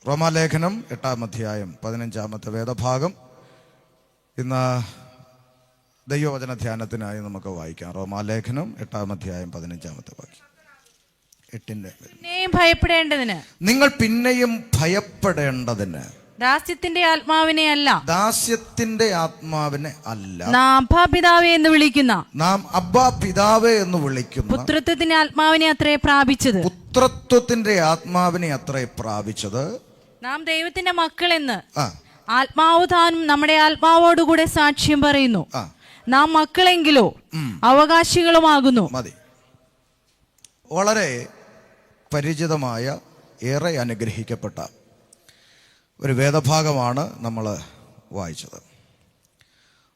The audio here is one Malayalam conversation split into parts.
റോമാലേഖനം 8-ാം അധ്യായം 15-ാമത്തെ വേദഭാഗം ഇന്ന് ദൈവവചന ധ്യാനത്തിനായി നമുക്ക് വായിക്കാം. റോമാലേഖനം 8-ാം അധ്യായം 15-ാമത്തെ വാക്യം. 8-ന്റെ ഭയപ്പെടേണ്ടതിന് നിങ്ങൾ പിന്നെയും ഭയപ്പെടേണ്ടതിന് ദാസ്യത്തിന്റെ ആത്മാവിനെ അല്ല, ദാസ്യത്തിന്റെ ആത്മാവിനെ അല്ല, നാം അബ്ബാ പിതാവേ എന്ന് വിളിക്കുന്ന, നാം അബ്ബാ പിതാവേ എന്ന് വിളിക്കുന്ന പുത്രത്വത്തിന്റെ ആത്മാവിനെ അത്രേ പ്രാപിച്ചത്, പുത്രത്വത്തിന്റെ ആത്മാവിനെ അത്രേ പ്രാപിച്ചത്. നാം ദൈവത്തിന്റെ മക്കളെന്ന് ആത്മാവ് താനും നമ്മുടെ ആത്മാവോടുകൂടെ സാക്ഷ്യം പറയുന്നു. നാം മക്കളെങ്കിലോ അവകാശികളുമാകുന്നു. മതി. വളരെ പരിചിതമായ, ഏറെ അനുഗ്രഹിക്കപ്പെട്ട ഒരു വേദഭാഗമാണ് നമ്മൾ വായിച്ചത്.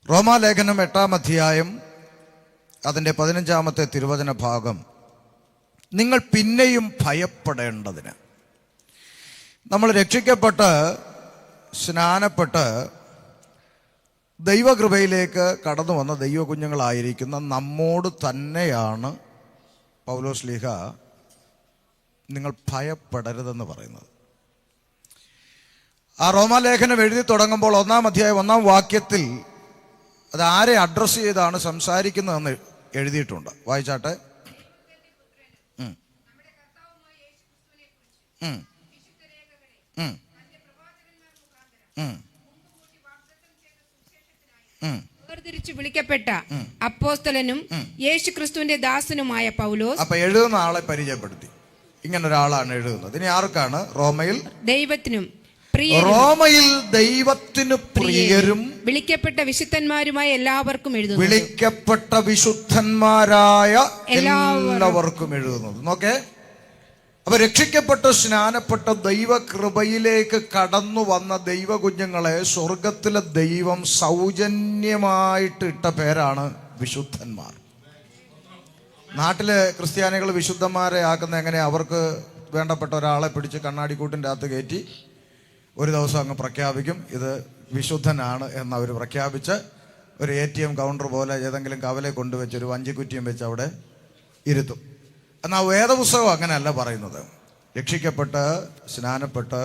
റോമാലേഖനം 8-ാം അധ്യായം അതിൻ്റെ 15-ാമത്തെ തിരുവചന ഭാഗം, നിങ്ങൾ പിന്നെയും ഭയപ്പെടേണ്ടതിന്. നമ്മൾ രക്ഷിക്കപ്പെട്ട് സ്നാനപ്പെട്ട് ദൈവകൃപയിലേക്ക് കടന്നു വന്ന ദൈവ കുഞ്ഞുങ്ങളായിരിക്കുന്ന നമ്മോട് തന്നെയാണ് പൗലോസ് ശ്ലീഹ നിങ്ങൾ ഭയപ്പെടരുതെന്ന് പറയുന്നത്. ആ റോമാലേഖനം എഴുതി തുടങ്ങുമ്പോൾ 1-ാം അധ്യായം 1-ാം വാക്യത്തിൽ അത് ആരെ അഡ്രസ്സ് ചെയ്താണ് സംസാരിക്കുന്നതെന്ന് എഴുതിയിട്ടുണ്ട്. വായിച്ചാട്ടെ. വേർതിരിച്ചു വിളിക്കപ്പെട്ട അപ്പോസ്തലനും യേശു ക്രിസ്തുവിന്റെ ദാസനുമായ പൗലോസ്. അപ്പൊ എഴുതുന്ന ആളെ പരിചയപ്പെടുത്തി. ഇങ്ങനെ ഒരാളാണ് എഴുതുന്നത്. ഇനി ആർക്കാണ്? റോമയിൽ ദൈവത്തിനും റോമയിൽ ദൈവത്തിന് പ്രിയരും വിളിക്കപ്പെട്ട വിശുദ്ധന്മാരുമായ എല്ലാവർക്കും എഴുതുന്നു. വിളിക്കപ്പെട്ട വിശുദ്ധന്മാരായ എല്ലാവർക്കും എഴുതുന്നത്. നോക്കേ, അപ്പൊ രക്ഷിക്കപ്പെട്ട് സ്നാനപ്പെട്ട ദൈവകൃപയിലേക്ക് കടന്നു വന്ന ദൈവ കുഞ്ഞുങ്ങളെ സ്വർഗത്തിലെ ദൈവം സൗജന്യമായിട്ട് ഇട്ട പേരാണ് വിശുദ്ധന്മാർ. നാട്ടിലെ ക്രിസ്ത്യാനികൾ വിശുദ്ധന്മാരെ ആക്കുന്ന എങ്ങനെ? അവർക്ക് വേണ്ടപ്പെട്ട ഒരാളെ പിടിച്ച് കണ്ണാടിക്കൂട്ടിൻ്റെ അകത്ത് കയറ്റി ഒരു ദിവസം അങ്ങ് പ്രഖ്യാപിക്കും, ഇത് വിശുദ്ധനാണ് എന്നവർ പ്രഖ്യാപിച്ച് ഒരു ATM കൗണ്ടർ പോലെ ഏതെങ്കിലും കവലെ കൊണ്ടുവച്ച് ഒരു വഞ്ചിക്കുറ്റിയും വെച്ച് അവിടെ ഇരുത്തും. എന്നാൽ വേദപുസ്തകം അങ്ങനെയല്ല പറയുന്നത്. രക്ഷിക്കപ്പെട്ട് സ്നാനപ്പെട്ട്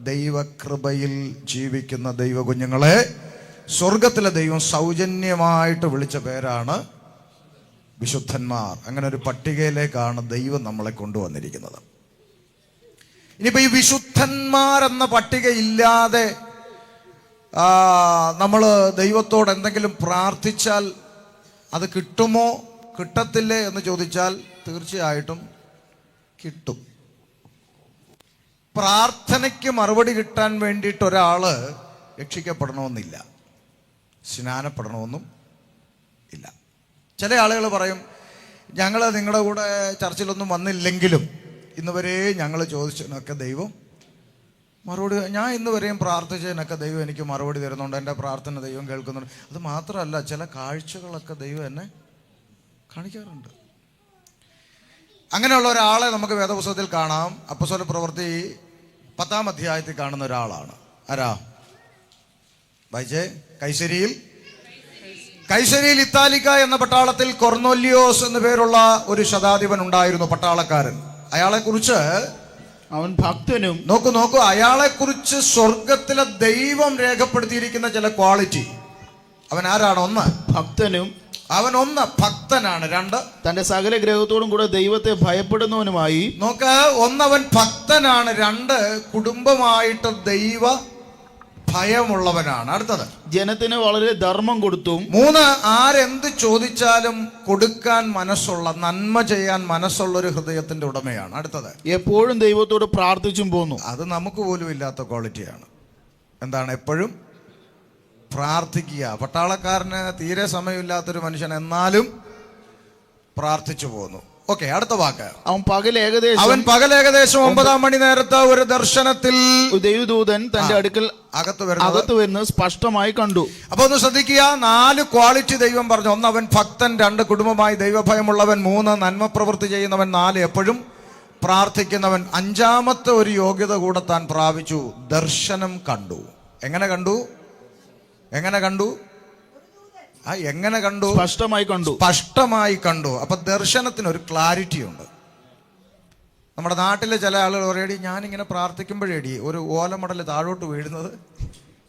ദൈവകൃപയിൽ ജീവിക്കുന്ന ദൈവ കുഞ്ഞുങ്ങളെ സ്വർഗത്തിലെ ദൈവം സൗജന്യമായിട്ട് വിളിച്ച പേരാണ് വിശുദ്ധന്മാർ. അങ്ങനെ ഒരു പട്ടികയിലേക്കാണ് ദൈവം നമ്മളെ കൊണ്ടുവന്നിരിക്കുന്നത്. ഇനിയിപ്പോൾ ഈ വിശുദ്ധന്മാരെന്ന പട്ടിക ഇല്ലാതെ നമ്മൾ ദൈവത്തോട് എന്തെങ്കിലും പ്രാർത്ഥിച്ചാൽ അത് കിട്ടുമോ കിട്ടത്തില്ലേ എന്ന് ചോദിച്ചാൽ തീർച്ചയായിട്ടും കിട്ടും. പ്രാർത്ഥനയ്ക്ക് മറുപടി കിട്ടാൻ വേണ്ടിയിട്ട് ഒരാൾ രക്ഷിക്കപ്പെടണമെന്നില്ല, സ്നാനപ്പെടണമെന്നും ഇല്ല. ചില ആളുകൾ പറയും, ഞങ്ങൾ നിങ്ങളുടെ കൂടെ ചർച്ചിലൊന്നും വന്നില്ലെങ്കിലും ഇന്ന് വരെ ഞങ്ങൾ ചോദിച്ചതിനൊക്കെ ദൈവം മറുപടി, ഞാൻ ഇന്ന് വരെയും പ്രാർത്ഥിച്ചതിനൊക്കെ ദൈവം എനിക്ക് മറുപടി തരുന്നുണ്ട്, എൻ്റെ പ്രാർത്ഥന ദൈവം കേൾക്കുന്നുണ്ട്. അത് മാത്രമല്ല, ചില കാഴ്ചകളൊക്കെ ദൈവം എന്നെ കാണിക്കാറുണ്ട്. അങ്ങനെയുള്ള ഒരാളെ നമുക്ക് വേദപുസ്തകത്തിൽ കാണാം. അപ്പോസ്തല പ്രവൃത്തി 10-ാം അധ്യായത്തിൽ കാണുന്ന ഒരാളാണ്. ആരാ? വായിച്ചേ. കൈസരിയിൽ ഇത്താലിക്ക എന്ന പട്ടാളത്തിൽ കൊർന്നേലിയോസ് എന്നു പേരുള്ള ഒരു ശതാധിപൻ ഉണ്ടായിരുന്നു, പട്ടാളക്കാരൻ. അയാളെ കുറിച്ച്, അവൻ ഭക്തനും, നോക്കൂ, അയാളെ കുറിച്ച് സ്വർഗത്തിലെ ദൈവം രേഖപ്പെടുത്തിയിരിക്കുന്ന ചില ക്വാളിറ്റി. അവൻ ആരാണ്? ഒന്ന് ഭക്തനാണ്. 2 തന്റെ സകല ഗ്രഹത്തോടും കൂടെ ദൈവത്തെ ഭയപ്പെടുന്നവനുമായി. നോക്ക്, അവൻ ഭക്തനാണ്. 2 കുടുംബമായിട്ട് ദൈവ ഭയമുള്ളവനാണ്. അടുത്തത്, ജനത്തിന് വളരെ ധർമ്മം കൊടുത്തും. 3 ആരെന്ത് ചോദിച്ചാലും കൊടുക്കാൻ മനസ്സുള്ള, നന്മ ചെയ്യാൻ മനസ്സുള്ള ഒരു ഹൃദയത്തിന്റെ ഉടമയാണ്. അടുത്തത്, എപ്പോഴും ദൈവത്തോട് പ്രാർത്ഥിച്ചും പോന്നു. അത് നമുക്ക് പോലും ഇല്ലാത്ത ക്വാളിറ്റിയാണ്. എന്താണ്? എപ്പോഴും പ്രാർത്ഥിക്കുക. പട്ടാളക്കാരന് തീരെ സമയമില്ലാത്തൊരു മനുഷ്യൻ, എന്നാലും പ്രാർത്ഥിച്ചു പോന്നു. ഓക്കെ, അടുത്ത വാക്ക്. അവൻ പകൽ ഏകദേശം 9 മണി നേരത്ത് ഒരു ദർശനത്തിൽ ദൈവദൂതൻ തന്റെ അടുക്കൽ അകത്ത് വരുന്ന സ്പഷ്ടമായി കണ്ടു. അപ്പൊ ഒന്ന് ശ്രദ്ധിക്കുക, 4 ക്വാളിറ്റി ദൈവം പറഞ്ഞു. 1 അവൻ ഭക്തൻ, 2 കുടുംബമായി ദൈവഭയമുള്ളവൻ, 3 നന്മ പ്രവൃത്തി ചെയ്യുന്നവൻ, 4 എപ്പോഴും പ്രാർത്ഥിക്കുന്നവൻ. 5-ാമത്തെ ഒരു യോഗ്യത കൂടെ താൻ പ്രാപിച്ചു, ദർശനം കണ്ടു. എങ്ങനെ കണ്ടു? എങ്ങനെ കണ്ടു? സ്പഷ്ടമായി കണ്ടു. അപ്പൊ ദർശനത്തിന് ഒരു ക്ലാരിറ്റി ഉണ്ട്. നമ്മുടെ നാട്ടിലെ ചില ആളുകൾ പറയടി, ഞാനിങ്ങനെ പ്രാർത്ഥിക്കുമ്പോഴേടി ഒരു ഓലമടൽ താഴോട്ട് വീഴുന്നത്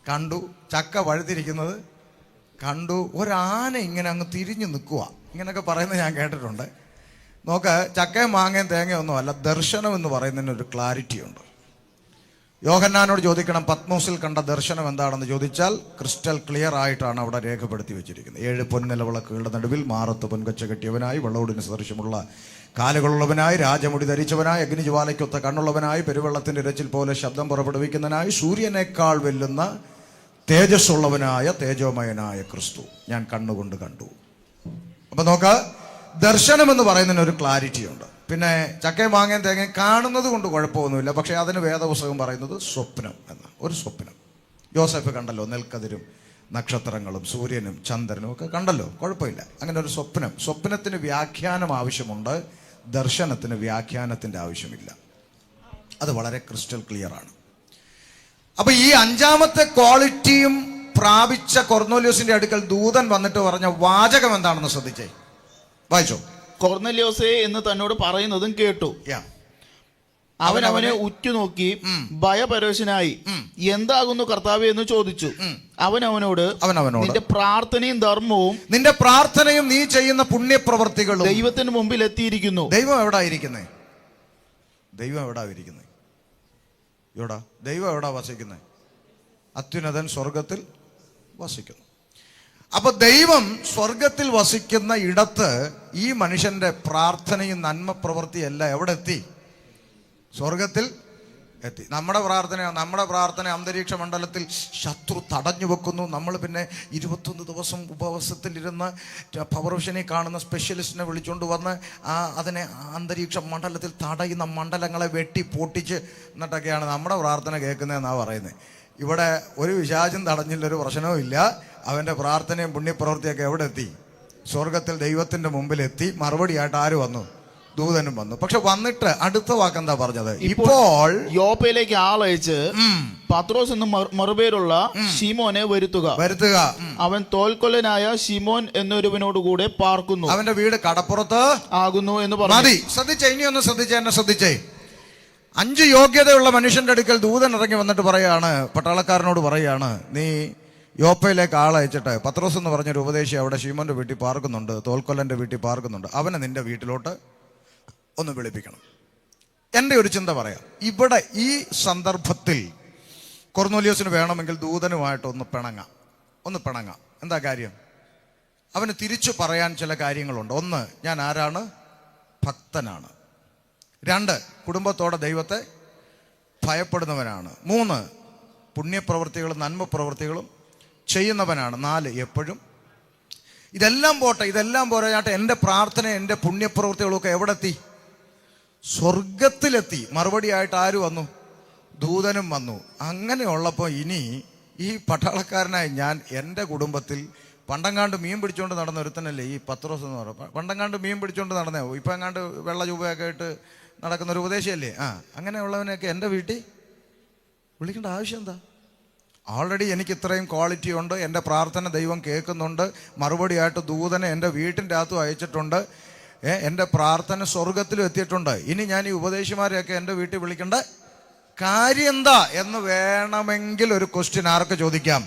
കണ്ടു, ചക്ക പഴുത്തിരിക്കുന്നത് കണ്ടു, ഒരാന ഇങ്ങനെ അങ്ങ് തിരിഞ്ഞു നിൽക്കുക, ഇങ്ങനെയൊക്കെ പറയുന്നത് ഞാൻ കേട്ടിട്ടുണ്ട്. നോക്ക്, ചക്കയും മാങ്ങയും തേങ്ങയും ഒന്നും അല്ല, ദർശനം എന്ന് പറയുന്നതിന് ഒരു ക്ലാരിറ്റി ഉണ്ട്. യോഹന്നാനോട് ചോദിക്കണം, പത്മോസിൽ കണ്ട ദർശനം എന്താണെന്ന് ചോദിച്ചാൽ ക്രിസ്റ്റൽ ക്ലിയർ ആയിട്ടാണ് അവിടെ രേഖപ്പെടുത്തി വെച്ചിരിക്കുന്നത്. 7 പൊൻനിലവിളക്കുകളുടെ നടുവിൽ മാറത്ത് പൊൻകച്ച കെട്ടിയവനായി, വെള്ളോടിന് സദൃശമുള്ള കാലുകളുള്ളവനായി, രാജമുടി ധരിച്ചവനായി, അഗ്നിജ്വാലയ്ക്കൊത്ത കണ്ണുള്ളവനായി, പെരുവെള്ളത്തിന്റെ ഇരച്ചിൽ പോലെ ശബ്ദം പുറപ്പെടുവിക്കുന്നതിനായി, സൂര്യനേക്കാൾ വെല്ലുന്ന തേജസ്സുള്ളവനായ തേജോമയനായ ക്രിസ്തു ഞാൻ കണ്ണുകൊണ്ട് കണ്ടു. അപ്പൊ നോക്ക, ദർശനം എന്ന് പറയുന്നതിന് ഒരു ക്ലാരിറ്റി ഉണ്ട്. പിന്നെ ചക്കയും മാങ്ങയും തേങ്ങയും കാണുന്നത് കൊണ്ട് കുഴപ്പമൊന്നുമില്ല, പക്ഷെ അതിന് വേദപുസ്തകം പറയുന്നത് സ്വപ്നം എന്ന ഒരു സ്വപ്നം. യോസഫ് കണ്ടല്ലോ, നെൽക്കതിരും നക്ഷത്രങ്ങളും സൂര്യനും ചന്ദ്രനും ഒക്കെ കണ്ടല്ലോ, കുഴപ്പമില്ല. അങ്ങനെ ഒരു സ്വപ്നം, സ്വപ്നത്തിന് വ്യാഖ്യാനം ആവശ്യമുണ്ട്, ദർശനത്തിന് വ്യാഖ്യാനത്തിന്റെ ആവശ്യമില്ല. അത് വളരെ ക്രിസ്റ്റൽ ക്ലിയർ ആണ്. അപ്പൊ ഈ 5ാമത്തെ ക്വാളിറ്റിയും പ്രാപിച്ച കൊർന്നേലിയോസിന്റെ അടുക്കൽ ദൂതൻ വന്നിട്ട് പറഞ്ഞ വാചകം എന്താണെന്ന് ശ്രദ്ധിച്ചേ, വായിച്ചോ. കൊർന്നേലിയോസേ എന്ന് തന്നോട് പറയുന്നതും കേട്ടു. അവൻ അവനെ ഉറ്റുനോക്കി ഭയപരവശനായി, എന്താകുന്നു കർത്താവേ എന്ന് ചോദിച്ചു. അവൻ അവനോട് നിന്റെ പ്രാർത്ഥനയും ധർമ്മവും, നിന്റെ പ്രാർത്ഥനയും നീ ചെയ്യുന്ന പുണ്യപ്രവർത്തികളും ദൈവത്തിന് മുമ്പിൽ എത്തിയിരിക്കുന്നു. ദൈവം എവിടാ ഇരിക്കുന്നേ? ദൈവം എവിടാ ഇരിക്കുന്നേ? എവിടാ ദൈവം എവിടാ വസിക്കുന്നേ? അത്യുന്നതൻ സ്വർഗത്തിൽ വസിക്കുന്നു. അപ്പൊ ദൈവം സ്വർഗത്തിൽ വസിക്കുന്ന ഇടത്ത് ഈ മനുഷ്യന്റെ പ്രാർത്ഥനയും നന്മ പ്രവൃത്തിയും എല്ലാം എവിടെ എത്തി? സ്വർഗത്തിൽ എത്തി. നമ്മുടെ പ്രാർത്ഥന അന്തരീക്ഷ മണ്ഡലത്തിൽ ശത്രു തടഞ്ഞു വെക്കുന്നു. നമ്മൾ പിന്നെ 21 ദിവസം ഉപവാസത്തിലിരുന്ന് പവർവിഷനെ കാണുന്ന സ്പെഷ്യലിസ്റ്റിനെ വിളിച്ചുകൊണ്ട് വന്ന് അതിനെ അന്തരീക്ഷ മണ്ഡലത്തിൽ തടയുന്ന മണ്ഡലങ്ങളെ വെട്ടി പൊട്ടിച്ച് എന്നിട്ടൊക്കെയാണ് നമ്മുടെ പ്രാർത്ഥന കേൾക്കുന്നതെന്നാണ് പറയുന്നത്. ഇവിടെ ഒരു വിശാചം തടഞ്ഞില്ല, ഒരു പ്രശ്നവും ഇല്ല. അവൻ്റെ പ്രാർത്ഥനയും പുണ്യപ്രവൃത്തിയൊക്കെ എവിടെ എത്തി? സ്വർഗത്തിൽ ദൈവത്തിന്റെ മുമ്പിൽ എത്തി. മറുപടിയായിട്ട് ആര് വന്നു? ദൂതനും വന്നു. പക്ഷെ വന്നിട്ട് അടുത്ത വാക്കെന്താ പറഞ്ഞത്? ഇപ്പോൾ യോപ്പയിലേക്ക് ആളയച്ച് പത്രോസ് എന്ന് മറുപേരുള്ള ശിമോനെ വരുത്തുക. അവൻ തോൽക്കൊല്ലനായ ശിമോൻ എന്നൊരുവനോട് കൂടെ പാർക്കുന്നു. അവന്റെ വീട് കടപ്പുറത്ത് ആകുന്നു എന്ന് പറഞ്ഞു. ശ്രദ്ധിച്ചേ, ഇനി ഒന്ന് ശ്രദ്ധിച്ചേ. 5 യോഗ്യതയുള്ള മനുഷ്യന്റെ അടുക്കൽ ദൂതൻ ഇറങ്ങി വന്നിട്ട് പറയാണ്, പട്ടാളക്കാരനോട് പറയാണ്, നീ യോപ്പയിലേക്ക് ആളയച്ചിട്ട് പത്രോസ് എന്ന് പറഞ്ഞൊരു ഉപദേശി അവിടെ ശീമോന്റെ വീട്ടിൽ പാർക്കുന്നുണ്ട്, തോൽക്കൊല്ലന്റെ വീട്ടിൽ പാർക്കുന്നുണ്ട്, അവനെ നിന്റെ വീട്ടിലോട്ട് ഒന്ന് വിളിപ്പിക്കണം. എൻ്റെ ഒരു ചിന്ത പറയാം. ഇവിടെ ഈ സന്ദർഭത്തിൽ കൊർന്നേലിയോസിന് വേണമെങ്കിൽ ദൂതനുമായിട്ട് ഒന്ന് പിണങ്ങാം. എന്താ കാര്യം? അവന് തിരിച്ചു പറയാൻ ചില കാര്യങ്ങളുണ്ട്. 1, ഞാൻ ആരാണ്? ഭക്തനാണ്. 2, കുടുംബത്തോടെ ദൈവത്തെ ഭയപ്പെടുന്നവനാണ്. 3, പുണ്യപ്രവൃത്തികളും നന്മ പ്രവൃത്തികളും ചെയ്യുന്നവനാണ്. 4, എപ്പോഴും ഇതെല്ലാം പോരാഞ്ഞാട്ടെ എൻ്റെ പ്രാർത്ഥന, എൻ്റെ പുണ്യപ്രവൃത്തികളും ഒക്കെ എവിടെ എത്തി? സ്വർഗത്തിലെത്തി. മറുപടിയായിട്ട് ആര് വന്നു? ദൂതനും വന്നു. അങ്ങനെയുള്ളപ്പോൾ ഇനി ഈ പട്ടാളക്കാരനായി ഞാൻ എൻ്റെ കുടുംബത്തിൽ പണ്ടങ്ങാണ്ട് മീൻ പിടിച്ചുകൊണ്ട് നടന്ന ഒരുത്തനല്ലേ ഈ പത്രോസ് എന്ന് പറയുന്നത്. പണ്ടങ്ങാണ്ട് മീൻ പിടിച്ചുകൊണ്ട് നടന്നേ, ഇപ്പം എങ്ങാണ്ട് വെള്ള ചൂപയൊക്കെ ഇട്ട് നടക്കുന്ന ഒരു ഉപദേശിയല്ലേ. അങ്ങനെയുള്ളവനെയൊക്കെ എൻ്റെ വീട്ടിൽ വിളിക്കേണ്ട ആവശ്യം എന്താ? ഓൾറെഡി എനിക്ക് ഇത്രയും ക്വാളിറ്റി ഉണ്ട്. എൻ്റെ പ്രാർത്ഥന ദൈവം കേൾക്കുന്നുണ്ട്. മറുപടിയായിട്ട് ദൂതനെ എൻ്റെ വീട്ടിൻ്റെ അകത്തും അയച്ചിട്ടുണ്ട്. എൻ്റെ പ്രാർത്ഥന സ്വർഗത്തിലും എത്തിയിട്ടുണ്ട്. ഇനി ഞാൻ ഈ ഉപദേശിമാരെയൊക്കെ എൻ്റെ വീട്ടിൽ വിളിക്കേണ്ട കാര്യം എന്താ എന്ന് വേണമെങ്കിൽ ഒരു ക്വസ്റ്റ്യൻ ആർക്ക് ചോദിക്കാം?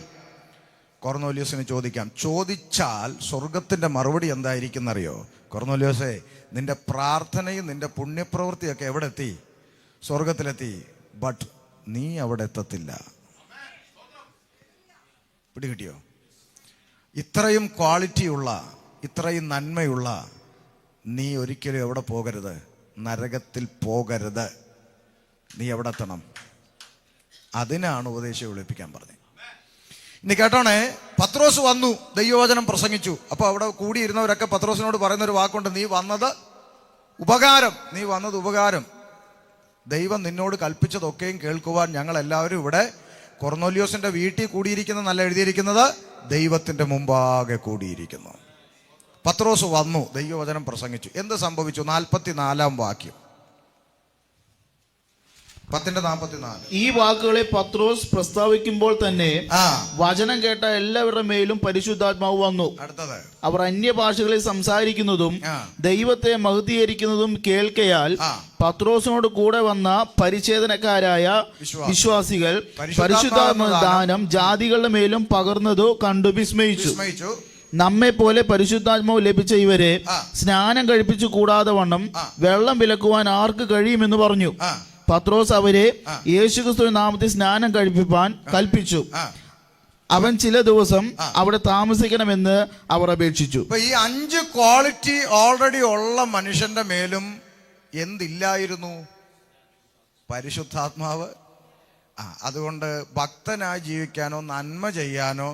കൊർന്നേലിയോസിന് ചോദിക്കാം. ചോദിച്ചാൽ സ്വർഗത്തിൻ്റെ മറുപടി എന്തായിരിക്കുന്നറിയോ? കൊർന്നേലിയോസേ, നിന്റെ പ്രാർത്ഥനയും നിന്റെ പുണ്യപ്രവൃത്തിയൊക്കെ എവിടെ എത്തി? സ്വർഗത്തിലെത്തി. ബട്ട് നീ അവിടെ എത്തത്തില്ല. പിടികിട്ടിയോ? ഇത്രയും ക്വാളിറ്റിയുള്ള, ഇത്രയും നന്മയുള്ള നീ ഒരിക്കലും എവിടെ പോകരുത്? നരകത്തിൽ പോകരുത്. നീ എവിടെ എത്തണം? അതിനാണ് ഉപദേശം വിളിപ്പിക്കാൻ പറഞ്ഞത്. ഇനി കേട്ടോണേ, പത്രോസ് വന്നു, ദൈവവചനം പ്രസംഗിച്ചു. അപ്പോൾ അവിടെ കൂടിയിരുന്നവരൊക്കെ പത്രോസിനോട് പറയുന്നൊരു വാക്കുണ്ട്, നീ വന്നത് ഉപകാരം. ദൈവം നിന്നോട് കൽപ്പിച്ചതൊക്കെയും കേൾക്കുവാൻ ഞങ്ങൾ എല്ലാവരും ഇവിടെ കൊർന്നേലിയോസിന്റെ വീട്ടിൽ കൂടിയിരിക്കുന്ന, നല്ല എഴുതിയിരിക്കുന്നത്, ദൈവത്തിന്റെ മുമ്പാകെ കൂടിയിരിക്കുന്നു. പത്രോസ് വന്നു, ദൈവവചനം പ്രസംഗിച്ചു. എന്ത് സംഭവിച്ചു? 44-ാം വാക്യം. 10:44. ഈ വാക്കുകളെ പത്രോസ് പ്രസ്താവിക്കുമ്പോൾ തന്നെ ആ വചനം കേട്ട എല്ലാവരുടെ മേലും പരിശുദ്ധാത്മാവ് വന്നു. അടുത്തത്, അവർ അന്യഭാഷകളിൽ സംസാരിക്കുന്നതും ആ. ദൈവത്തെ ദൈവത്തെ മഹത്വീകരിക്കുന്നതും കേൾക്കയാൽ ആ. പത്രോസിനോട് കൂടെ വന്ന പരിച്ഛേദനക്കാരായ വിശ്വാസികൾ പരിശുദ്ധാത്മ ദാനം ജാതികളുടെ മേലും പകർന്നതു കണ്ടു വിസ്മയിച്ചു. വിസ്മയിച്ചു. നമ്മെ പോലെ പരിശുദ്ധാത്മാവ് ലഭിച്ച ഇവരെ ആ. സ്നാനം കഴിപ്പിച്ചു കൂടാതെ വണ്ണം ആ. വെള്ളം വിലക്കുവാൻ ആർക്ക് കഴിയുമെന്ന് പറഞ്ഞു. ആ പത്രോസ് അവരെ യേശുക്രിസ്തുവിന്റെ നാമത്തിൽ സ്നാനം കഴിപ്പിപ്പാൻ കൽപ്പിച്ചു. ആ അവൻ ചില ദിവസം അവിടെ താമസിക്കണമെന്ന് അവർ അപേക്ഷിച്ചു. ഇപ്പൊ ഈ 5 ക്വാളിറ്റി ഓൾറെഡി ഉള്ള മനുഷ്യന്റെ മേലും എന്തില്ലായിരുന്നു? പരിശുദ്ധാത്മാവ്. അതുകൊണ്ട് ഭക്തനായി ജീവിക്കാനോ നന്മ ചെയ്യാനോ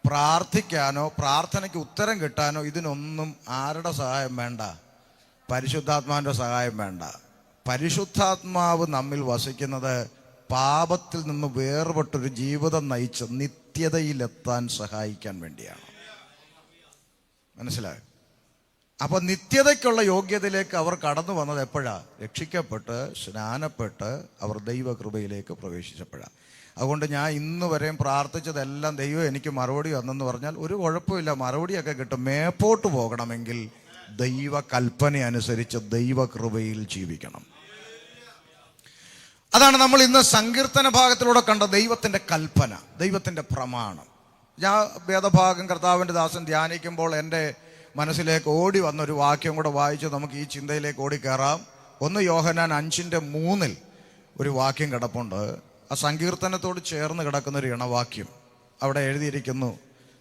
പ്രാർത്ഥിക്കാനോ പ്രാർത്ഥനയ്ക്ക് ഉത്തരം കിട്ടാനോ ഇതിനൊന്നും ആരുടെ സഹായം വേണ്ട? പരിശുദ്ധാത്മാവിന്റെ സഹായം വേണ്ട. പരിശുദ്ധാത്മാവ് നമ്മിൽ വസിക്കുന്നത് പാപത്തിൽ നിന്ന് വേർപെട്ടൊരു ജീവിതം നയിച്ച് നിത്യതയിലെത്താൻ സഹായിക്കാൻ വേണ്ടിയാണ്. മനസ്സിലായോ? അപ്പൊ നിത്യതയ്ക്കുള്ള യോഗ്യതയിലേക്ക് അവർ കടന്നു വന്നത് എപ്പോഴാ? രക്ഷിക്കപ്പെട്ട് സ്നാനപ്പെട്ട് അവർ ദൈവകൃപയിലേക്ക് പ്രവേശിച്ചപ്പോഴാണ്. അതുകൊണ്ട് ഞാൻ ഇന്ന് വരെയും പ്രാർത്ഥിച്ചതെല്ലാം ദൈവം എനിക്ക് മറുപടി വന്നെന്ന് പറഞ്ഞാൽ ഒരു കുഴപ്പമില്ല, മറുപടിയൊക്കെ കിട്ടും. മേപ്പോട്ട് പോകണമെങ്കിൽ ദൈവ കൽപ്പന അനുസരിച്ച് ദൈവകൃപയിൽ ജീവിക്കണം. അതാണ് നമ്മൾ ഇന്ന് സങ്കീർത്തന ഭാഗത്തിലൂടെ കണ്ട ദൈവത്തിന്റെ കൽപ്പന, ദൈവത്തിന്റെ പ്രമാണം. ഞാൻ വേദഭാഗം കർത്താവിന്റെ ദാസൻ ധ്യാനിക്കുമ്പോൾ എൻ്റെ മനസ്സിലേക്ക് ഓടി വന്നൊരു വാക്യം കൂടെ വായിച്ച് നമുക്ക് ഈ ചിന്തയിലേക്ക് ഓടിക്കയറാം. 1 യോഹന്നാൻ 5:3 ഒരു വാക്യം കിടപ്പുണ്ട്. ആ സങ്കീർത്തനത്തോട് ചേർന്ന് കിടക്കുന്ന ഒരു ഇണവാക്യം. അവിടെ എഴുതിയിരിക്കുന്നു,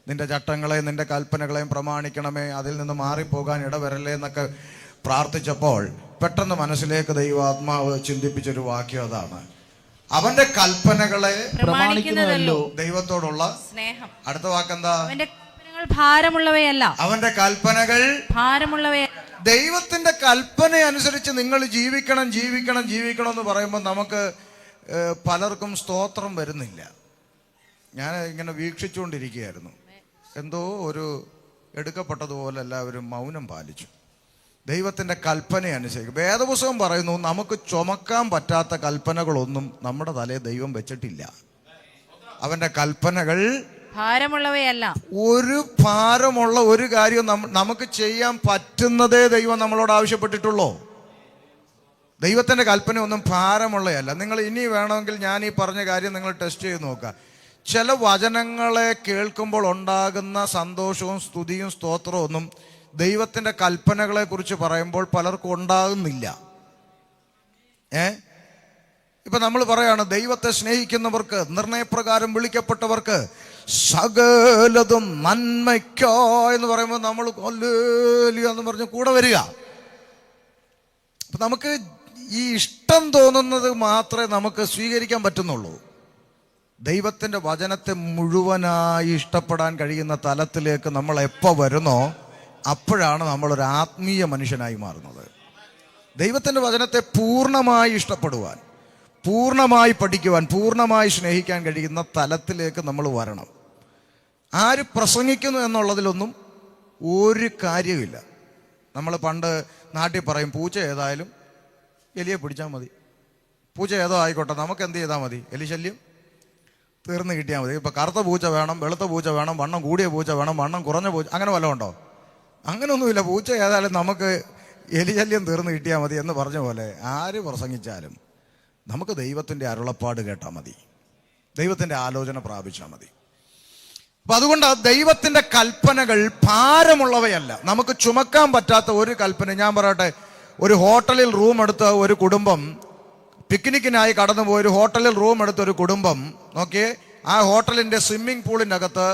നിന്റെ ചട്ടങ്ങളെയും നിന്റെ കൽപ്പനകളെയും പ്രമാണിക്കണമേ, അതിൽ നിന്ന് മാറിപ്പോകാൻ ഇടവരല്ലേ എന്നൊക്കെ പ്രാർത്ഥിച്ചപ്പോൾ പെട്ടെന്ന് മനസ്സിലേക്ക് ദൈവാത്മാവ് ചിന്തിപ്പിച്ചൊരു വാക്യം അതാണ്. അവന്റെ കൽപ്പനകളെ പ്രമാണിക്കുന്നതല്ലോ ദൈവത്തോടുള്ള സ്നേഹം. അടുത്ത വാക്കെന്താ? അവന്റെ കൽപ്പനകൾ ഭാരമുള്ളവയല്ല. അവന്റെ കൽപ്പനകൾ ഭാരമുള്ളവയല്ല. ദൈവത്തിന്റെ കൽപ്പന അനുസരിച്ച് നിങ്ങൾ ജീവിക്കണം ജീവിക്കണം ജീവിക്കണം എന്ന് പറയുമ്പോൾ നമുക്ക് പലർക്കും സ്തോത്രം വരുന്നില്ല. ഞാൻ ഇങ്ങനെ വീക്ഷിച്ചുകൊണ്ടിരിക്കുകയായിരുന്നു. എന്തോ ഒരു എടുക്കപ്പെട്ടതുപോലെ എല്ലാവരും മൗനം പാലിച്ചു. ദൈവത്തിന്റെ കൽപ്പന അനുസരിച്ച് വേദപുസ്തകം പറയുന്നു, നമുക്ക് ചുമക്കാൻ പറ്റാത്ത കൽപ്പനകളൊന്നും നമ്മുടെ തലയിൽ ദൈവം വെച്ചിട്ടില്ല. അവന്റെ കൽപ്പനകൾ ഭാരമുള്ളവയല്ല. ഒരു ഭാരമുള്ള ഒരു കാര്യം നമുക്ക് ചെയ്യാൻ പറ്റുന്നതേ ദൈവം നമ്മളോട് ആവശ്യപ്പെട്ടിട്ടുള്ളൂ. ദൈവത്തിന്റെ കൽപ്പന ഒന്നും ഭാരമുള്ളതല്ല. നിങ്ങൾ ഇനി വേണമെങ്കിൽ ഞാൻ ഈ പറഞ്ഞ കാര്യം നിങ്ങൾ ടെസ്റ്റ് ചെയ്ത് നോക്കുക. ചില വചനങ്ങളെ കേൾക്കുമ്പോൾ ഉണ്ടാകുന്ന സന്തോഷവും സ്തുതിയും സ്തോത്രവും ഒന്നും ദൈവത്തിന്റെ കൽപ്പനകളെ കുറിച്ച് പറയുമ്പോൾ പലർക്കും ഉണ്ടാകുന്നില്ല. ഇപ്പൊ നമ്മൾ പറയാണ്, ദൈവത്തെ സ്നേഹിക്കുന്നവർക്ക്, നിർണയപ്രകാരം വിളിക്കപ്പെട്ടവർക്ക് സകലതും നന്മയ്ക്കോ എന്ന് പറയുമ്പോൾ നമ്മൾ ഹല്ലേലൂയ എന്ന് പറഞ്ഞ് കൂടെ വരിക. അപ്പൊ നമുക്ക് ഈ ഇഷ്ടം തോന്നുന്നത് മാത്രമേ നമുക്ക് സ്വീകരിക്കാൻ പറ്റുന്നുള്ളൂ. ദൈവത്തിന്റെ വചനത്തെ മുഴുവനായി ഇഷ്ടപ്പെടാൻ കഴിയുന്ന തലത്തിലേക്ക് നമ്മൾ എപ്പോൾ വരുന്നോ അപ്പോഴാണ് നമ്മളൊരു ആത്മീയ മനുഷ്യനായി മാറുന്നത്. ദൈവത്തിന്റെ വചനത്തെ പൂർണ്ണമായി ഇഷ്ടപ്പെടുവാൻ, പൂർണ്ണമായി പഠിക്കുവാൻ, പൂർണ്ണമായി സ്നേഹിക്കാൻ കഴിയുന്ന തലത്തിലേക്ക് നമ്മൾ വരണം. ആര് പ്രസംഗിക്കുന്നു എന്നുള്ളതിലൊന്നും ഒരു കാര്യമില്ല. നമ്മൾ പണ്ട് നാട്ടിൽ പറയും, പൂച്ച ഏതായാലും എലിയെ പിടിച്ചാൽ മതി. പൂച്ച ഏതോ ആയിക്കോട്ടെ, നമുക്ക് എന്ത് ചെയ്താൽ മതി? എലി ശല്യം തീർന്ന് കിട്ടിയാൽ മതി. ഇപ്പം കറുത്ത പൂച്ച വേണം, വെളുത്ത പൂച്ച വേണം, വണ്ണം കൂടിയ പൂച്ച വേണം, വണ്ണം കുറഞ്ഞ പൂച്ച, അങ്ങനെ വല്ലതും ഉണ്ടോ? അങ്ങനെയൊന്നുമില്ല. പൂച്ച ഏതായാലും നമുക്ക് എലിശല്യം തീർന്ന് കിട്ടിയാൽ മതി എന്ന് പറഞ്ഞ പോലെ ആര് പ്രസംഗിച്ചാലും നമുക്ക് ദൈവത്തിൻ്റെ അരുളപ്പാട് കേട്ടാൽ മതി, ദൈവത്തിൻ്റെ ആലോചന പ്രാപിച്ചാൽ മതി. അപ്പം അതുകൊണ്ട് ദൈവത്തിൻ്റെ കൽപ്പനകൾ ഭാരമുള്ളവയല്ല, നമുക്ക് ചുമക്കാൻ പറ്റാത്ത ഒരു കൽപ്പന. ഞാൻ പറയട്ടെ, ഒരു ഹോട്ടലിൽ റൂം എടുത്ത ഒരു കുടുംബം, പിക്നിക്കിനായി കടന്നുപോയി ഒരു ഹോട്ടലിൽ റൂം എടുത്ത ഒരു കുടുംബം നോക്കിയേ, ആ ഹോട്ടലിൻ്റെ സ്വിമ്മിംഗ് പൂളിൻ്റെ അകത്ത്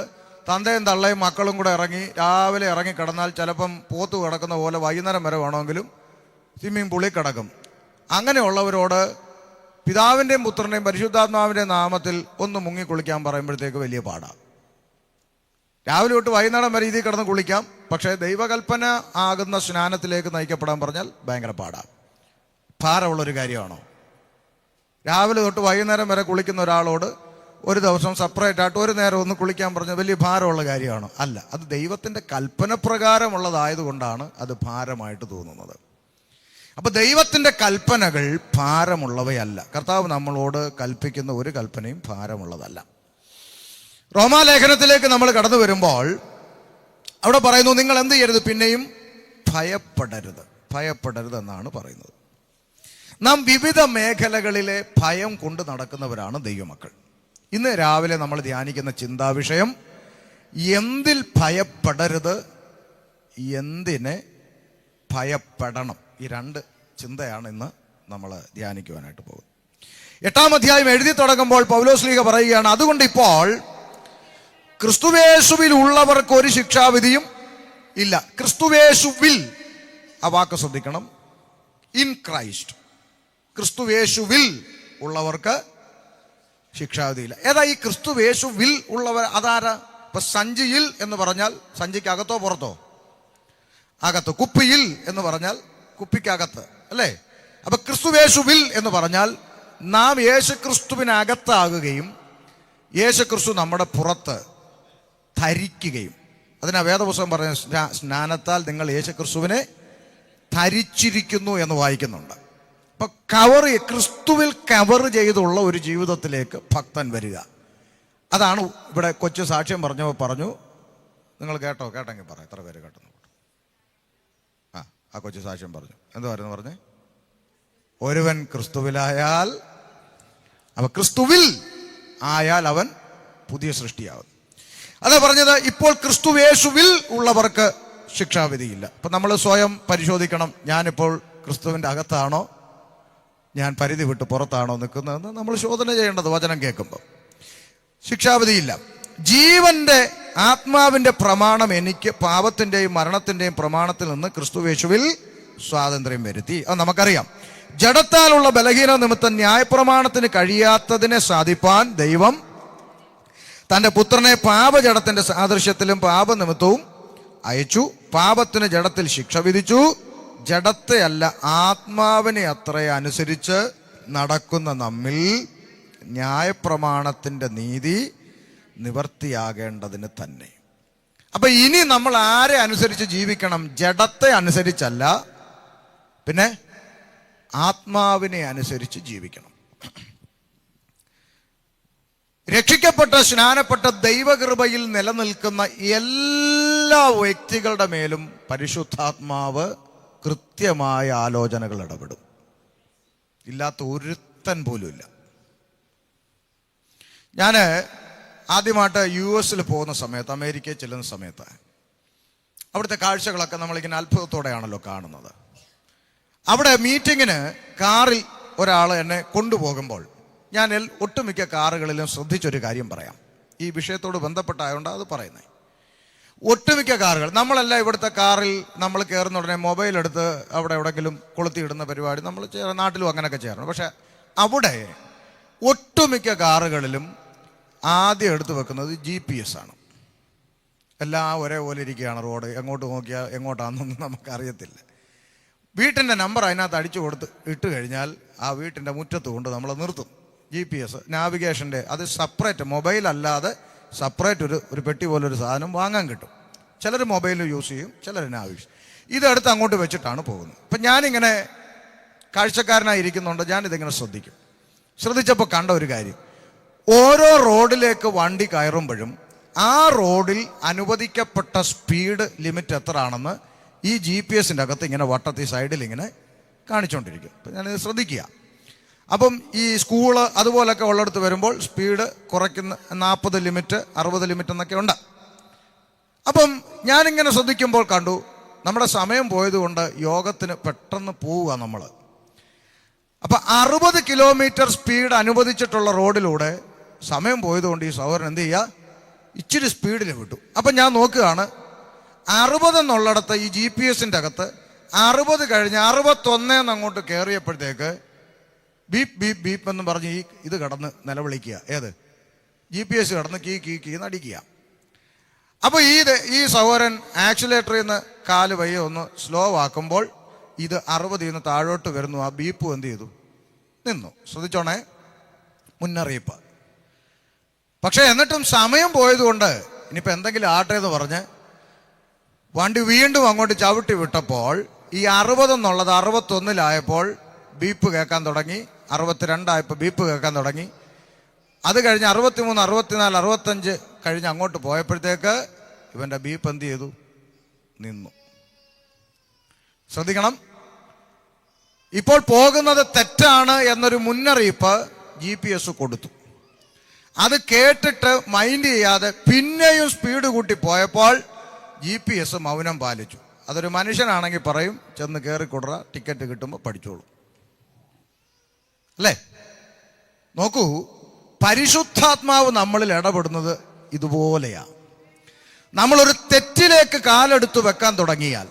തന്തയും തള്ളയും മക്കളും കൂടെ ഇറങ്ങി രാവിലെ ഇറങ്ങി കിടന്നാൽ ചിലപ്പം പോത്ത് കിടക്കുന്ന പോലെ വൈകുന്നേരം വരെ വേണമെങ്കിലും സ്വിമ്മിംഗ് പൂളിൽ കിടക്കും. അങ്ങനെയുള്ളവരോട് പിതാവിൻ്റെയും പുത്രൻ്റെയും പരിശുദ്ധാത്മാവിൻ്റെ നാമത്തിൽ ഒന്ന് മുങ്ങി കുളിക്കാൻ പറയുമ്പോഴത്തേക്ക് വലിയ പാടാണ്. രാവിലെ തൊട്ട് വൈകുന്നേരം വരെ ഇതിൽ കിടന്ന് കുളിക്കാം, പക്ഷേ ദൈവകൽപ്പന ആകുന്ന സ്നാനത്തിലേക്ക് നയിക്കപ്പെടാൻ പറഞ്ഞാൽ ഭയങ്കര പാടാണ്. ഭാരമുള്ളൊരു കാര്യമാണോ? രാവിലെ തൊട്ട് വൈകുന്നേരം വരെ കുളിക്കുന്ന ഒരാളോട് ഒരു ദിവസം സെപ്പറേറ്റ് ആയിട്ട് ഒരു നേരം ഒന്ന് കുളിക്കാൻ പറഞ്ഞാൽ വലിയ ഭാരമുള്ള കാര്യമാണോ? അല്ല. അത് ദൈവത്തിൻ്റെ കൽപ്പന പ്രകാരമുള്ളതായതുകൊണ്ടാണ് അത് ഭാരമായിട്ട് തോന്നുന്നത്. അപ്പൊ ദൈവത്തിന്റെ കൽപ്പനകൾ ഭാരമുള്ളവയല്ല. കർത്താവ് നമ്മളോട് കൽപ്പിക്കുന്ന ഒരു കൽപ്പനയും ഭാരമുള്ളതല്ല. റോമാലേഖനത്തിലേക്ക് നമ്മൾ കടന്നു വരുമ്പോൾ അവിടെ പറയുന്നു, നിങ്ങൾ എന്ത് ചെയ്യരുത്, പിന്നെയും ഭയപ്പെടരുത് എന്നാണ് പറയുന്നത്. നാം വിവിധ മേഖലകളിലെ ഭയം കൊണ്ട് നടക്കുന്നവരാണ് ദൈവമക്കൾ. ഇന്ന് രാവിലെ നമ്മൾ ധ്യാനിക്കുന്ന ചിന്താവിഷയം എന്തിൽ ഭയപ്പെടരുത്, എന്തിനെ ഭയപ്പെടണം. ഈ രണ്ട് ചിന്തയാണ് ഇന്ന് നമ്മൾ ധ്യാനിക്കുവാനായിട്ട് പോകുന്നത്. 8-ാം അധ്യായം എഴുതി തുടങ്ങുമ്പോൾ പൗലോസ്ലീഹ പറയുകയാണ്, അതുകൊണ്ട് ഇപ്പോൾ ക്രിസ്തുവേശുവിൽ ഉള്ളവർക്ക് ഒരു ശിക്ഷാവിധിയും ഇല്ല. ക്രിസ്തുവേശുവിൽ, ആ വാക്ക് ശ്രദ്ധിക്കണം, ഇൻ ക്രൈസ്റ്റ്, ക്രിസ്തുവേശുവിൽ ഉള്ളവർക്ക് ശിക്ഷാവിധിയില്ല. ഏതാ ഈ ക്രിസ്തുവേശുവിൽ ഉള്ളവർ? അതാരാ? ഇപ്പൊ സഞ്ചിയിൽ എന്ന് പറഞ്ഞാൽ സഞ്ചിക്ക് അകത്തോ പുറത്തോ? അകത്ത്. കുപ്പിയിൽ എന്ന് പറഞ്ഞാൽ കുപ്പിക്കകത്ത്, അല്ലേ? അപ്പൊ ക്രിസ്തുവേശുവിൽ എന്ന് പറഞ്ഞാൽ നാം യേശുക്രിസ്തുവിനകത്താകുകയും യേശുക്രിസ്തു നമ്മുടെ പുറത്ത് ധരിക്കുകയും. അതിനാ വേദപുസ്തകം പറഞ്ഞ സ്നാനത്താൽ നിങ്ങൾ യേശുക്രിസ്തുവിനെ ധരിച്ചിരിക്കുന്നു എന്ന് വായിക്കുന്നുണ്ട്. അപ്പൊ ക്രിസ്തുവിൽ കവർ ചെയ്തുള്ള ഒരു ജീവിതത്തിലേക്ക് ഭക്തൻ വരിക. അതാണ് ഇവിടെ കൊച്ചു സാക്ഷ്യം പറഞ്ഞു. നിങ്ങൾ കേട്ടെങ്കിൽ പറ, എത്ര പേര് കേട്ടെന്ന്. ആ കൊച്ചു സാക്ഷ്യം പറഞ്ഞു. എന്തായിരുന്നു പറഞ്ഞേ? ഒരുവൻ ക്രിസ്തുവിലായാൽ, അവ ക്രിസ്തുവിൽ ആയാൽ അവൻ പുതിയ സൃഷ്ടിയാകും. അതാ പറഞ്ഞത്, ഇപ്പോൾ ക്രിസ്തുവേശുവിൽ ഉള്ളവർക്ക് ശിക്ഷാവിധിയില്ല. അപ്പൊ നമ്മൾ സ്വയം പരിശോധിക്കണം, ഞാനിപ്പോൾ ക്രിസ്തുവിന്റെ അകത്താണോ, ഞാൻ പരിധി വിട്ട് പുറത്താണോ നിൽക്കുന്നതെന്ന് നമ്മൾ ശോധന ചെയ്യേണ്ടത്. വചനം കേൾക്കുമ്പോൾ ശിക്ഷാവിധിയില്ല. ജീവന്റെ ആത്മാവിന്റെ പ്രമാണം എനിക്ക് പാപത്തിന്റെയും മരണത്തിന്റെയും പ്രമാണത്തിൽ നിന്ന് ക്രിസ്തുവേശുവിൽ സ്വാതന്ത്ര്യം വരുത്തി. അത് നമുക്കറിയാം. ജഡത്താലുള്ള ബലഹീന നിമിത്തം ന്യായപ്രമാണത്തിന് കഴിയാത്തതിനെ സാധിപ്പാൻ ദൈവം തന്റെ പുത്രനെ പാപജഡത്തിന്റെ സാദൃശ്യത്തിലും പാപനിമിത്തവും അയച്ചു. പാപത്തിന് ജഡത്തിൽ ശിക്ഷ വിധിച്ചു. ജഡത്തെ അല്ല, ആത്മാവിനെ അത്രേ അനുസരിച്ച് നടക്കുന്ന നമ്മിൽ ന്യായപ്രമാണത്തിന്റെ നീതി നിവർത്തിയാകേണ്ടതിന് തന്നെ. അപ്പൊ ഇനി നമ്മൾ ആരെ അനുസരിച്ച് ജീവിക്കണം? ജഡത്തെ അനുസരിച്ചല്ല, പിന്നെ ആത്മാവിനെ അനുസരിച്ച് ജീവിക്കണം. രക്ഷിക്കപ്പെട്ട സ്നാനപ്പെട്ട ദൈവകൃപയിൽ നിലനിൽക്കുന്ന എല്ലാ വ്യക്തികളുടെ മേലും പരിശുദ്ധാത്മാവ് കൃത്യമായ ആലോചനകൾ ഇടപെടും. ഇല്ലാത്ത ഒരുത്തൻ പോലും ഇല്ല. ഞാൻ ആദ്യമായിട്ട് US പോകുന്ന സമയത്ത്, അമേരിക്കയിൽ ചെല്ലുന്ന സമയത്ത്, അവിടുത്തെ കാഴ്ചകളൊക്കെ നമ്മളിങ്ങനെ അത്ഭുതത്തോടെയാണല്ലോ കാണുന്നത്. അവിടെ മീറ്റിങ്ങിന് കാറിൽ ഒരാൾ എന്നെ കൊണ്ടുപോകുമ്പോൾ ഞാൻ ഒട്ടുമിക്ക കാറുകളിലും ശ്രദ്ധിച്ചൊരു കാര്യം പറയാം. ഈ വിഷയത്തോട് ബന്ധപ്പെട്ടായതുകൊണ്ട് അത് പറയുന്നത്. ഒട്ടുമിക്ക കാറുകൾ, നമ്മളെല്ലാം ഇവിടുത്തെ കാറിൽ നമ്മൾ കയറുന്ന ഉടനെ മൊബൈൽ എടുത്ത് അവിടെ എവിടെയെങ്കിലും കൊളുത്തിയിടുന്ന പരിപാടി നമ്മൾ നാട്ടിലും അങ്ങനെയൊക്കെ ചെയ്യാറുണ്ട്. പക്ഷെ അവിടെ ഒട്ടുമിക്ക കാറുകളിലും ആദ്യം എടുത്തു വെക്കുന്നത് GPS ആണ്. എല്ലാം ഒരേപോലെ ഇരിക്കുകയാണ്. റോഡ് എങ്ങോട്ട് നോക്കിയാൽ എങ്ങോട്ടാണെന്നൊന്നും നമുക്കറിയത്തില്ല. വീട്ടിൻ്റെ നമ്പർ അതിനകത്ത് അടിച്ചു ഇട്ട് കഴിഞ്ഞാൽ ആ വീട്ടിൻ്റെ മുറ്റത്ത് കൊണ്ട് നമ്മൾ നിർത്തും. GPS നാവിഗേഷൻ്റെ അത് സെപ്പറേറ്റ്, മൊബൈൽ അല്ലാതെ സെപ്പറേറ്റ് ഒരു പെട്ടി പോലൊരു സാധനം വാങ്ങാൻ കിട്ടും. ചിലർ മൊബൈൽ യൂസ് ചെയ്യും, ചിലർ നാവിഗേഷൻ. ഇതെടുത്ത് അങ്ങോട്ട് വെച്ചിട്ടാണ് പോകുന്നത്. അപ്പം ഞാനിങ്ങനെ കാഴ്ചക്കാരനായി ഇരിക്കുന്നുണ്ട്, ഞാനിതിങ്ങനെ ശ്രദ്ധിച്ചപ്പോൾ കണ്ട ഒരു കാര്യം, ഓരോ റോഡിലേക്ക് വണ്ടി കയറുമ്പോഴും ആ റോഡിൽ അനുവദിക്കപ്പെട്ട സ്പീഡ് ലിമിറ്റ് എത്ര ആണെന്ന് ഈ GPS-ൻ്റെ അകത്ത് ഇങ്ങനെ വട്ടത്തി സൈഡിൽ ഇങ്ങനെ കാണിച്ചുകൊണ്ടിരിക്കും. അപ്പം ഞാനിത് ശ്രദ്ധിക്കുക. അപ്പം ഈ സ്കൂള് അതുപോലൊക്കെ ഉള്ളിടത്ത് വരുമ്പോൾ സ്പീഡ് കുറയ്ക്കുന്ന 40 ലിമിറ്റ് 60 ലിമിറ്റ് എന്നൊക്കെ ഉണ്ട്. അപ്പം ഞാനിങ്ങനെ ശ്രദ്ധിക്കുമ്പോൾ കണ്ടു, നമ്മുടെ സമയം പോയതുകൊണ്ട് യോഗത്തിന് പെട്ടെന്ന് പോവുക നമ്മൾ. അപ്പം 60 കിലോമീറ്റർ സ്പീഡ് അനുവദിച്ചിട്ടുള്ള റോഡിലൂടെ സമയം പോയതുകൊണ്ട് ഈ സഹോദരൻ എന്ത് ചെയ്യുക, ഇച്ചിരി സ്പീഡിൽ വിട്ടു. അപ്പം ഞാൻ നോക്കുകയാണ്, 60 എന്നുള്ളിടത്ത് ഈ GPS-ൻ്റെ അകത്ത് 60 കഴിഞ്ഞ് 61 അങ്ങോട്ട് കയറിയപ്പോഴത്തേക്ക് ബീപ്പ് ബീപ്പ് ബീപ്പ് എന്ന് പറഞ്ഞ് ഇത് കടന്ന് നിലവിളിക്കുക. ഏത്? GPS കടന്ന് കീ നടിക്കുക. അപ്പോൾ ഈ സഹോദരൻ ആക്സിലേറ്ററിൽ നിന്ന് കാല് വയ്യ ഒന്ന് സ്ലോ ആക്കുമ്പോൾ ഇത് 60 നിന്ന് താഴോട്ട് വരുന്നു. ആ ബീപ്പ് എന്ത് ചെയ്തു? നിന്നു. ശ്രദ്ധിച്ചോണേ, മുന്നറിയിപ്പ്. പക്ഷെ എന്നിട്ടും സമയം പോയതുകൊണ്ട് ഇനിയിപ്പോൾ എന്തെങ്കിലും ആട്ടെ എന്ന് പറഞ്ഞ് വണ്ടി വീണ്ടും അങ്ങോട്ട് ചവിട്ടി വിട്ടപ്പോൾ ഈ 60 എന്നുള്ളത് 61-ലായപ്പോൾ ബീപ്പ് കേൾക്കാൻ തുടങ്ങി, 62 ബീപ്പ് കേൾക്കാൻ തുടങ്ങി. അത് കഴിഞ്ഞ് 63, 64, 65 കഴിഞ്ഞ് അങ്ങോട്ട് പോയപ്പോഴത്തേക്ക് ഇവന്റെ ബീപ്പ് എന്ത് ചെയ്തു? നിന്നു. ശ്രദ്ധിക്കണം, ഇപ്പോൾ പോകുന്നത് തെറ്റാണ് എന്നൊരു മുന്നറിയിപ്പ് GPS കൊടുത്തു. അത് കേട്ടിട്ട് മൈൻഡ് ചെയ്യാതെ പിന്നെയും സ്പീഡ് കൂട്ടി പോയപ്പോൾ GPS മൗനം പാലിച്ചു. അതൊരു മനുഷ്യനാണെങ്കിൽ പറയും, ചെന്ന് കയറിക്കൊടുറ, ടിക്കറ്റ് കിട്ടുമ്പോൾ പഠിച്ചോളൂ, അല്ലേ? നോക്കൂ, പരിശുദ്ധാത്മാവ് നമ്മളിൽ ഇടപെടുന്നത് ഇതുപോലെയാ. നമ്മളൊരു തെറ്റിലേക്ക് കാലെടുത്ത് വെക്കാൻ തുടങ്ങിയാൽ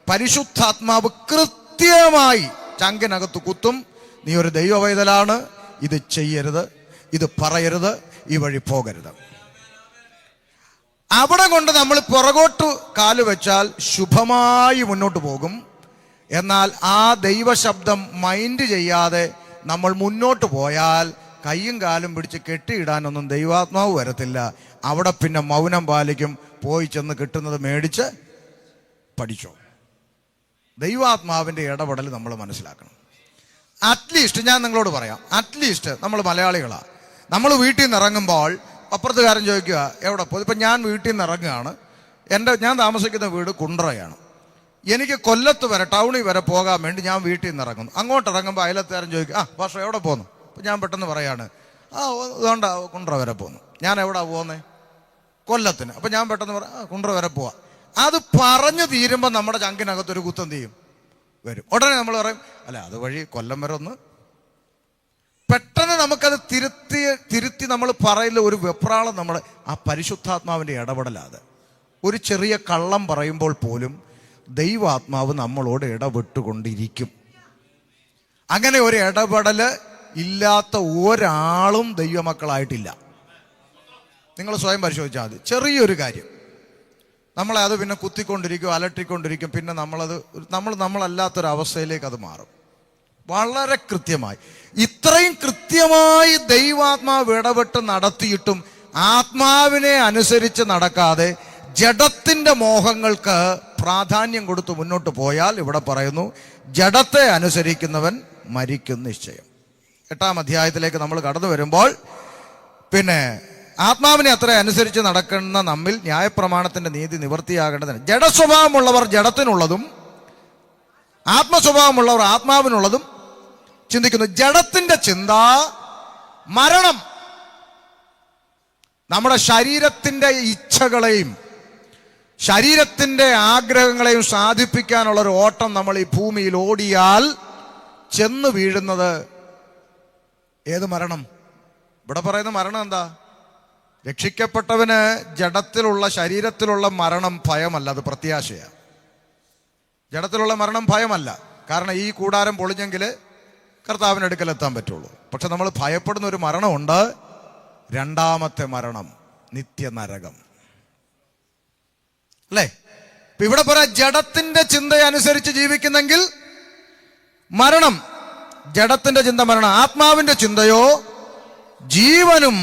പരിശുദ്ധാത്മാവ് കൃത്യമായി ചങ്കിനകത്ത് കുത്തും. നീ ഒരു ദൈവവൈതലാണ്, ഇത് ചെയ്യരുത്, ഇത് പറയരുത്, ഈ വഴി പോകരുത്. അവിടെ കൊണ്ട് നമ്മൾ പുറകോട്ട് കാല് വെച്ചാൽ ശുഭമായി മുന്നോട്ട് പോകും. എന്നാൽ ആ ദൈവശബ്ദം മൈൻഡ് ചെയ്യാതെ നമ്മൾ മുന്നോട്ട് പോയാൽ കയ്യും കാലും പിടിച്ച് കെട്ടിയിടാനൊന്നും ദൈവാത്മാവ് വരത്തില്ല. അവിടെ പിന്നെ മൗനം പാലിക്കും. പോയി ചെന്ന് കിട്ടുന്നത് മേടിച്ച് പഠിച്ചോ. ദൈവാത്മാവിൻ്റെ ഇടപെടൽ നമ്മൾ മനസ്സിലാക്കണം. അറ്റ്ലീസ്റ്റ് ഞാൻ നിങ്ങളോട് പറയാം, അറ്റ്ലീസ്റ്റ് നമ്മൾ മലയാളികളാണ്. നമ്മൾ വീട്ടിൽ നിന്ന് ഇറങ്ങുമ്പോൾ അപ്പുറത്തുകാരൻ ചോദിക്കുക എവിടെ പോയി. ഇപ്പം ഞാൻ വീട്ടിൽ നിന്ന് ഇറങ്ങുകയാണ്. ഞാൻ താമസിക്കുന്ന വീട് കുണ്ട്രയാണ്. എനിക്ക് കൊല്ലത്ത് വരെ, ടൗണിൽ വരെ പോകാൻ വേണ്ടി ഞാൻ വീട്ടിൽ നിന്ന് ഇറങ്ങുന്നു. അങ്ങോട്ട് ഇറങ്ങുമ്പോൾ അയലത്തുകാരൻ ചോദിക്കുക പക്ഷേ എവിടെ പോകുന്നു? അപ്പം ഞാൻ പെട്ടെന്ന് പറയാണ് അതുകൊണ്ടാ കുണ്ട്ര വരെ പോകുന്നു. ഞാൻ എവിടാ പോകുന്നത്? കൊല്ലത്തിന്. അപ്പം ഞാൻ പെട്ടെന്ന് പറയാം കുണ്ട്ര വരെ പോവാം. അത് പറഞ്ഞു തീരുമ്പോൾ നമ്മുടെ ചങ്കിനകത്തൊരു കുത്തെന്ത് ചെയ്യും? വരും. ഉടനെ നമ്മൾ പറയും അല്ല അത് വഴി കൊല്ലം വരെ ഒന്ന്. പെട്ടെന്ന് നമുക്കത് തിരുത്തി നമ്മൾ പറയില്ല. ഒരു വെപ്രാളം നമ്മൾ ആ പരിശുദ്ധാത്മാവിൻ്റെ ഇടപെടലാത്. ഒരു ചെറിയ കള്ളം പറയുമ്പോൾ പോലും ദൈവാത്മാവ് നമ്മളോട് ഇടപെട്ടുകൊണ്ടിരിക്കും. അങ്ങനെ ഒരു ഇടപെടൽ ഇല്ലാത്ത ഒരാളും ദൈവമക്കളായിട്ടില്ല. നിങ്ങൾ സ്വയം പരിശോധിച്ചാൽ മതി. ചെറിയൊരു കാര്യം നമ്മളെ അത് പിന്നെ കുത്തിക്കൊണ്ടിരിക്കും, അലട്ടിക്കൊണ്ടിരിക്കും. പിന്നെ നമ്മളല്ലാത്തൊരവസ്ഥയിലേക്ക് അത് മാറും. വളരെ കൃത്യമായി, ഇത്രയും കൃത്യമായി ദൈവാത്മാവ് ഇടപെട്ട് നടത്തിയിട്ടും ആത്മാവിനെ അനുസരിച്ച് നടക്കാതെ ജഡത്തിന്റെ മോഹങ്ങൾക്ക് പ്രാധാന്യം കൊടുത്ത് മുന്നോട്ട് പോയാൽ ഇവിടെ പറയുന്നു ജഡത്തെ അനുസരിക്കുന്നവൻ മരിക്കും നിശ്ചയം. 8-ാം അധ്യായത്തിലേക്ക് നമ്മൾ കടന്നു വരുമ്പോൾ പിന്നെ ആത്മാവിനെ അത്ര അനുസരിച്ച് നടക്കുന്ന നമ്മിൽ ന്യായപ്രമാണത്തിന്റെ നീതി നിവൃത്തിയാകേണ്ടതിന് ജഡസ്വഭാവമുള്ളവർ ജഡത്തിനുള്ളതും ആത്മസ്വഭാവമുള്ളവർ ആത്മാവിനുള്ളതും ചിന്തിക്കുന്നു. ജഡത്തിന്റെ ചിന്ത മരണം. നമ്മുടെ ശരീരത്തിന്റെ ഇച്ഛകളെയും ശരീരത്തിന്റെ ആഗ്രഹങ്ങളെയും സാധിപ്പിക്കാനുള്ള ഒരു ഓട്ടം നമ്മൾ ഈ ഭൂമിയിൽ ഓടിയാൽ ചെന്ന് വീഴുന്നത് ഏത് മരണം? ഇവിടെ പറയുന്ന മരണം എന്താ? രക്ഷിക്കപ്പെട്ടവന് ജഡത്തിലുള്ള ശരീരത്തിലുള്ള മരണം ഭയമല്ല, അത് പ്രത്യാശയാണ്. ജഡത്തിലുള്ള മരണം ഭയമല്ല. കാരണം ഈ കൂടാരം പൊളിഞ്ഞെങ്കിൽ കർത്താവിൻ്റെ അടുക്കലെത്താൻ പറ്റുള്ളൂ. പക്ഷെ നമ്മൾ ഭയപ്പെടുന്ന ഒരു മരണമുണ്ട്, രണ്ടാമത്തെ മരണം, നിത്യനരകം. അല്ലേ? ഇപ്പൊ ഇവിടെ പറയാം ജഡത്തിന്റെ ചിന്തയനുസരിച്ച് ജീവിക്കുന്നെങ്കിൽ മരണം. ജഡത്തിന്റെ ചിന്ത മരണം. ആത്മാവിന്റെ ചിന്തയോ ജീവനും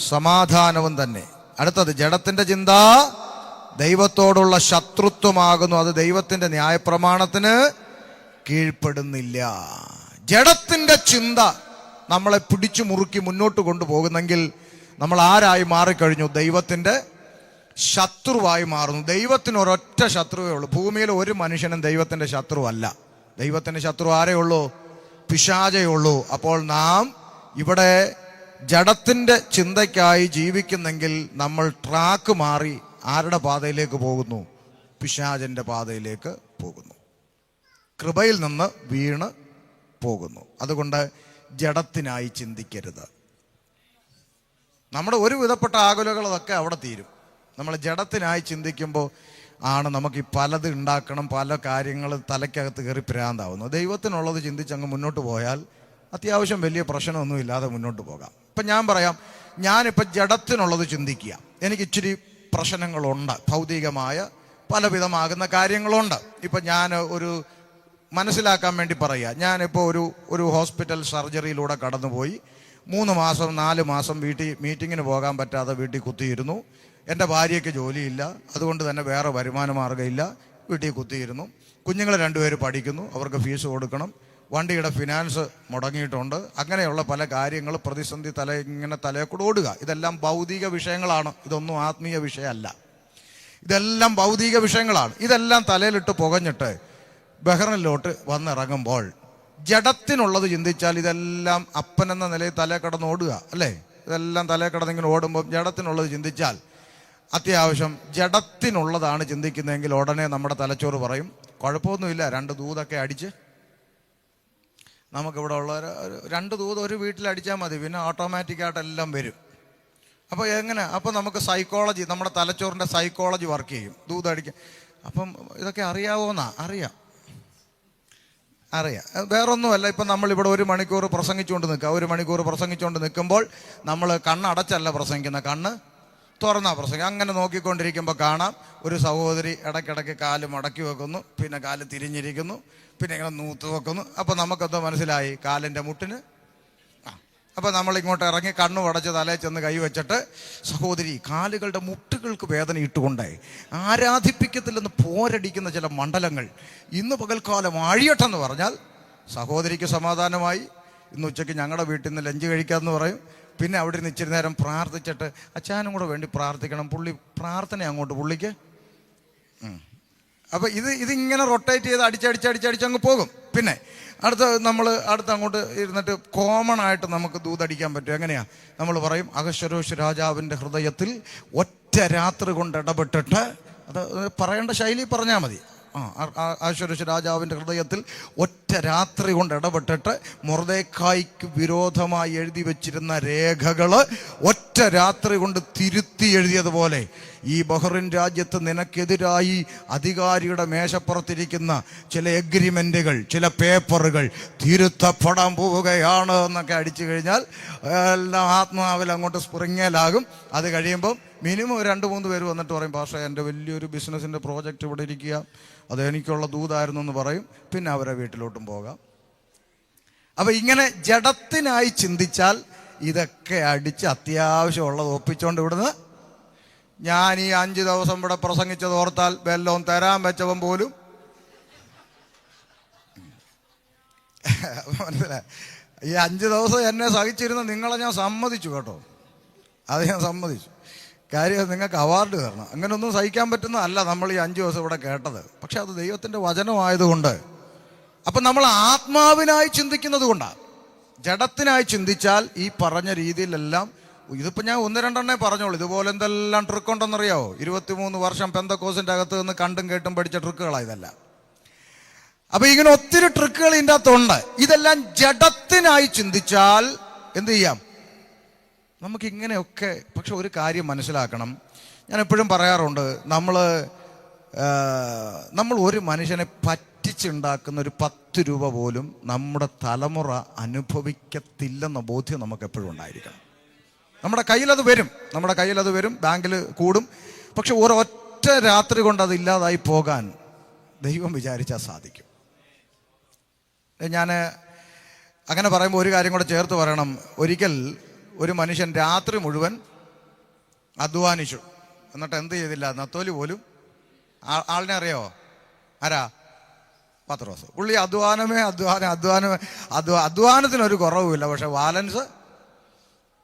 സമാധാനവും തന്നെ. അടുത്തത് ജഡത്തിന്റെ ചിന്ത ദൈവത്തോടുള്ള ശത്രുത്വമാകുന്നു. അത് ദൈവത്തിന്റെ ന്യായപ്രമാണത്തിന് കീഴ്പ്പെടുന്നില്ല. ജഡത്തിന്റെ ചിന്ത നമ്മളെ പിടിച്ചു മുറുക്കി മുന്നോട്ട് കൊണ്ടുപോകുന്നെങ്കിൽ നമ്മൾ ആരായി മാറിക്കഴിഞ്ഞു? ദൈവത്തിന്റെ ശത്രുവായി മാറുന്നു. ദൈവത്തിന് ഒരൊറ്റ ശത്രുവേ ഉള്ളൂ. ഭൂമിയിൽ ഒരു മനുഷ്യനും ദൈവത്തിന്റെ ശത്രുവല്ല. ദൈവത്തിന്റെ ശത്രു ആരേ ഉള്ളൂ? പിശാചേ ഉള്ളൂ. അപ്പോൾ നാം ഇവിടെ ജഡത്തിന്റെ ചിന്തയ്ക്കായി ജീവിക്കുന്നെങ്കിൽ നമ്മൾ ട്രാക്ക് മാറി ആരുടെ പാതയിലേക്ക് പോകുന്നു? പിശാചന്റെ പാതയിലേക്ക് പോകുന്നു. കൃപയിൽ നിന്ന് വീണ് പോകുന്നു. അതുകൊണ്ട് ജഡത്തിനായി ചിന്തിക്കരുത്. നമ്മുടെ ഒരു വിധപ്പെട്ട ആകുലകളൊക്കെ അവിടെ തീരും. നമ്മൾ ജഡത്തിനായി ചിന്തിക്കുമ്പോൾ ആണ് നമുക്ക് ഈ പലത് ഉണ്ടാക്കണം, പല കാര്യങ്ങൾ തലയ്ക്കകത്ത് കയറി ഭ്രാന്താവുന്നു. ദൈവത്തിനുള്ളത് ചിന്തിച്ചങ്ങ് മുന്നോട്ട് പോയാൽ അത്യാവശ്യം വലിയ പ്രശ്നമൊന്നും ഇല്ലാതെ മുന്നോട്ട് പോകാം. ഇപ്പം ഞാൻ പറയാം, ഞാനിപ്പോൾ ജഡത്തിനുള്ളത് ചിന്തിക്കുക, എനിക്ക് ഇച്ചിരി പ്രശ്നങ്ങളുണ്ട്, ഭൗതികമായ പലവിധമാകുന്ന കാര്യങ്ങളുണ്ട്. ഇപ്പം ഞാൻ ഒരു മനസ്സിലാക്കാൻ വേണ്ടി പറയുക, ഞാനിപ്പോൾ ഒരു ഹോസ്പിറ്റൽ സർജറിയിലൂടെ കടന്നുപോയി. 3 മാസം 4 മാസം മീറ്റിങ്ങിന് പോകാൻ പറ്റാതെ വീട്ടിൽ കുത്തിയിരുന്നു. എൻ്റെ ഭാര്യയ്ക്ക് ജോലിയില്ല, അതുകൊണ്ട് തന്നെ വേറെ വരുമാന മാർഗ്ഗമില്ല, വീട്ടിൽ കുത്തിയിരുന്നു. കുഞ്ഞുങ്ങൾ 2 പേര് പഠിക്കുന്നു, അവർക്ക് ഫീസ് കൊടുക്കണം, വണ്ടിയുടെ ഫിനാൻസ് മുടങ്ങിയിട്ടുണ്ട്. അങ്ങനെയുള്ള പല കാര്യങ്ങൾ പ്രതിസന്ധി ഇങ്ങനെ തലയെ കൂടെ ഓടുക. ഇതെല്ലാം ഭൗതിക വിഷയങ്ങളാണ്, ഇതൊന്നും ആത്മീയ വിഷയമല്ല. ഇതെല്ലാം ഭൗതിക വിഷയങ്ങളാണ്. ഇതെല്ലാം തലയിലിട്ട് പുകഞ്ഞിട്ട് ബഹ്റിനിലോട്ട് വന്നിറങ്ങുമ്പോൾ ജഡത്തിനുള്ളത് ചിന്തിച്ചാൽ ഇതെല്ലാം അപ്പനെന്ന നിലയിൽ തലേ കിടന്ന് ഓടുക അല്ലേ? ഇതെല്ലാം തലേ കിടന്നിങ്ങനെ ഓടുമ്പോൾ ജഡത്തിനുള്ളത് ചിന്തിച്ചാൽ, അത്യാവശ്യം ജഡത്തിനുള്ളതാണ് ചിന്തിക്കുന്നതെങ്കിൽ ഉടനെ നമ്മുടെ തലച്ചോറ് പറയും കുഴപ്പമൊന്നുമില്ല, 2 ദൂതൊക്കെ അടിച്ച് നമുക്കിവിടെ ഉള്ള 2 ദൂത് ഒരു വീട്ടിൽ അടിച്ചാൽ മതി, പിന്നെ ഓട്ടോമാറ്റിക്കായിട്ട് എല്ലാം വരും. അപ്പോൾ എങ്ങനെ? അപ്പോൾ നമുക്ക് സൈക്കോളജി, നമ്മുടെ തലച്ചോറിൻ്റെ സൈക്കോളജി വർക്ക് ചെയ്യും. ദൂത് അടിക്കുക. അപ്പം ഇതൊക്കെ അറിയാവോന്നാ? അറിയാം. വേറൊന്നുമല്ല. ഇപ്പം നമ്മളിവിടെ 1 മണിക്കൂർ പ്രസംഗിച്ചുകൊണ്ട് നിൽക്കുക. 1 മണിക്കൂർ പ്രസംഗിച്ചുകൊണ്ട് നിൽക്കുമ്പോൾ നമ്മൾ കണ്ണടച്ചല്ല പ്രസംഗിക്കുന്ന, കണ്ണ് തുറന്നാ പ്രസംഗം. അങ്ങനെ നോക്കിക്കൊണ്ടിരിക്കുമ്പോൾ കാണാം ഒരു സഹോദരി ഇടയ്ക്കിടയ്ക്ക് കാല് മടക്കി വെക്കുന്നു, പിന്നെ കാല് തിരിഞ്ഞിരിക്കുന്നു, പിന്നെ ഇങ്ങനെ നൂത്ത് വെക്കുന്നു. അപ്പോൾ നമുക്കെന്തോ മനസ്സിലായി, കാലിൻ്റെ മുട്ടിന്. അപ്പോൾ നമ്മളിങ്ങോട്ട് ഇറങ്ങി കണ്ണു അടച്ച് തലയിൽ ചെന്ന് കൈ വെച്ചിട്ട്, സഹോദരി കാലുകളുടെ മുട്ടുകൾക്ക് വേദന ഇട്ടുകൊണ്ടേ ആരാധിപ്പിക്കത്തില്ലെന്ന് പോരടിക്കുന്ന ചില മണ്ഡലങ്ങൾ ഇന്ന് പകൽക്കാലം അഴിയട്ടെന്ന് പറഞ്ഞാൽ സഹോദരിക്ക് സമാധാനമായി. ഇന്ന് ഉച്ചയ്ക്ക് ഞങ്ങളുടെ വീട്ടിൽ നിന്ന് ലഞ്ച് കഴിക്കാമെന്ന് പറയും. പിന്നെ അവിടെ നിന്ന് ഇച്ചിരി നേരം പ്രാർത്ഥിച്ചിട്ട് അച്ഛനും കൂടെ വേണ്ടി പ്രാർത്ഥിക്കണം. പുള്ളി പ്രാർത്ഥന അങ്ങോട്ട് പുള്ളിക്ക്. അപ്പോൾ ഇതിങ്ങനെ റൊട്ടേറ്റ് ചെയ്ത് അടിച്ചങ്ങ് പോകും. പിന്നെ അടുത്ത് അങ്ങോട്ട് ഇരുന്നിട്ട് കോമൺ ആയിട്ട് നമുക്ക് ദൂതടിക്കാൻ പറ്റും. എങ്ങനെയാ? നമ്മൾ പറയും അഹശ്വേരോഷ് രാജാവിൻ്റെ ഹൃദയത്തിൽ ഒറ്റ രാത്രി കൊണ്ട് ഇടപെട്ടിട്ട്, അത് പറയേണ്ട ശൈലി പറഞ്ഞാൽ മതി. അഹശ്വേരോഷ് രാജാവിൻ്റെ ഹൃദയത്തിൽ ഒറ്റ രാത്രി കൊണ്ട് ഇടപെട്ടിട്ട് മൊർദെഖായിക്ക് വിരോധമായി എഴുതി വെച്ചിരുന്ന രേഖകൾ ഒറ്റ രാത്രി കൊണ്ട് തിരുത്തി എഴുതിയതുപോലെ ഈ ബഹ്റിൻ രാജ്യത്ത് നിനക്കെതിരായി അധികാരിയുടെ മേശപ്പുറത്തിരിക്കുന്ന ചില എഗ്രിമെൻറ്റുകൾ, ചില പേപ്പറുകൾ തിരുത്തപ്പെടാൻ പോവുകയാണ് എന്നൊക്കെ അടിച്ചു കഴിഞ്ഞാൽ എല്ലാം ആത്മാവിൽ അങ്ങോട്ട് സ്പ്രിങ്ങലാകും. അത് കഴിയുമ്പം മിനിമം 2-3 പേര് വന്നിട്ട് പറയും, പക്ഷേ എൻ്റെ വലിയൊരു ബിസിനസ്സിൻ്റെ പ്രോജക്റ്റ് ഇവിടെ ഇരിക്കുക, അത് എനിക്കുള്ള ദൂതായിരുന്നു എന്ന് പറയും. പിന്നെ അവരെ വീട്ടിലോട്ടും പോകാം. അപ്പം ഇങ്ങനെ ജഡത്തിനായി ചിന്തിച്ചാൽ ഇതൊക്കെ അടിച്ച് അത്യാവശ്യമുള്ളത് ഒപ്പിച്ചുകൊണ്ട് ഇവിടുന്ന്, ഞാൻ ഈ 5 ദിവസം ഇവിടെ പ്രസംഗിച്ചത് ഓർത്താൽ വെല്ലവും തരാൻ വെച്ചവൻ പോലും മനസ്സിലായി. ഈ 5 ദിവസം എന്നെ സഹിച്ചിരുന്ന നിങ്ങളെ ഞാൻ സമ്മതിച്ചു കേട്ടോ, അത് ഞാൻ സമ്മതിച്ചു. കാര്യം നിങ്ങൾക്ക് അവാർഡ് തരണം. അങ്ങനെയൊന്നും സഹിക്കാൻ പറ്റുന്നതല്ല നമ്മൾ ഈ 5 ദിവസം ഇവിടെ കേട്ടത്. പക്ഷെ അത് ദൈവത്തിൻ്റെ വചനമായതുകൊണ്ട്, അപ്പം നമ്മൾ ആത്മാവിനായി ചിന്തിക്കുന്നത് കൊണ്ടാണ്. ജഡത്തിനായി ചിന്തിച്ചാൽ ഈ പറഞ്ഞ രീതിയിലെല്ലാം, ഇതിപ്പോൾ ഞാൻ 1-2 പറഞ്ഞോളൂ. ഇതുപോലെ എന്തെല്ലാം ട്രിക്കുണ്ടെന്നറിയാവോ? 23 വർഷം പെന്തക്കോസിൻ്റെ അകത്ത് നിന്ന് കണ്ടും കേട്ടും പഠിച്ച ട്രിക്കുകളാണ് ഇതെല്ലാം. അപ്പം ഇങ്ങനെ ഒത്തിരി ട്രിക്കുകൾ ഇതിൻ്റെ അകത്തുണ്ട്. ഇതെല്ലാം ജഡത്തിനായി ചിന്തിച്ചാൽ എന്ത് ചെയ്യാം? നമുക്കിങ്ങനെയൊക്കെ. പക്ഷെ ഒരു കാര്യം മനസ്സിലാക്കണം, ഞാൻ എപ്പോഴും പറയാറുണ്ട്, നമ്മൾ ഒരു മനുഷ്യനെ പറ്റിച്ചുണ്ടാക്കുന്ന ഒരു 10 രൂപ പോലും നമ്മുടെ തലമുറ അനുഭവിക്കത്തില്ലെന്ന ബോധ്യം നമുക്ക് എപ്പോഴും ഉണ്ടായിരിക്കണം. നമ്മുടെ കയ്യിലത് വരും, ബാങ്കിൽ കൂടും. പക്ഷെ ഒരൊറ്റ രാത്രി കൊണ്ട് അത് ഇല്ലാതായി പോകാൻ ദൈവം വിചാരിച്ചാൽ സാധിക്കും. ഞാൻ അങ്ങനെ പറയുമ്പോൾ ഒരു കാര്യം കൂടെ ചേർത്ത് പറയണം. ഒരിക്കൽ ഒരു മനുഷ്യൻ രാത്രി മുഴുവൻ അധ്വാനിച്ചു, എന്നിട്ട് എന്ത് ചെയ്തില്ല? നത്തോലി പോലും. ആളിനെ അറിയാവോ? ആരാ? പത്രോസ്. പുള്ളി അധ്വാനത്തിനൊരു കുറവുമില്ല. പക്ഷെ ബാലൻസ്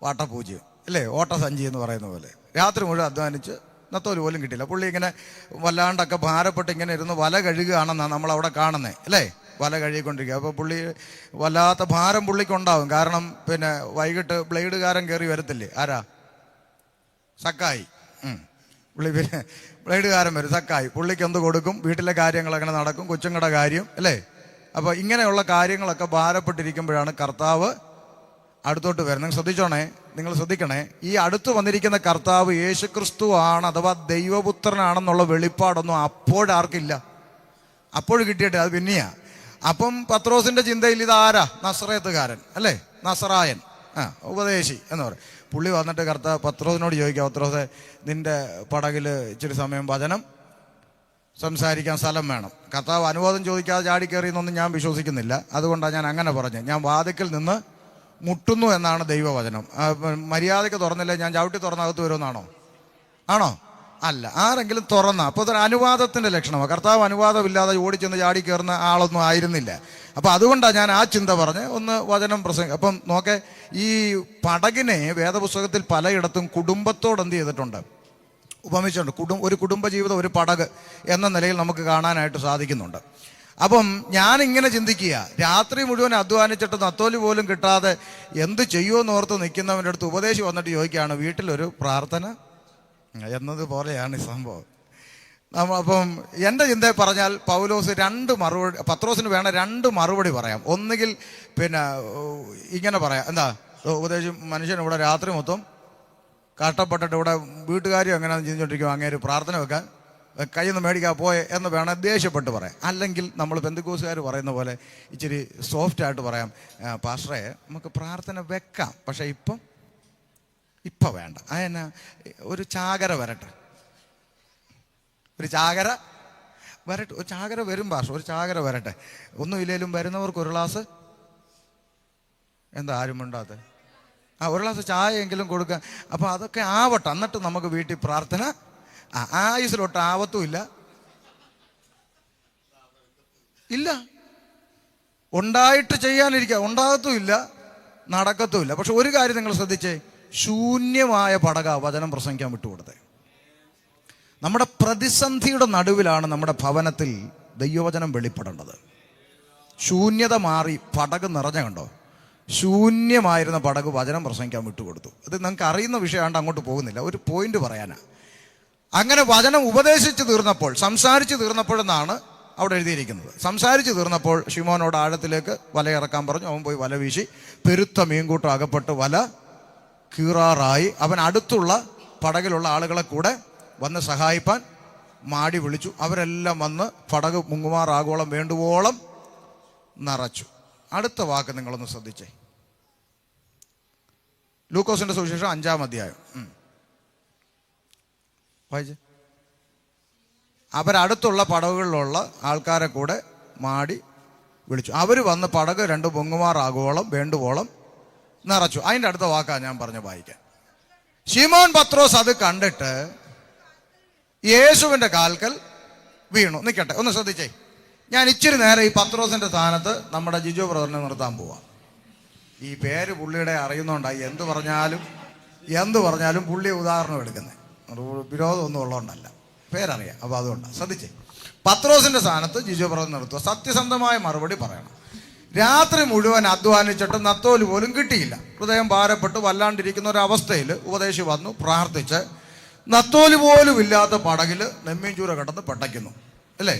വാട്ടപ്പൂജ്യം അല്ലേ? ഓട്ടസഞ്ചി എന്ന് പറയുന്ന പോലെ രാത്രി മുഴുവൻ അധ്വാനിച്ച് നത്തോലി പോലും കിട്ടില്ല. പുള്ളി ഇങ്ങനെ വല്ലാണ്ടൊക്കെ ഭാരപ്പെട്ട് ഇങ്ങനെ ഇരുന്ന് വല കഴുകുകയാണെന്നാണ് നമ്മളവിടെ കാണുന്നത് അല്ലേ? വല കഴുകിക്കൊണ്ടിരിക്കുക. അപ്പോൾ പുള്ളി വല്ലാത്ത ഭാരം പുള്ളിക്കുണ്ടാവും. കാരണം പിന്നെ വൈകിട്ട് ബ്ലേഡുകാരൻ കയറി വരത്തില്ലേ? ആരാ? സക്കായി. പുള്ളി പിന്നെ ബ്ലേഡുകാരൻ വരും, സക്കായി. പുള്ളിക്ക് എന്ത് കൊടുക്കും? വീട്ടിലെ കാര്യങ്ങളങ്ങനെ നടക്കും, കൊച്ചുങ്ങളുടെ കാര്യം അല്ലേ? അപ്പോൾ ഇങ്ങനെയുള്ള കാര്യങ്ങളൊക്കെ ഭാരപ്പെട്ടിരിക്കുമ്പോഴാണ് കർത്താവ് അടുത്തോട്ട് വരുന്നത്. നിങ്ങൾ ശ്രദ്ധിക്കണേ. ഈ അടുത്ത് വന്നിരിക്കുന്ന കർത്താവ് യേശുക്രിസ്തു ആണ്, അഥവാ ദൈവപുത്രനാണെന്നുള്ള വെളിപ്പാടൊന്നും അപ്പോഴാർക്കില്ല. അപ്പോൾ കിട്ടിയിട്ട് അത് പിന്നെയാ. അപ്പം പത്രോസിന്റെ ചിന്തയിൽ ഇതാരാ? നസറേത്തുകാരൻ അല്ലേ? നസറായൻ, ഉപദേശി എന്ന് പറയും. പുള്ളി വന്നിട്ട് പത്രോസിനോട് ചോദിക്കുക, പത്രോസെ, നിന്റെ പടകിൽ ഇച്ചിരി സമയം വചനം സംസാരിക്കാൻ സ്ഥലം വേണം. കർത്താവ് അനുവാദം ചോദിക്കാതെ ചാടിക്കയറിയെന്നൊന്നും ഞാൻ വിശ്വസിക്കുന്നില്ല. അതുകൊണ്ടാണ് ഞാൻ അങ്ങനെ പറഞ്ഞത്. ഞാൻ വാതിക്കൽ നിന്ന് മുട്ടുന്നു എന്നാണ് ദൈവവചനം. മര്യാദയ്ക്ക് തുറന്നില്ലേ ഞാൻ ചവിട്ടി തുറന്നകത്ത് വരുമെന്നാണോ? ആണോ? അല്ല. ആരെങ്കിലും തുറന്ന അപ്പോൾ അതൊരു അനുവാദത്തിൻ്റെ ലക്ഷണമാണ്. കർത്താവ് അനുവാദമില്ലാതെ ഓടിച്ചെന്ന് ചാടി കയറുന്ന ആളൊന്നും ആയിരുന്നില്ല. അപ്പം അതുകൊണ്ടാണ് ഞാൻ ആ ചിന്ത പറഞ്ഞ് ഒന്ന് വചനം പ്രസംഗം. അപ്പം നോക്കെ, ഈ പടകിനെ വേദപുസ്തകത്തിൽ പലയിടത്തും കുടുംബത്തോട് എന്ത് ചെയ്തിട്ടുണ്ട്, ഉപമിച്ചിട്ടുണ്ട്. ഒരു കുടുംബജീവിതം, ഒരു പടക് എന്ന നിലയിൽ നമുക്ക് കാണാനായിട്ട് സാധിക്കുന്നുണ്ട്. അപ്പം ഞാനിങ്ങനെ ചിന്തിക്കുക, രാത്രി മുഴുവൻ അധ്വാനിച്ചിട്ട് നത്തോലി പോലും കിട്ടാതെ എന്ത് ചെയ്യുമെന്ന് ഓർത്ത് നിൽക്കുന്നവൻ്റെ അടുത്ത് ഉപദേശി വന്നിട്ട് ചോദിക്കുകയാണ്, വീട്ടിലൊരു പ്രാർത്ഥന എന്നതുപോലെയാണ് ഈ സംഭവം. അപ്പം എൻ്റെ ചിന്തയിൽ പറഞ്ഞാൽ പൗലോസ് പത്രോസിന് വേണ്ട രണ്ട് മറുപടി പറയാം. ഒന്നുകിൽ പിന്നെ ഇങ്ങനെ പറയാം, എന്താ ഉപദേശം, മനുഷ്യൻ ഇവിടെ രാത്രി മൊത്തം കഷ്ടപ്പെട്ടിട്ട് ഇവിടെ വീട്ടുകാരും എങ്ങനെയാണെന്ന് ചിന്തിച്ചോണ്ടിരിക്കും, അങ്ങേര് പ്രാർത്ഥന വെക്കാൻ കയ്യിൽ നിന്ന് മേടിക്കാൻ പോയെ എന്ന് വേണം ദേഷ്യപ്പെട്ട് പറയാം. അല്ലെങ്കിൽ നമ്മൾ പെന്തക്കോസുകാർ പറയുന്ന പോലെ ഇച്ചിരി സോഫ്റ്റായിട്ട് പറയാം, പാസ്റ്ററെ നമുക്ക് പ്രാർത്ഥന വെക്കാം, പക്ഷേ ഇപ്പം വേണ്ട. അതിനാ ഒരു ചാകര വരട്ടെ, ഒരു ചാകര വരും പാസ്റ്റർ, ഒരു ചാകര വരട്ടെ. ഒന്നുമില്ലേലും വരുന്നവർക്ക് ഒരു ഗ്ലാസ്, എന്താ ആരും മിണ്ടാത്ത, ഒരു ഗ്ലാസ് ചായ എങ്കിലും കൊടുക്കുക. അപ്പോൾ അതൊക്കെ ആവട്ടെ, എന്നിട്ട് നമുക്ക് വീട്ടിൽ പ്രാർത്ഥന. ആയുസിലോട്ട് ആവത്തും ഇല്ല, ഉണ്ടായിട്ട് ചെയ്യാനിരിക്കുക, ഉണ്ടാകത്തും ഇല്ല, നടക്കത്തും ഇല്ല. പക്ഷെ ഒരു കാര്യം നിങ്ങൾ ശ്രദ്ധിച്ചേ, ശൂന്യമായ പടക വചനം പ്രസംഗിക്കാൻ വിട്ടുകൊടുത്തേ. നമ്മുടെ പ്രതിസന്ധിയുടെ നടുവിലാണ് നമ്മുടെ ഭവനത്തിൽ ദൈവവചനം വെളിപ്പെടേണ്ടത്. ശൂന്യത മാറി പടക് നിറഞ്ഞ കണ്ടോ, ശൂന്യമായിരുന്ന പടക് വചനം പ്രസംഗിക്കാൻ വിട്ടുകൊടുത്തു. അത് നിങ്ങൾക്ക് അറിയുന്ന വിഷയമാണ്ട് അങ്ങോട്ട് പോകുന്നില്ല, ഒരു പോയിന്റ് പറയാനാ. അങ്ങനെ വചനം ഉപദേശിച്ച് തീർന്നപ്പോൾ, സംസാരിച്ച് തീർന്നപ്പോഴെന്നാണ് അവിടെ എഴുതിയിരിക്കുന്നത്. സംസാരിച്ച് തീർന്നപ്പോൾ ശിമോനോട് ആഴത്തിലേക്ക് വലയിറക്കാൻ പറഞ്ഞു. അവൻ പോയി വല വീശി, പെരുത്ത മീൻകൂട്ടം അകപ്പെട്ട് വല കീറാറായി. അവൻ അടുത്തുള്ള പടകിലുള്ള ആളുകളെ കൂടെ വന്ന് സഹായിപ്പാൻ മാടി വിളിച്ചു. അവരെല്ലാം വന്ന് പടക് മുങ്ങുമാറാകോളം വേണ്ടുവോളം നിറച്ചു. അടുത്ത വാക്ക് നിങ്ങളൊന്ന് ശ്രദ്ധിച്ചേ, ലൂക്കോസിന്റെ സുവിശേഷം 5-ാം അധ്യായം വായിച്ചേ. അവരടുത്തുള്ള പടകുകളിലുള്ള ആൾക്കാരെ കൂടെ മാടി വിളിച്ചു. അവർ വന്ന് പടക് 2 പൊങ്ങുമാറാകോളം വേണ്ടുവോളം നിറച്ചു. അതിൻ്റെ അടുത്ത വാക്കാണ് ഞാൻ പറഞ്ഞ വായിക്കാൻ. ശിമോൻ പത്രോസ് അത് കണ്ടിട്ട് യേശുവിൻ്റെ കാൽക്കൽ വീണു. നിൽക്കട്ടെ, ഒന്ന് ശ്രദ്ധിച്ചേ. ഞാൻ ഇച്ചിരി നേരം ഈ പത്രോസിൻ്റെ സ്ഥാനത്ത് നമ്മുടെ ജിജോ ബ്രദറിനെ നിർത്താൻ പോവാം. ഈ പേര് പുള്ളിയുടെ അറിയുന്നതുകൊണ്ടായി എന്ത് പറഞ്ഞാലും പുള്ളിയെ ഉദാഹരണം എടുക്കുന്നത്, വിരോധമൊന്നും ഉള്ളതുകൊണ്ടല്ല, പേരറിയാം. അപ്പോൾ അതുകൊണ്ടാണ്. ശ്രദ്ധിച്ചേ, പത്രോസിൻ്റെ സ്ഥാനത്ത് ജിജോ ബ്രദർ നിർത്തുക. സത്യസന്ധമായ മറുപടി പറയണം. രാത്രി മുഴുവൻ അധ്വാനിച്ചിട്ട് നത്തോലി പോലും കിട്ടിയില്ല. ഹൃദയം ഭാരപ്പെട്ട് വല്ലാണ്ടിരിക്കുന്ന ഒരവസ്ഥയിൽ ഉപദേശി വന്നു പ്രാർത്ഥിച്ച് നത്തോലി പോലും ഇല്ലാത്ത പടകിൽ നെമ്മീൻചൂര കിടന്ന് പെട്ടയ്ക്കുന്നു, അല്ലേ?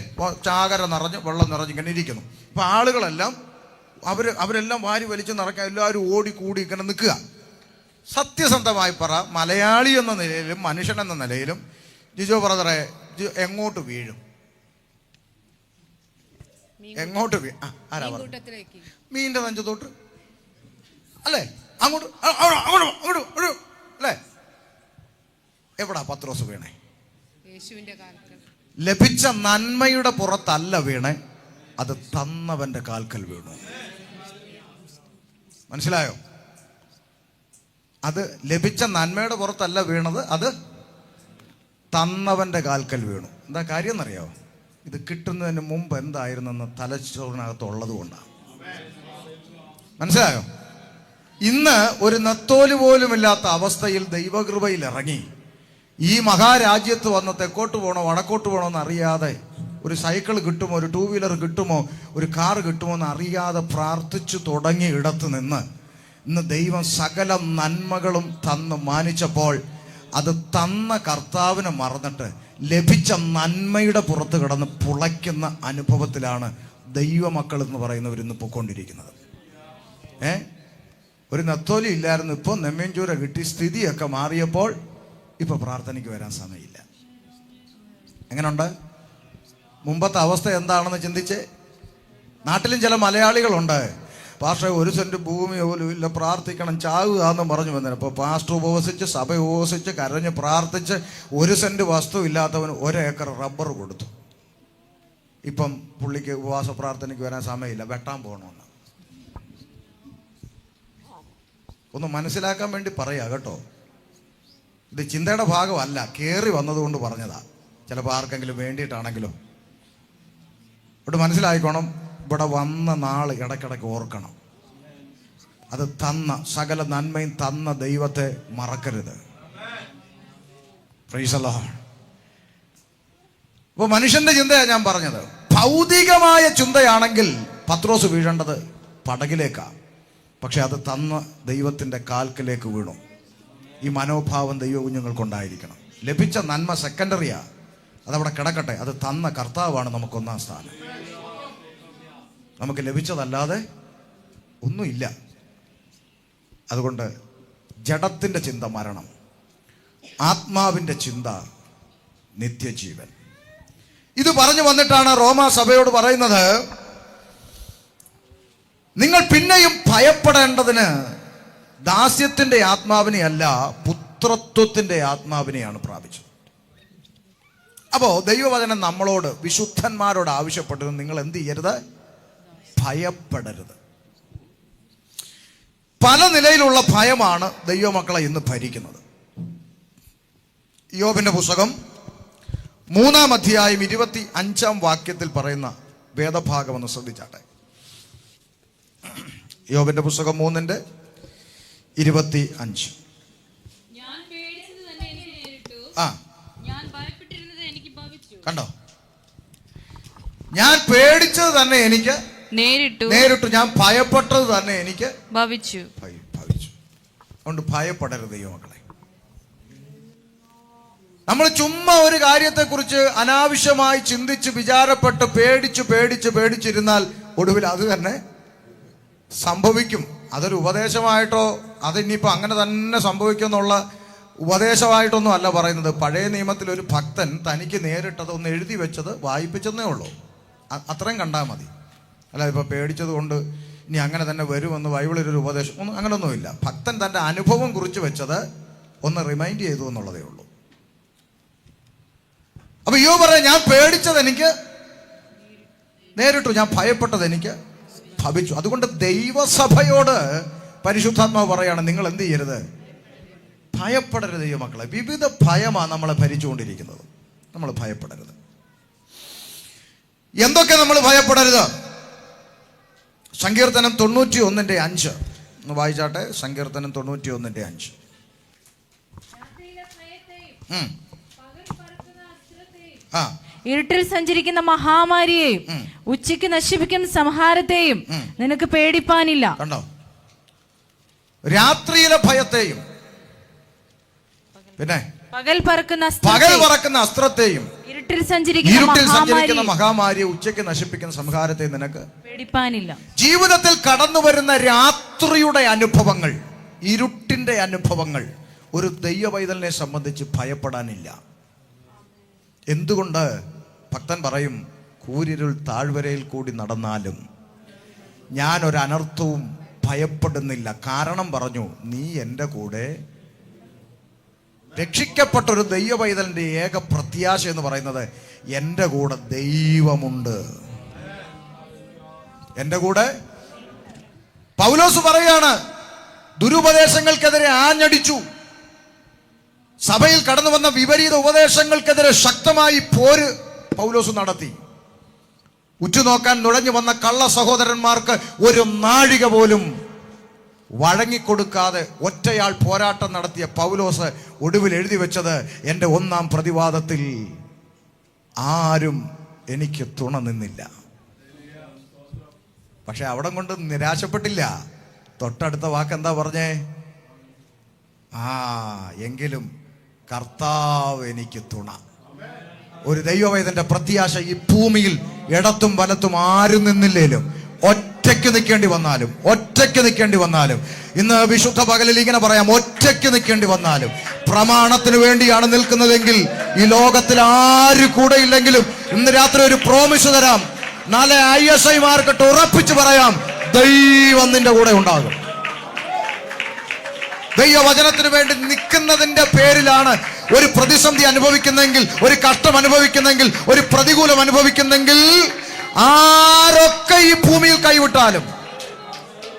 ചാകര നിറഞ്ഞ് വെള്ളം നിറഞ്ഞ് ഇങ്ങനെ ഇരിക്കുന്നു. അപ്പോൾ ആളുകളെല്ലാം അവരെല്ലാം വാരി വലിച്ച് നിറയ്ക്കാൻ എല്ലാവരും ഓടിക്കൂടി ഇങ്ങനെ നിൽക്കുക. സത്യസന്ധമായി പറ, മലയാളി എന്ന നിലയിലും മനുഷ്യൻ എന്ന നിലയിലും ജിജോ ബ്രദറെ എങ്ങോട്ട് വീഴും? എങ്ങോട്ട് ആരാ പറഞ്ഞു? മീൻ്റെ നെഞ്ചത്തോട്ട് അല്ലേ? അങ്ങോട്ട് അല്ലേ? എവിടാ പത്രോസ് വീണേ? ലഭിച്ച നന്മയുടെ പുറത്തല്ല വീണേ, അത് തന്നവന്റെ കാൽക്കൽ വീണു. മനസ്സിലായോ? അത് ലഭിച്ച നന്മയുടെ പുറത്തല്ല വീണത്, അത് തന്നവന്റെ കാൽക്കൽ വീണു. എന്താ കാര്യം എന്നറിയാവോ? ഇത് കിട്ടുന്നതിന് മുമ്പ് എന്തായിരുന്നെന്ന് തലച്ചോറിനകത്തുള്ളത് കൊണ്ടാണ്. മനസ്സിലായോ? ഇന്ന് ഒരു നത്തോല് പോലുമില്ലാത്ത അവസ്ഥയിൽ ദൈവകൃപയിൽ ഇറങ്ങി ഈ മഹാരാജ്യത്ത് വന്ന് തെക്കോട്ട് പോകണോ വടക്കോട്ട് പോകണോ എന്ന് അറിയാതെ, ഒരു സൈക്കിൾ കിട്ടുമോ, ഒരു 2 വീലർ കിട്ടുമോ, ഒരു കാർ കിട്ടുമോ എന്ന് അറിയാതെ പ്രാർത്ഥിച്ചു തുടങ്ങിയ ഇടത്ത് നിന്ന് ഇന്ന് ദൈവം സകല നന്മകളും തന്ന് മാനിച്ചപ്പോൾ അത് തന്ന കർത്താവിനെ മറന്നിട്ട് ലഭിച്ച നന്മയുടെ പുറത്ത് കിടന്ന് പുളയ്ക്കുന്ന അനുഭവത്തിലാണ് ദൈവമക്കൾ എന്ന് പറയുന്നവർ ഇന്ന് പൊയ്ക്കൊണ്ടിരിക്കുന്നത്. ഒരു നത്തോലി ഇല്ലായിരുന്നു, ഇപ്പോൾ നെമ്മേഞ്ചൂര കിട്ടി, സ്ഥിതിയൊക്കെ മാറിയപ്പോൾ ഇപ്പൊ പ്രാർത്ഥനയ്ക്ക് വരാൻ സമയമില്ല. എങ്ങനെയുണ്ട്? മുമ്പത്തെ അവസ്ഥ എന്താണെന്ന് ചിന്തിച്ച്. നാട്ടിലും ചില മലയാളികളുണ്ട്, പാസ്റ്റർ 1 സെന്റ് ഭൂമി പോലും ഇല്ല, പ്രാർത്ഥിക്കണം, ചാവുക എന്ന് പറഞ്ഞു വന്നത്. അപ്പോൾ പാസ്റ്റർ ഉപവസിച്ച്, സഭ ഉപവസിച്ച്, കരഞ്ഞ് പ്രാർത്ഥിച്ച് 1 സെന്റ് വസ്തു ഇല്ലാത്തവന് 1 ഏക്കർ റബ്ബർ കൊടുത്തു. ഇപ്പം പുള്ളിക്ക് ഉപവാസ പ്രാർത്ഥനയ്ക്ക് വരാൻ സമയമില്ല, വെട്ടാൻ പോകണമെന്ന്. ഒന്ന് മനസ്സിലാക്കാൻ വേണ്ടി പറയാ കേട്ടോ. ഇത് ചിന്തയുടെ ഭാഗമല്ല, കയറി വന്നതുകൊണ്ട് പറഞ്ഞതാ. ചിലപ്പോൾ ആർക്കെങ്കിലും വേണ്ടിയിട്ടാണെങ്കിലോ. ഇവിടെ മനസ്സിലായിക്കോണം, ഇവിടെ വന്ന നാൾ ഇടയ്ക്കിടയ്ക്ക് ഓർക്കണം. അത് തന്ന സകല നന്മയും തന്ന ദൈവത്തെ മറക്കരുത്. Praise the Lord. അപ്പോൾ മനുഷ്യന്റെ ചിന്തയാണ് ഞാൻ പറഞ്ഞത്. ഭൗതികമായ ചിന്തയാണെങ്കിൽ പത്രോസ് വീഴേണ്ടത് പടകിലേക്കാണ്. പക്ഷെ അത് തന്ന ദൈവത്തിൻ്റെ കാൽക്കിലേക്ക് വീണു. ഈ മനോഭാവം ദൈവ കുഞ്ഞുങ്ങൾക്കുണ്ടായിരിക്കണം. ലഭിച്ച നന്മ സെക്കൻഡറിയാ, അതവിടെ കിടക്കട്ടെ. അത് തന്ന കർത്താവാണ് നമുക്കൊന്നാം സ്ഥാനം. നമുക്ക് ലഭിച്ചതല്ലാതെ ഒന്നുമില്ല. അതുകൊണ്ട് ജഡത്തിൻ്റെ ചിന്ത മരണം, ആത്മാവിൻ്റെ ചിന്ത നിത്യജീവൻ. ഇത് പറഞ്ഞു വന്നിട്ടാണ് റോമാ സഭയോട് പറയുന്നത്, നിങ്ങൾ പിന്നെയും ഭയപ്പെടേണ്ടതിന് ദാസ്യത്തിൻ്റെ ആത്മാവിനെയല്ല പുത്രത്വത്തിൻ്റെ ആത്മാവിനെയാണ് പ്രാപിച്ചത്. അപ്പോൾ ദൈവവചനം നമ്മളോട്, വിശുദ്ധന്മാരോട് ആവശ്യപ്പെട്ടത്, നിങ്ങൾ എന്ത് ചെയ്യരുത്? ഭയപ്പെടരുത്. പല നിലയിലുള്ള ഭയമാണ് ദൈവമക്കളെ ഇന്ന് ഭരിക്കുന്നത്. യോബിന്റെ പുസ്തകം 3-ാം അധ്യായം 25-ാം വാക്യത്തിൽ പറയുന്ന വേദഭാഗം ഒന്ന് ശ്രദ്ധിച്ചാട്ടെ. യോബിന്റെ പുസ്തകം 3:25. കണ്ടോ? ഞാൻ പേടിച്ചത് തന്നെ എനിക്ക് നേരിട്ടു, ഞാൻ ഭയപ്പെട്ടത് തന്നെ എനിക്ക് ഭവിച്ചു. അതുകൊണ്ട് ഭയപ്പെടരുത് ദൈവമക്കളെ. നമ്മൾ ചുമ്മാ ഒരു കാര്യത്തെക്കുറിച്ച് അനാവശ്യമായി ചിന്തിച്ച് വിചാരപ്പെട്ട് പേടിച്ചിരുന്നാൽ ഒടുവിൽ അത് തന്നെ സംഭവിക്കും. അതൊരു ഉപദേശമായിട്ടോ അതിനിപ്പോൾ അങ്ങനെ തന്നെ സംഭവിക്കുമെന്നുള്ള ഉപദേശമായിട്ടൊന്നും അല്ല പറയുന്നത്. പഴയ നിയമത്തിൽ ഒരു ഭക്തൻ തനിക്ക് നേരിട്ടത് ഒന്ന് എഴുതി വെച്ചത് വായിപ്പിച്ചെന്നേ ഉള്ളൂ. അത്രയും കണ്ടാൽ മതി. അല്ല ഇപ്പോൾ പേടിച്ചത് കൊണ്ട് ഇനി അങ്ങനെ തന്നെ വരുമെന്ന് ബൈബിളിലൊരു ഉപദേശം ഒന്നും അങ്ങനെയൊന്നുമില്ല. ഭക്തൻ തൻ്റെ അനുഭവം കുറിച്ച് വെച്ചത് ഒന്ന് റിമൈൻഡ് ചെയ്തു എന്നുള്ളതേ ഉള്ളൂ. അപ്പൊ യോബ് പറയാം, ഞാൻ പേടിച്ചത് എനിക്ക് നേരിട്ടു, ഞാൻ ഭയപ്പെട്ടത് എനിക്ക് ഭവിച്ചു. അതുകൊണ്ട് ദൈവസഭയോട് പരിശുദ്ധാത്മാവ് പറയാണ്, നിങ്ങൾ എന്ത് ചെയ്യരുത്? ഭയപ്പെടരുത് ദൈവമക്കളെ. വിവിധ ഭയമാണ് നമ്മളെ ഭരിച്ചുകൊണ്ടിരിക്കുന്നത്. നമ്മൾ ഭയപ്പെടരുത്. എന്തൊക്കെ നമ്മൾ ഭയപ്പെടരുത്? സങ്കീർത്തനം 91:5 ഒന്ന് വായിച്ചാട്ടെ. സങ്കീർത്തനം 91:5. ഇരുട്ടിൽ സഞ്ചരിക്കുന്ന മഹാമാരിയെയും ഉച്ചയ്ക്ക് നശിപ്പിക്കുന്ന സംഹാരത്തെയും നിനക്ക് പേടിപ്പാനില്ല. കണ്ടോ? രാത്രിയിലെ ഭയത്തെയും പിന്നെ പകൽ പറക്കുന്ന അസ്ത്രത്തെയും ഇരുട്ടിൽ സഞ്ചരിക്കുന്ന മഹാമാരിയെ ഉച്ചയ്ക്ക് നശിപ്പിക്കുന്ന സംഹാരത്തെയും നിനക്ക് പേടിപ്പാനില്ല. ജീവിതത്തിൽ കടന്നു വരുന്ന രാത്രിയുടെ അനുഭവങ്ങൾ, ഇരുട്ടിന്റെ അനുഭവങ്ങൾ ഒരു ദൈവവൈതലിനെ സംബന്ധിച്ച് ഭയപ്പെടാനില്ല. എന്തുകൊണ്ട്? ഭക്തൻ പറയും, കൂരിരുൾ താഴ്വരയിൽ കൂടി നടന്നാലും ഞാൻ ഒരു അനർത്ഥവും ഭയപ്പെടുന്നില്ല. കാരണം പറഞ്ഞു, നീ എൻ്റെ കൂടെ. രക്ഷിക്കപ്പെട്ട ഒരു ദൈവവൈതലിന്റെ ഏക പ്രത്യാശ എന്ന് പറയുന്നത്, എൻ്റെ കൂടെ ദൈവമുണ്ട്. എൻ്റെ കൂടെ. പൗലോസ് പറയാണ്, ദുരുപദേശങ്ങൾക്കെതിരെ ആഞ്ഞടിച്ചു. സഭയിൽ കടന്നു വന്ന വിപരീത ഉപദേശങ്ങൾക്കെതിരെ ശക്തമായി പോര് പൗലോസ് നടത്തി. ഉറ്റുനോക്കാൻ നുഴഞ്ഞു വന്ന കള്ള സഹോദരന്മാർക്ക് ഒരു നാഴിക പോലും വഴങ്ങിക്കൊടുക്കാതെ ഒറ്റയാൾ പോരാട്ടം നടത്തിയ പൗലോസ് ഒടുവിൽ എഴുതി വെച്ചത്, എൻ്റെ 1-ാം പ്രതിവാദത്തിൽ ആരും എനിക്ക് തുണ നിന്നില്ല. പക്ഷെ അവിടെ കൊണ്ട് നിരാശപ്പെട്ടില്ല. തൊട്ടടുത്ത വാക്കെന്താ പറഞ്ഞേ? എങ്കിലും കർത്താവ് എനിക്ക് തുണ. ഒരു ദൈവവേദന്റെ പ്രത്യാശ ഈ ഭൂമിയിൽ ഇടത്തും വലത്തും ആരും നിന്നില്ലേലും ഒറ്റയ്ക്ക് നിൽക്കേണ്ടി വന്നാലും ഇന്ന് വിശുദ്ധ പകലിൽ ഇങ്ങനെ പറയാം, ഒറ്റയ്ക്ക് നിൽക്കേണ്ടി വന്നാലും പ്രമാണത്തിന് വേണ്ടിയാണ് നിൽക്കുന്നതെങ്കിൽ ഈ ലോകത്തിൽ ആര് കൂടെ ഇല്ലെങ്കിലും ഇന്ന് രാത്രി ഒരു പ്രോമിസ് തരാം. 4 ISI മാർക്കിട്ട് ഉറപ്പിച്ചു പറയാം, ദൈവം നിന്റെ കൂടെ ഉണ്ടാകും. ദൈവവചനത്തിന് വേണ്ടി നിൽക്കുന്നതിന്റെ പേരിലാണ് ഒരു പ്രതിസന്ധി അനുഭവിക്കുന്നെങ്കിൽ, ഒരു കഷ്ടം അനുഭവിക്കുന്നെങ്കിൽ, ഒരു പ്രതികൂലം അനുഭവിക്കുന്നെങ്കിൽ, ആരൊക്കെ ഈ ഭൂമിയിൽ കൈവിട്ടാലും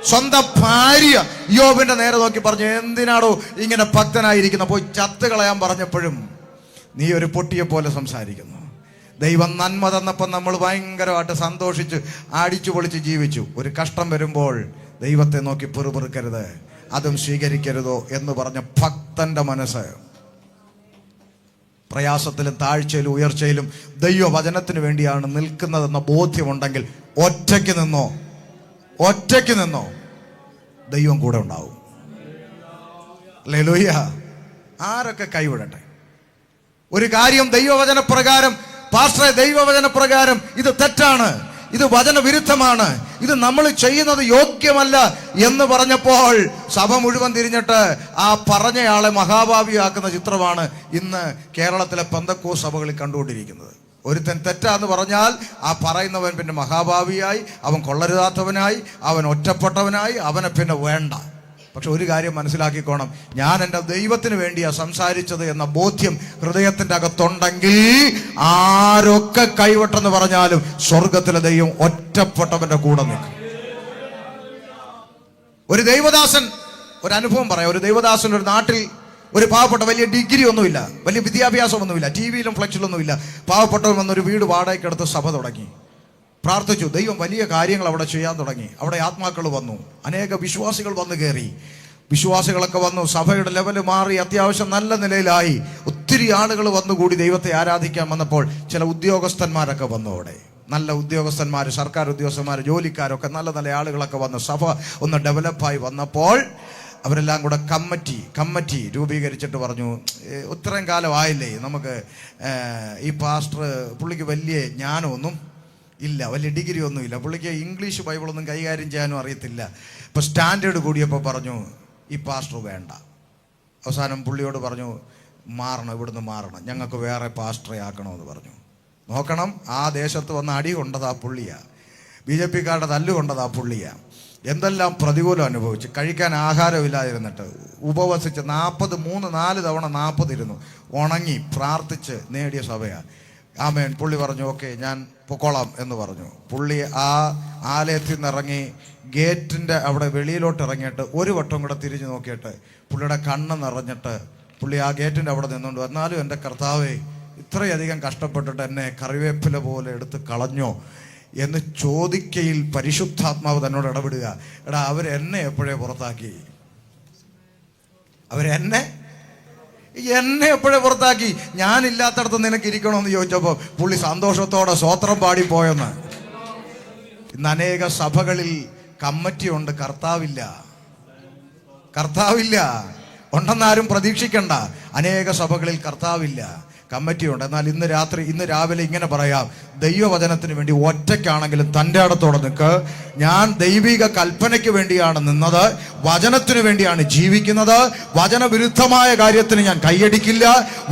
സ്വന്തം ഭാര്യ യോബിന്റെ നേരെ നോക്കി പറഞ്ഞു, എന്തിനാടോ ഇങ്ങനെ ഭക്തനായിരിക്കുന്ന, പോയി ചത്ത് കളയാൻ പറഞ്ഞപ്പോഴും നീ ഒരു പൊട്ടിയെ പോലെ സംസാരിക്കുന്നു. ദൈവം നന്മ തന്നപ്പോൾ നമ്മൾ ഭയങ്കരമായിട്ട് സന്തോഷിച്ച് അടിച്ചു പൊളിച്ച് ജീവിച്ചു. ഒരു കഷ്ടം വരുമ്പോൾ ദൈവത്തെ നോക്കി പെറുപെറുക്കരുത്, അതും സ്വീകരിക്കരുതോ എന്ന് പറഞ്ഞ ഭക്തന്റെ മനസ്സ് പ്രയാസത്തിലും താഴ്ചയിലും ഉയർച്ചയിലും ദൈവവചനത്തിന് വേണ്ടിയാണ് നിൽക്കുന്നതെന്ന ബോധ്യമുണ്ടെങ്കിൽ ഒറ്റയ്ക്ക് നിന്നോ ദൈവം കൂടെ ഉണ്ടാവും. ഹല്ലേലൂയ. ആരൊക്കെ കൈവിടട്ടെ. ഒരു കാര്യം ദൈവവചനപ്രകാരം, പാസ്റ്ററെ ദൈവവചനപ്രകാരം ഇത് തെറ്റാണ്, ഇത് വചനവിരുദ്ധമാണ്, ഇത് നമ്മൾ ചെയ്യുന്നത് യോഗ്യമല്ല എന്ന് പറഞ്ഞപ്പോൾ സഭ മുഴുവൻ തിരിഞ്ഞിട്ട് ആ പറഞ്ഞയാളെ മഹാഭാവിയാക്കുന്ന ചിത്രമാണ് ഇന്ന് കേരളത്തിലെ പെന്തക്കോസ്ത് സഭകളിൽ കണ്ടുകൊണ്ടിരിക്കുന്നത്. ഒരുത്തൻ തെറ്റാന്ന് പറഞ്ഞാൽ ആ പറയുന്നവൻ പിന്നെ മഹാഭാവിയായി, അവൻ കൊള്ളരുതാത്തവനായി, അവൻ ഒറ്റപ്പെട്ടവനായി, അവനെ പിന്നെ വേണ്ട. പക്ഷെ ഒരു കാര്യം മനസ്സിലാക്കിക്കോണം, ഞാൻ എൻ്റെ ദൈവത്തിന് വേണ്ടിയാ സംസാരിച്ചത് എന്ന ബോധ്യം ഹൃദയത്തിൻ്റെ അകത്തുണ്ടെങ്കിൽ ആരൊക്കെ കൈവിട്ടെന്ന് പറഞ്ഞാലും സ്വർഗത്തിലെ ദൈവം ഒറ്റപ്പെട്ടവന്റെ കൂടെ നിൽക്കും. ഒരു ദൈവദാസൻ, ഒരു അനുഭവം പറയാം. ഒരു ദൈവദാസൻ ഒരു നാട്ടിൽ, ഒരു പാവപ്പെട്ട, വലിയ ഡിഗ്രി ഒന്നുമില്ല, വലിയ വിദ്യാഭ്യാസമൊന്നുമില്ല, ടി വിയിലും ഫ്ലെക്സിലൊന്നുമില്ല, പാവപ്പെട്ടവൻ വന്നൊരു വീട് വാടകയ്ക്കെടുത്ത് സഭ തുടങ്ങി. പ്രാർത്ഥിച്ചു. ദൈവം വലിയ കാര്യങ്ങൾ അവിടെ ചെയ്യാൻ തുടങ്ങി. അവിടെ ആത്മാക്കൾ വന്നു, അനേക വിശ്വാസികൾ വന്നു കയറി. വിശ്വാസികളൊക്കെ വന്നു, സഭയുടെ ലെവല് മാറി, അത്യാവശ്യം നല്ല നിലയിലായി. ഒത്തിരി ആളുകൾ വന്നുകൂടി ദൈവത്തെ ആരാധിക്കാൻ വന്നപ്പോൾ ചില ഉദ്യോഗസ്ഥന്മാരൊക്കെ വന്നു. അവിടെ നല്ല ഉദ്യോഗസ്ഥന്മാർ, സർക്കാർ ഉദ്യോഗസ്ഥന്മാർ, ജോലിക്കാരൊക്കെ നല്ല നല്ല ആളുകളൊക്കെ വന്നു. സഭ ഒന്ന് ഡെവലപ്പായി വന്നപ്പോൾ അവരെല്ലാം കൂടെ കമ്മിറ്റി രൂപീകരിച്ചിട്ട് പറഞ്ഞു, ഇത്രയും കാലം ആയില്ലേ, നമുക്ക് ഈ പാസ്റ്റർ, പുള്ളിക്ക് വലിയ ജ്ഞാനമൊന്നും ഇല്ല, വലിയ ഡിഗ്രി ഒന്നുമില്ല, പുള്ളിക്ക് ഇംഗ്ലീഷ് ബൈബിളൊന്നും കൈകാര്യം ചെയ്യാനും അറിയത്തില്ല. ഇപ്പോൾ സ്റ്റാൻഡേർഡ് കൂടിയപ്പോൾ പറഞ്ഞു ഈ പാസ്റ്റർ വേണ്ട. അവസാനം പുള്ളിയോട് പറഞ്ഞു, ഇവിടുന്ന് മാറണം, ഞങ്ങൾക്ക് വേറെ പാസ്റ്ററെ ആക്കണമെന്ന് പറഞ്ഞു. നോക്കണം, ആ ദേശത്ത് വന്ന് അടി കൊണ്ടത് ആ പുള്ളിയാണ്, BJP-കാരുടെ തല്ലുകൊണ്ടത് ആ പുള്ളിയാണ്. എന്തെല്ലാം പ്രതികൂലം അനുഭവിച്ച്, കഴിക്കാൻ ആഹാരമില്ലാതിരുന്നിട്ട് ഉപവസിച്ച് 4 തവണ 40 ഇരുന്നു, ഉണങ്ങി പ്രാർത്ഥിച്ച് നേടിയ സഭയാണ്. ആമേൻ. പുള്ളി പറഞ്ഞു, ഓക്കെ ഞാൻ പൊക്കോളാം എന്ന് പറഞ്ഞു. പുള്ളി ആ ആലയത്തിൽ നിന്ന് ഇറങ്ങി ഗേറ്റിൻ്റെ അവിടെ വെളിയിലോട്ട് ഇറങ്ങിയിട്ട് ഒരു വട്ടം കൂടെ തിരിഞ്ഞു നോക്കിയിട്ട് പുള്ളിയുടെ കണ്ണ് നിറഞ്ഞിട്ട് പുള്ളി ആ ഗേറ്റിൻ്റെ അവിടെ നിന്നുകൊണ്ട്, എന്നാലും എൻ്റെ കർത്താവേ, ഇത്രയധികം കഷ്ടപ്പെട്ടിട്ട് എന്നെ കറിവേപ്പില പോലെ എടുത്ത് കളഞ്ഞോ എന്ന് ചോദിക്കയിൽ പരിശുദ്ധാത്മാവ് തന്നോട് ഇടപെടുക. എടാ, അവരെന്നെ എപ്പോഴേ പുറത്താക്കി, എന്നെ എപ്പോഴേ പുറത്താക്കി, ഞാനില്ലാത്തടത്ത് നിനക്ക് ഇരിക്കണമെന്ന് ചോദിച്ചപ്പോൾ പുള്ളി സന്തോഷത്തോടെ സ്വോത്രം പാടിപ്പോയെന്ന്. ഇന്ന് അനേക സഭകളിൽ കമ്മിറ്റിയുണ്ട്, കർത്താവില്ല. ഉണ്ടെന്നാരും പ്രതീക്ഷിക്കണ്ട. അനേക സഭകളിൽ കർത്താവില്ല, കമ്മിറ്റിയുണ്ട്. എന്നാൽ ഇന്ന് രാവിലെ ഇങ്ങനെ പറയാം, ദൈവവചനത്തിന് വേണ്ടി ഒറ്റയ്ക്കാണെങ്കിലും തൻ്റെ അടുത്തോടെ നിൽക്ക്. ഞാൻ ദൈവിക കൽപ്പനയ്ക്ക് വേണ്ടിയാണ് നിന്നത്, വചനത്തിന് വേണ്ടിയാണ് ജീവിക്കുന്നത്. വചനവിരുദ്ധമായ കാര്യത്തിന് ഞാൻ കൈയടിക്കില്ല.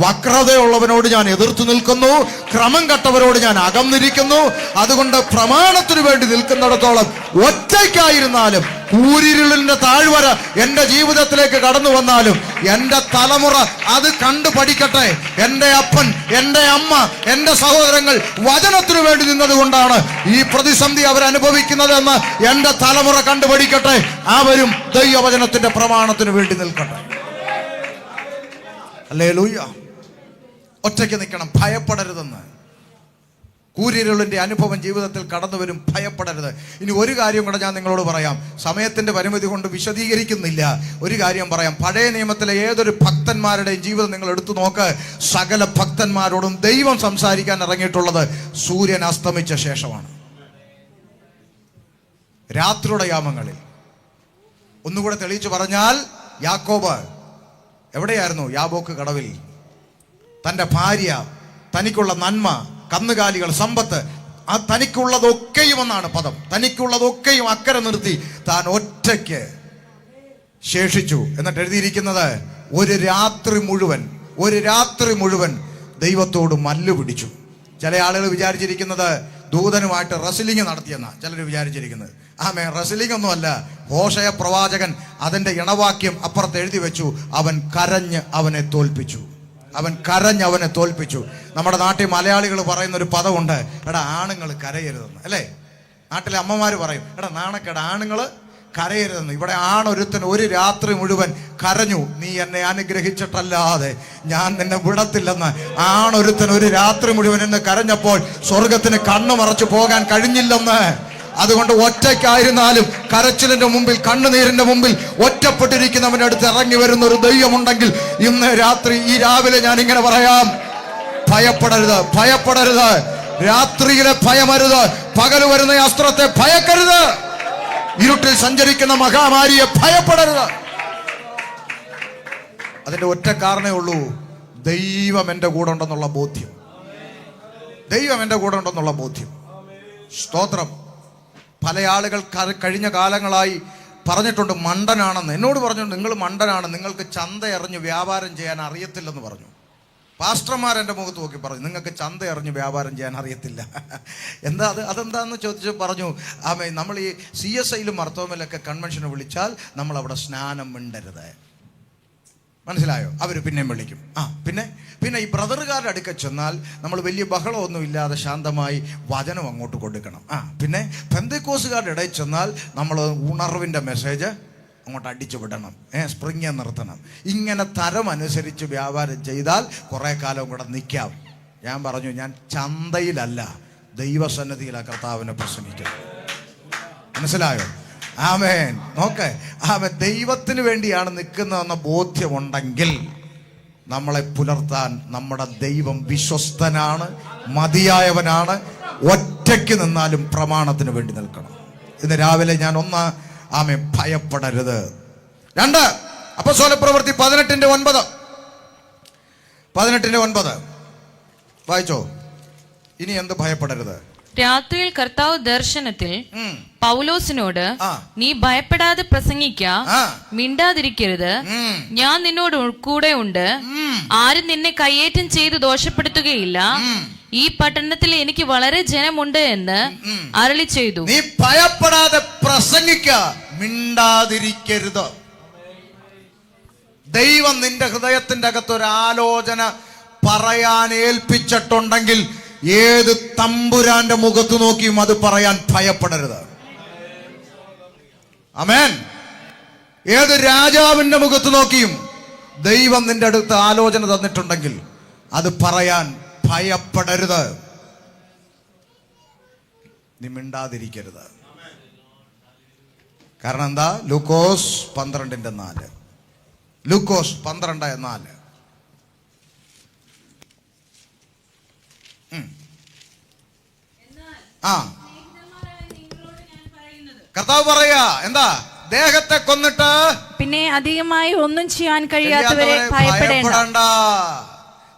വക്രതയുള്ളവനോട് ഞാൻ എതിർത്തു നിൽക്കുന്നു, ക്രമം കെട്ടവരോട് ഞാൻ അകന്നിരിക്കുന്നു. അതുകൊണ്ട് പ്രമാണത്തിന് വേണ്ടി നിൽക്കുന്നിടത്തോളം ഒറ്റയ്ക്കായിരുന്നാലും, കൂരിരുളിന്റെ താഴ്വര എൻ്റെ ജീവിതത്തിലേക്ക് കടന്നു വന്നാലും എൻ്റെ തലമുറ അത് കണ്ടു പഠിക്കട്ടെ. എൻ്റെ അപ്പൻ, എൻ്റെ അമ്മ, എൻ്റെ സഹോദരങ്ങൾ വചനത്തിനു വേണ്ടി നിന്നതുകൊണ്ടാണ് ഈ പ്രതിസന്ധി അവരനുഭവിക്കുന്നതെന്ന് എൻ്റെ തലമുറ കണ്ടുപഠിക്കട്ടെ. അവരും ദൈവവചനത്തിന്റെ പ്രമാണത്തിന് വേണ്ടി നിൽക്കട്ടെ. ഹല്ലേലൂയ. ഒറ്റയ്ക്ക് നിൽക്കണം, ഭയപ്പെടരുതെന്ന്. കൂരിരുളിന്റെ അനുഭവം ജീവിതത്തിൽ കടന്നു വരും, ഭയപ്പെടരുത്. ഇനി ഒരു കാര്യം കൂടെ ഞാൻ നിങ്ങളോട് പറയാം, സമയത്തിന്റെ പരിമിതി കൊണ്ട് വിശദീകരിക്കുന്നില്ല. ഒരു കാര്യം പറയാം, പഴയ നിയമത്തിലെ ഏതൊരു ഭക്തന്മാരുടെയും ജീവിതം നിങ്ങൾ എടുത്തു നോക്ക്. സകല ഭക്തന്മാരോടും ദൈവം സംസാരിക്കാൻ ഇറങ്ങിയിട്ടുള്ളത് സൂര്യൻ അസ്തമിച്ച ശേഷമാണ്, രാത്രിയുടെ യാമങ്ങളിൽ. ഒന്നുകൂടെ തെളിയിച്ചു പറഞ്ഞാൽ, യാക്കോബ് എവിടെയായിരുന്നു? യാബോക്ക് കടവിൽ. തൻ്റെ ഭാര്യ, തനിക്കുള്ള നന്മ, കന്നുകാലികൾ, സമ്പത്ത്, ആ തനിക്കുള്ളതൊക്കെയും എന്നാണ് പദം, തനിക്കുള്ളതൊക്കെയും അക്കരെ നിർത്തി താൻ ഒറ്റയ്ക്ക് ശേഷിച്ചു. എന്നിട്ട് എഴുതിയിരിക്കുന്നത്, ഒരു രാത്രി മുഴുവൻ ദൈവത്തോട് മല്ലു പിടിച്ചു. ചില ആളുകൾ വിചാരിച്ചിരിക്കുന്നത് ദൂതനുമായിട്ട് റെസ്ലിംഗ് നടത്തിയെന്നാണ് ചിലർ വിചാരിച്ചിരിക്കുന്നത്. റെസ്ലിംഗ് ഒന്നുമല്ല. ഹോശയ പ്രവാചകൻ അതിൻ്റെ ഇണവാക്യം അപ്പുറത്ത് എഴുതി വെച്ചു, അവൻ കരഞ്ഞ് അവനെ തോൽപ്പിച്ചു. നമ്മുടെ നാട്ടിൽ മലയാളികൾ പറയുന്ന ഒരു പദമുണ്ട്, എടാ ആണുങ്ങൾ കരയരുതെന്ന്, അല്ലേ? നാട്ടിലെ അമ്മമാർ പറയും, എടാ നാണക്കേട്, ആണുങ്ങൾ കരയരുതെന്ന്. ഇവിടെ ആണൊരുത്തൻ ഒരു രാത്രി മുഴുവൻ കരഞ്ഞു, നീ എന്നെ അനുഗ്രഹിച്ചിട്ടല്ലാതെ ഞാൻ നിന്നെ വിടത്തില്ലെന്ന്. ആണൊരുത്തൻ ഒരു രാത്രി മുഴുവൻ എന്ന് കരഞ്ഞപ്പോൾ സ്വർഗത്തിന് കണ്ണു മറച്ചു പോകാൻ കഴിഞ്ഞില്ലെന്ന്. അതുകൊണ്ട് ഒറ്റയ്ക്കായിരുന്നാലും കരച്ചിലിന്റെ മുമ്പിൽ, കണ്ണുനീരിന്റെ മുമ്പിൽ ഒറ്റപ്പെട്ടിരിക്കുന്നവന്റെ അടുത്ത് ഇറങ്ങി വരുന്ന ഒരു ദൈവമുണ്ടെങ്കിൽ ഇന്ന് രാത്രി, ഈ രാവിലെ ഞാൻ ഇങ്ങനെ പറയാം, ഭയപ്പെടരുത്, ഭയപ്പെടരുത്. രാത്രിയിലെ ഭയമരുത്, പകല് വരുന്ന അസ്ത്രത്തെ ഭയക്കരുത്, ഇരുട്ടിൽ സഞ്ചരിക്കുന്ന മഹാമാരിയെ ഭയപ്പെടരുത്. അതിന്റെ ഒറ്റ കാരണമേ ഉള്ളൂ, ദൈവം എൻ്റെ കൂടെ ഉണ്ടെന്നുള്ള ബോധ്യം. ദൈവം എൻ്റെ കൂടെ ഉണ്ടെന്നുള്ള ബോധ്യം. സ്തോത്രം. പല ആളുകൾ കഴിഞ്ഞ കാലങ്ങളായി പറഞ്ഞിട്ടുണ്ട് മണ്ടനാണെന്ന്. എന്നോട് പറഞ്ഞു, നിങ്ങൾ മണ്ടനാണ്, നിങ്ങൾക്ക് ചന്ത എറിഞ്ഞ് വ്യാപാരം ചെയ്യാൻ അറിയത്തില്ലെന്ന് പറഞ്ഞു. പാസ്റ്റർമാർ എൻ്റെ മുഖത്ത് നോക്കി പറഞ്ഞു, നിങ്ങൾക്ക് ചന്ത എറിഞ്ഞ് വ്യാപാരം ചെയ്യാൻ അറിയത്തില്ല. എന്താ അതെന്താന്ന് ചോദിച്ചു പറഞ്ഞു, നമ്മൾ ഈ CSIയിലും മർത്തോമയിലൊക്കെ കൺവെൻഷന് വിളിച്ചാൽ നമ്മൾ അവിടെ സ്നാനം മിണ്ടരുത്. മനസ്സിലായോ? അവർ പിന്നെയും വിളിക്കും. പിന്നെ ഈ ബ്രദറുകാരുടെ അടുക്ക ചെന്നാൽ നമ്മൾ വലിയ ബഹളമൊന്നും ഇല്ലാതെ ശാന്തമായി വചനം അങ്ങോട്ട് കൊടുക്കണം. പിന്നെ പെന്തക്കോസുകാരുടെ ഇടയിൽ ചെന്നാൽ നമ്മൾ ഉണർവിൻ്റെ മെസ്സേജ് അങ്ങോട്ട് അടിച്ചു വിടണം, സ്പ്രിങ് നിർത്തണം. ഇങ്ങനെ തരം അനുസരിച്ച് വ്യാപാരം ചെയ്താൽ കുറെ കാലം കൂടെ നിൽക്കാം. ഞാൻ പറഞ്ഞു, ഞാൻ ചന്തയിലല്ല, ദൈവസന്നിധിയിലാണ് കർത്താവിനെ പ്രസംഗിക്കുന്നത്. മനസ്സിലായോ? ആമേൻ. നോക്ക്, ദൈവത്തിന് വേണ്ടിയാണ് നിൽക്കുന്നതെന്ന ബോധ്യമുണ്ടെങ്കിൽ നമ്മളെ പുലർത്താൻ നമ്മുടെ ദൈവം വിശ്വസ്തനാണ്, മതിയായവനാണ്. ഒറ്റയ്ക്ക് നിന്നാലും പ്രമാണത്തിന് വേണ്ടി നിൽക്കണം. ഇന്ന് രാവിലെ ഞാൻ ഭയപ്പെടരുത്. 2 അപ്പോസ്തലപ്രവൃത്തി 18:9 വായിച്ചോ. ഇനി എന്ത് ഭയപ്പെടരുത്? രാത്രിയിൽ കർത്താവ് ദർശനത്തിൽ പൗലോസിനോട്, നീ ഭയപ്പെടാതെ പ്രസംഗിക്ക, മിണ്ടാതിരിക്കരുത്, ഞാൻ നിന്നോട് കൂടെ ഉണ്ട്, ആരും നിന്നെ കയ്യേറ്റം ചെയ്ത് ദോഷപ്പെടുത്തുകയില്ല, ഈ പട്ടണത്തിൽ എനിക്ക് വളരെ ജനമുണ്ട് എന്ന് അരുളി ചെയ്തു. നീ ഭയപ്പെടാതെ പ്രസംഗിക്ക, മിണ്ടാതിരിക്കരുത്. ദൈവം നിന്റെ ഹൃദയത്തിന്റെ അകത്തൊരു ആലോചന പറയാൻ ഏൽപ്പിച്ചിട്ടുണ്ടെങ്കിൽ ഏത് തമ്പുരാന്റെ മുഖത്ത് നോക്കിയും അത് പറയാൻ ഭയപ്പെടരുത്. ആമേൻ. ഏത് രാജാവിന്റെ മുഖത്ത് നോക്കിയും ദൈവം നിന്റെ അടുത്ത് ആലോചന തന്നിട്ടുണ്ടെങ്കിൽ അത് പറയാൻ ഭയപ്പെടരുത്. നീ മിണ്ടാതിരിക്കരുത്. കാരണം എന്താ? ലൂക്കോസ് 12:4. ലൂക്കോസ് 12:4. കർത്താവ് പറയാ, എന്താ? ദേഹത്തെ കൊന്നിട്ട് പിന്നെ അധികമായി ഒന്നും ചെയ്യാൻ കഴിയാത്തവരെ ഭയപ്പെടേണ്ട.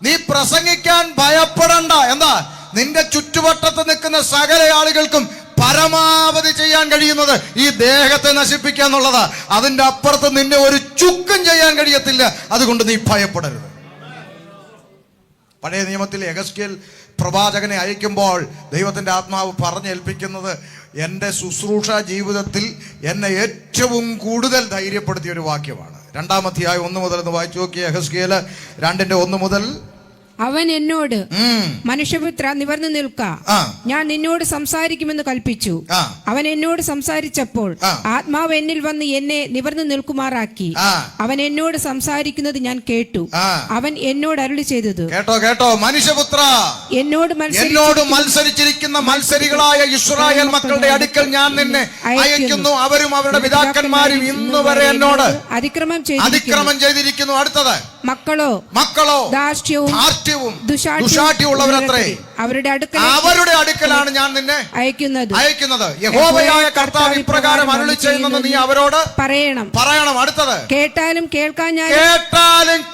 നീ പ്രസംഗിക്കാൻ ഭയപ്പെടണ്ട. എന്താ? നിന്റെ ചുറ്റുവട്ടത്ത് നിൽക്കുന്ന സകല ആളുകൾക്കും പരമാവധി ചെയ്യാൻ കഴിയുന്നത് ഈ ദേഹത്തെ നശിപ്പിക്കുക എന്നുള്ളതാ. അതിന്റെ അപ്പുറത്ത് നിന്നെ ഒരു ചുക്കും ചെയ്യാൻ കഴിയത്തില്ല. അതുകൊണ്ട് നീ ഭയപ്പെടരുത്. പഴയ നിയമത്തിൽ യെഹെസ്കേൽ പ്രവാചകനെ അയക്കുമ്പോൾ ദൈവത്തിന്റെ ആത്മാവ് പറഞ്ഞേൽപ്പിക്കുന്നത്, എൻ്റെ ശുശ്രൂഷ ജീവിതത്തിൽ എന്നെ ഏറ്റവും കൂടുതൽ ധൈര്യപ്പെടുത്തിയ ഒരു വാക്യമാണ്. 2-ാം അധ്യായം 1 മുതൽ വായിച്ചു നോക്കിയ യെഹെസ്കേൽ 2:1 മുതൽ. അവൻ എന്നോട്, മനുഷ്യപുത്ര, നിവർന്നു നിൽക്ക, ഞാൻ നിന്നോട് സംസാരിക്കുമെന്ന് കൽപ്പിച്ചു. അവൻ എന്നോട് സംസാരിച്ചപ്പോൾ ആത്മാവ് എന്നിൽ വന്ന് എന്നെ നിവർന്നു നിൽക്കുമാറാക്കി. അവൻ എന്നോട് സംസാരിക്കുന്നത് ഞാൻ കേട്ടു. അവൻ എന്നോട് അരുളി ചെയ്തത്, കേട്ടോ മനുഷ്യപുത്ര, എന്നോട് മത്സരിച്ചിരിക്കുന്ന മത്സരികളായ ഇസ്രായേൽ മക്കളുടെ അടുക്കൽ ഞാൻ നിന്നെ അയക്കുന്നു. അവരും അവരുടെ പിതാക്കന്മാരും ഇന്ന് വരെ എന്നോട് അതിക്രമം ചെയ്തിരിക്കുന്നു. അടുത്തത്, മക്കളോ ധാർഷ്ട്യവും ദുശാഠ്യമുള്ളവരത്രേ, അവരുടെ അടുക്കലാണ് ഞാൻ നിന്നെ അയക്കുന്നത്. യഹോവയായ കർത്താവ് ഇപ്രകാരം അരുളി ചെയ്യുന്നെന്ന് നീ അവരോട് പറയണം. അടുത്തത്, കേട്ടാലും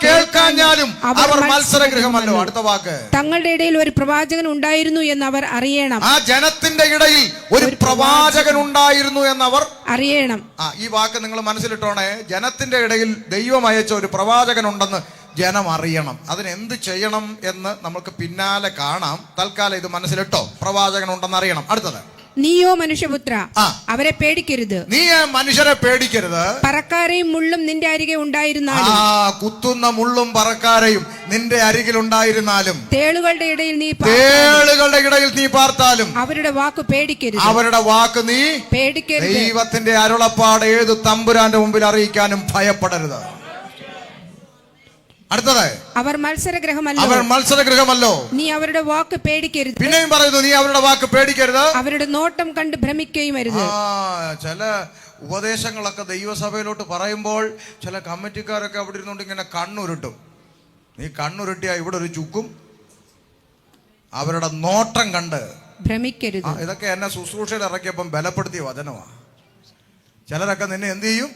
കേൾക്കാഞ്ഞാലും അവർ മത്സരഗൃഹമല്ലോ. അടുത്ത വാക്ക്, തങ്ങളുടെ ഇടയിൽ ഒരു പ്രവാചകൻ ഉണ്ടായിരുന്നു എന്ന് അവർ അറിയണം. ആ ജനത്തിന്റെ ഇടയിൽ ഒരു പ്രവാചകൻ ഉണ്ടായിരുന്നു എന്നവർ അറിയണം. ഈ വാക്ക് നിങ്ങൾ മനസ്സിലിട്ടോണേ. ജനത്തിന്റെ ഇടയിൽ ദൈവം അയച്ച ഒരു പ്രവാചകൻ ഉണ്ടെന്ന് ജനം അറിയണം. അതിനെന്ത് ചെയ്യണം എന്ന് നമുക്ക് പിന്നാലെ കാണാം. തൽക്കാലം ഇത് മനസ്സിലിട്ടോ, പ്രവാചകൻ ഉണ്ടെന്ന് അറിയണം. അടുത്തത്, നീയോ മനുഷ്യപുത്ര അവരെ പേടിക്കരുത്. നീ മനുഷ്യരെ പേടിക്കരുത്. പറക്കാരെയും മുള്ളും നിന്റെ അരികെ ഉണ്ടായിരുന്നാലും, കുത്തുന്ന മുള്ളും പറക്കാരെയും നിന്റെ അരികിൽ ഉണ്ടായിരുന്നാലും, തേളുകളുടെ ഇടയിൽ നീ പാർത്താലും അവരുടെ വാക്ക് പേടിക്കരുത്. അവരുടെ വാക്ക് നീ പേടിക്കരുത്. ദൈവത്തിന്റെ അരുളപ്പാട് ഏത് തമ്പുരാന്റെ മുമ്പിൽ അറിയിക്കാനും ഭയപ്പെടരുത്. അടുത്തത്, അവർ മത്സരഗ്രഹമല്ലോ. നീ അവരുടെ വാക്ക് പേടിക്കരുത്. പിന്നെയും പറയുന്നു, നീ അവരുടെ വാക്ക് പേടിക്കരുത്. അവരുടെ നോട്ടം കണ്ട് ഭ്രമിക്കുകയും അരുത്. ചില ഉപദേശങ്ങളൊക്കെ ദൈവസഭയിലോട്ട് പറയുമ്പോൾ ചില കമ്മിറ്റിക്കാരൊക്കെ അവിടെ ഇരുന്നുകൊണ്ട് ഇങ്ങനെ കണ്ണുരുട്ടും. നീ കണ്ണുരുട്ടിയാ ഇവിടെ ഒരു ചുക്കും. അവരുടെ നോട്ടം കണ്ട് ഭ്രമിക്കരുത്. ഇതൊക്കെ എന്നെ ശുശ്രൂഷയിൽ ഇറക്കിയപ്പം ബലപ്പെടുത്തിയ വചനമാണ്. ചിലരൊക്കെ നിന്നെ എന്ത് ചെയ്യും?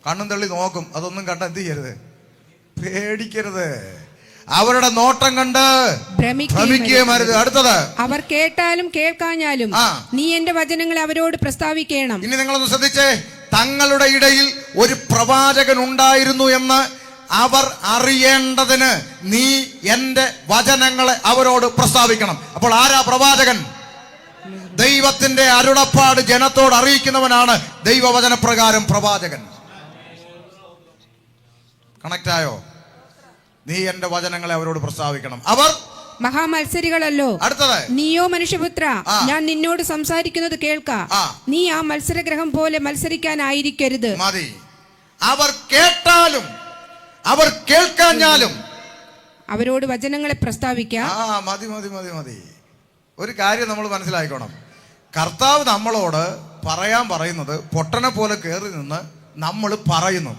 കണ്ണും തള്ളി നോക്കും. അതൊന്നും കണ്ട എന്ത് ചെയ്യരുത്? പേടിക്കരുത്. അവരുടെ നോട്ടം കണ്ട് ഭ്രമിക്കുകയും അരുത്. അടുത്തത്, അവർ കേട്ടാലും കേൾക്കാഞ്ഞാലും നീ എന്റെ വചനങ്ങളെ അവരോട് പ്രസ്താവിക്കണം. ഇനി നിങ്ങളൊന്ന് ശ്രദ്ധിച്ചേ. തങ്ങളുടെ ഇടയിൽ ഒരു പ്രവാചകൻ ഉണ്ടായിരുന്നു എന്ന് അവർ അറിയേണ്ടതിന് നീ എന്റെ വചനങ്ങളെ അവരോട് പ്രസ്താവിക്കണം. അപ്പോൾ ആരാ പ്രവാചകൻ? ദൈവത്തിന്റെ അരുളപ്പാട് ജനത്തോട് അറിയിക്കുന്നവനാണ് ദൈവവചനപ്രകാരം പ്രവാചകൻ. കണക്റ്റായോ? നീ എന്റെ വചനങ്ങളെ അവരോട് പ്രസ്താവിക്കണം. അവർ മഹാമത്സരികളല്ലോ. അടുത്തത്, നീയോ മനുഷ്യപുത്ര ഞാൻ നിന്നോട് സംസാരിക്കുന്നത് കേൾക്ക. നീ ആ മത്സരഗ്രഹം പോലെ മത്സരിക്കാനായിരിക്കരുത്. മതി. അവർ കേട്ടാലും അവർ കേൾക്കാഞ്ഞാലും അവരോട് വചനങ്ങളെ പ്രസ്താവിക്കാം. മതി മതി മതി മതി. ഒരു കാര്യം നമ്മൾ മനസ്സിലാക്കണം. കർത്താവ് നമ്മളോട് പറയാൻ പറയുന്നത് പൊട്ടനെ പോലെ കയറി നിന്ന് നമ്മൾ പറയുന്നു.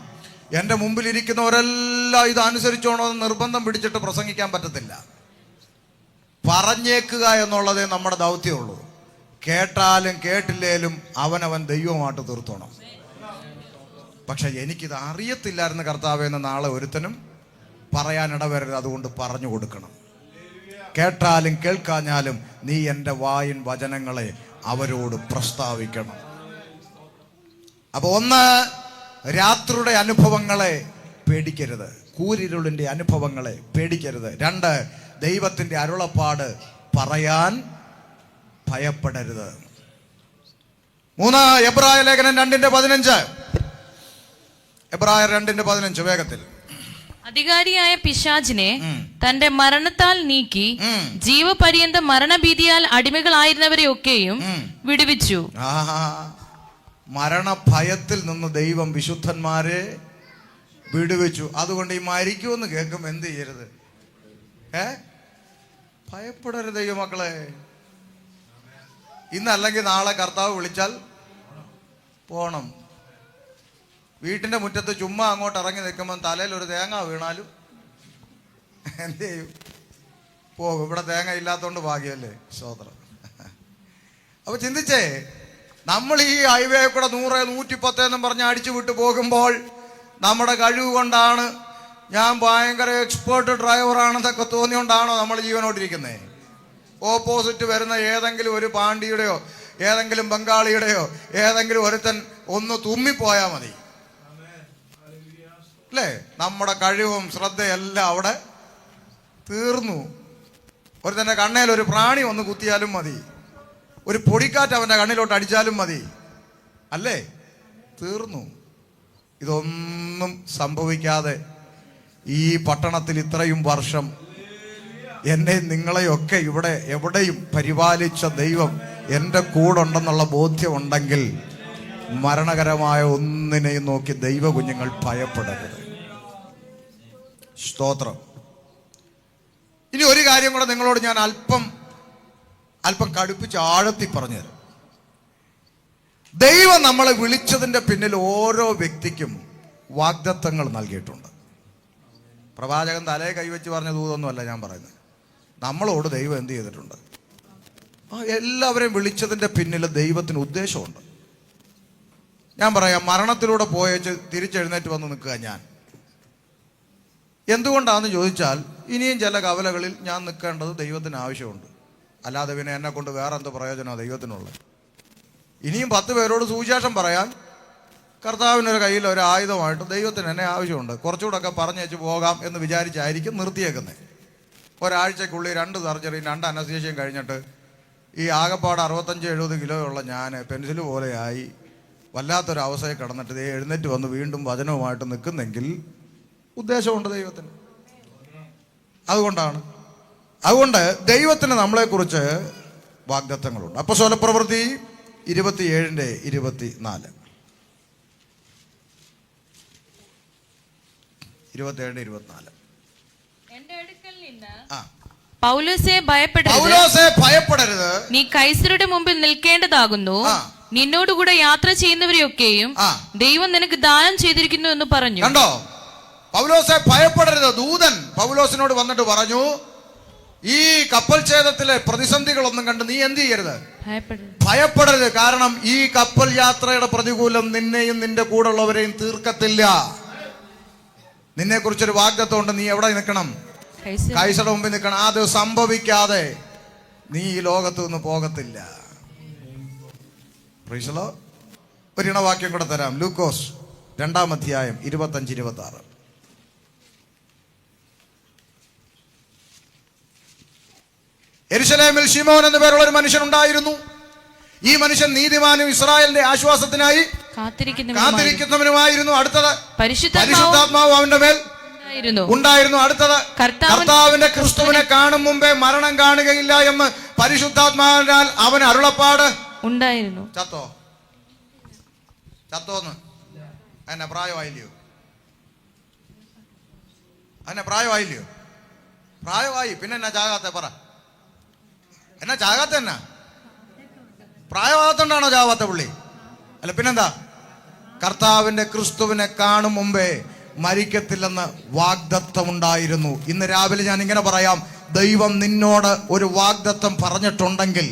എൻ്റെ മുമ്പിലിരിക്കുന്നവരെല്ലാം ഇത് അനുസരിച്ചോണമെന്ന് നിർബന്ധം പിടിച്ചിട്ട് പ്രസംഗിക്കാൻ പറ്റത്തില്ല. പറഞ്ഞേക്കുക എന്നുള്ളതേ നമ്മുടെ ദൗത്യമുള്ളൂ. കേട്ടാലും കേട്ടില്ലേലും അവനവൻ ദൈവമായിട്ട് തീർത്തോണം. പക്ഷെ എനിക്കിത് അറിയത്തില്ലായിരുന്നു കർത്താവേ എന്ന് നാളെ ഒരുത്തനും പറയാനിടവരരുത്. അതുകൊണ്ട് പറഞ്ഞു കൊടുക്കണം. കേട്ടാലും കേൾക്കാഞ്ഞാലും നീ എൻ്റെ വായിൻ വചനങ്ങളെ അവരോട് പ്രസ്താവിക്കണം. അപ്പൊ ഒന്ന്, രാത്രിയുടെ അനുഭവങ്ങളെ പേടിക്കരുത്. കൂരിരുളിന്റെ അനുഭവങ്ങളെ പേടിക്കരുത്. രണ്ട്, ദൈവത്തിന്റെ അരുളപ്പാട് പറയാൻ ഭയപ്പെടരുത്. മൂന്ന്, എബ്രായ ലേഖനം 2:15. എബ്രായർ 2:15 വേഗത്തിൽ. അധികാരിയായ പിശാചിനെ തന്റെ മരണത്താൽ നീക്കി ജീവപര്യന്തം മരണഭീതിയാൽ അടിമകളായിരുന്നവരെ ഒക്കെയും വിടുവിച്ചു. മരണഭയത്തിൽ നിന്ന് ദൈവം വിശുദ്ധന്മാരെ വിടുവിച്ചു. അതുകൊണ്ട് ഈ മരിക്കുമെന്ന് കേൾക്കും എന്ത് ചെയ്യരുത്? ഭയപ്പെടരുത് ദൈവമക്കളെ. ഇന്നല്ലെങ്കിൽ നാളെ കർത്താവ് വിളിച്ചാൽ പോണം. വീട്ടിന്റെ മുറ്റത്ത് ചുമ്മാ അങ്ങോട്ട് ഇറങ്ങി നിൽക്കുമ്പോൾ തലയിൽ ഒരു തേങ്ങ വീണാലും എന്ത് ചെയ്യും? പോകും. ഇവിടെ തേങ്ങ ഇല്ലാത്തതുകൊണ്ട് ഭാഗ്യമല്ലേ. സ്തോത്രം. അപ്പൊ ചിന്തിച്ചേ, നമ്മൾ ഈ ഹൈവേ കൂടെ 100, 110 എന്നും പറഞ്ഞ് അടിച്ചു വിട്ടു പോകുമ്പോൾ നമ്മുടെ കഴിവ് കൊണ്ടാണ്, ഞാൻ ഭയങ്കര എക്സ്പേർട്ട് ഡ്രൈവറാണെന്നൊക്കെ തോന്നിയോണ്ടാണോ നമ്മൾ ജീവനോട്ടിരിക്കുന്നത്? ഓപ്പോസിറ്റ് വരുന്ന ഏതെങ്കിലും ഒരു പാണ്ഡിയുടെയോ ഏതെങ്കിലും ബംഗാളിയുടെയോ ഏതെങ്കിലും ഒരുത്തൻ ഒന്ന് തുമ്മിപ്പോയാൽ മതി അല്ലേ? നമ്മുടെ കഴിവും ശ്രദ്ധയെല്ലാം അവിടെ തീർന്നു. ഒരുത്തൻ്റെ കണ്ണേൽ ഒരു പ്രാണി ഒന്ന് കുത്തിയാലും മതി, ഒരു പൊടിക്കാറ്റ് അവൻ്റെ കണ്ണിലോട്ട് അടിച്ചാലും മതി അല്ലേ? തീർന്നു. ഇതൊന്നും സംഭവിക്കാതെ ഈ പട്ടണത്തിൽ ഇത്രയും വർഷം എന്നെ നിങ്ങളെയൊക്കെ ഇവിടെ എവിടെയും പരിപാലിച്ച ദൈവം എൻ്റെ കൂടെ ഉണ്ടെന്നുള്ള ബോധ്യമുണ്ടെങ്കിൽ മരണകരമായ ഒന്നിനെയും നോക്കി ദൈവ കുഞ്ഞുങ്ങൾ ഭയപ്പെടരുത്. സ്തോത്രം. ഇനി ഒരു കാര്യം കൂടെ നിങ്ങളോട് ഞാൻ അല്പം കടുപ്പിച്ച് ആഴത്തി പറഞ്ഞുതരാം. ദൈവം നമ്മളെ വിളിച്ചതിൻ്റെ പിന്നിൽ ഓരോ വ്യക്തിക്കും വാഗ്ദത്തങ്ങൾ നൽകിയിട്ടുണ്ട്. പ്രവാചകൻ തലയെ കൈവച്ച് പറഞ്ഞ ദൂതൊന്നുമല്ല ഞാൻ പറയുന്നത്. നമ്മളോട് ദൈവം എന്ത് ചെയ്തിട്ടുണ്ട്? എല്ലാവരെയും വിളിച്ചതിൻ്റെ പിന്നിൽ ദൈവത്തിന് ഉദ്ദേശമുണ്ട്. ഞാൻ പറയാം, മരണത്തിലൂടെ പോയേച്ച് തിരിച്ചെഴുന്നേറ്റ് വന്ന് നിൽക്കുക ഞാൻ. എന്തുകൊണ്ടാണെന്ന് ചോദിച്ചാൽ, ഇനിയും ചില കവലകളിൽ ഞാൻ നിൽക്കേണ്ടത് ദൈവത്തിന് ആവശ്യമുണ്ട്. അല്ലാതെ പിന്നെ എന്നെ കൊണ്ട് വേറെ എന്ത് പ്രയോജനമാണ് ദൈവത്തിനുള്ളത്? ഇനിയും 10 പേരോട് സുവിശേഷം പറയാൻ കർത്താവിനൊരു കയ്യിൽ ഒരു ആയുധമായിട്ട് ദൈവത്തിന് എന്നെ ആവശ്യമുണ്ട്. കുറച്ചുകൂടെയൊക്കെ പറഞ്ഞേച്ച് പോകാം എന്ന് വിചാരിച്ചായിരിക്കും നിർത്തിയേക്കുന്നത്. ഒരാഴ്ചക്കുള്ളിൽ 2 സർജറിയും 2 അനസ്തേഷ്യയും കഴിഞ്ഞിട്ട് ഈ ആകെപ്പാട് 65-70 കിലോ ഉള്ള ഞാൻ പെൻസിൽ പോലെയായി വല്ലാത്തൊരു അവസ്ഥയിൽ കിടന്നിട്ട് ദേ എഴുന്നേറ്റ് വന്ന് വീണ്ടും വചനവുമായിട്ട് നിൽക്കുന്നെങ്കിൽ ഉദ്ദേശമുണ്ട് ദൈവത്തിന്. അതുകൊണ്ട് ദൈവത്തിന് നമ്മളെക്കുറിച്ച് വാഗ്ദത്തങ്ങളുണ്ട്. അപ്പോസ്തലപ്രവൃത്തി 27:24. 27:24. എന്റെ അടുക്കൽ നിന്ന് പൗലോസേ ഭയപ്പെടരുത്, നീ കൈസരുടെ മുമ്പിൽ നിൽക്കേണ്ടതാകുന്നു. നിന്നോടുകൂടെ യാത്ര ചെയ്യുന്നവരെയൊക്കെയും ദൈവം നിനക്ക് ദാനം ചെയ്തിരിക്കുന്നു എന്ന് പറഞ്ഞു. കണ്ടോ, പൗലോസേ ഭയപ്പെടരുത്. ദൂതൻ പൗലോസിനോട് വന്നിട്ട് പറഞ്ഞു, ഈ കപ്പൽ ഛേദത്തിലെ പ്രതിസന്ധികളൊന്നും കണ്ട് നീ എന്ത് ചെയ്യരുത്, ഭയപ്പെടരുത്. കാരണം ഈ കപ്പൽ യാത്രയുടെ പ്രതികൂലം നിന്നെയും നിന്റെ കൂടെ ഉള്ളവരെയും തീർക്കത്തില്ല. നിന്നെ കുറിച്ചൊരു വാഗ്ദത്തം ഉണ്ട്. നീ എവിടെ നിൽക്കണം? കൈസരുടെ മുമ്പിൽ നിൽക്കണം. അത് സംഭവിക്കാതെ നീ ഈ ലോകത്ത് നിന്ന് പോകത്തില്ല. ഒരു ഇണവാക്യം കൂടെ തരാം. ലൂക്കോസ് 2-ാം അധ്യായം 25-26. യെരുശലേമിൽ ശിമോൻ എന്നു പേരുള്ള ഒരു മനുഷ്യൻ ഉണ്ടായിരുന്നു. ഈ മനുഷ്യൻ നീതിമാനും ഇസ്രായേലിന്റെ ആശ്വാസത്തിനായി കാത്തിരിക്കുന്നവനുമായിരുന്നു. അടുത്തത് പരിശുദ്ധാത്മാവ് അവന്റെ മേൽ ഉണ്ടായിരുന്നു. അടുത്തത് കർത്താവിന്റെ ക്രിസ്തുവിനെ കാണും മുമ്പേ മരണം കാണുകയില്ല എന്ന് പരിശുദ്ധാത്മാവിനാൽ അവന് അരുളപ്പാട് ഉണ്ടായിരുന്നു. ചത്തോന്ന് എന്നെ പ്രായമായില്ലയോ? പ്രായമായി പിന്നെ എന്നാ ചാകാത്ത? പറ, എന്നാ ചാകാത്ത? എന്നാ പ്രായമാകത്തോണ്ടാണോ ചാവാത്ത പുള്ളി? അല്ല പിന്നെന്താ? കർത്താവിന്റെ ക്രിസ്തുവിനെ കാണും മുമ്പേ മരിക്കത്തില്ലെന്ന് വാഗ്ദത്തം ഉണ്ടായിരുന്നു. ഇന്ന് രാവിലെ ഞാൻ ഇങ്ങനെ പറയാം, ദൈവം നിന്നോട് ഒരു വാഗ്ദത്തം പറഞ്ഞിട്ടുണ്ടെങ്കിൽ,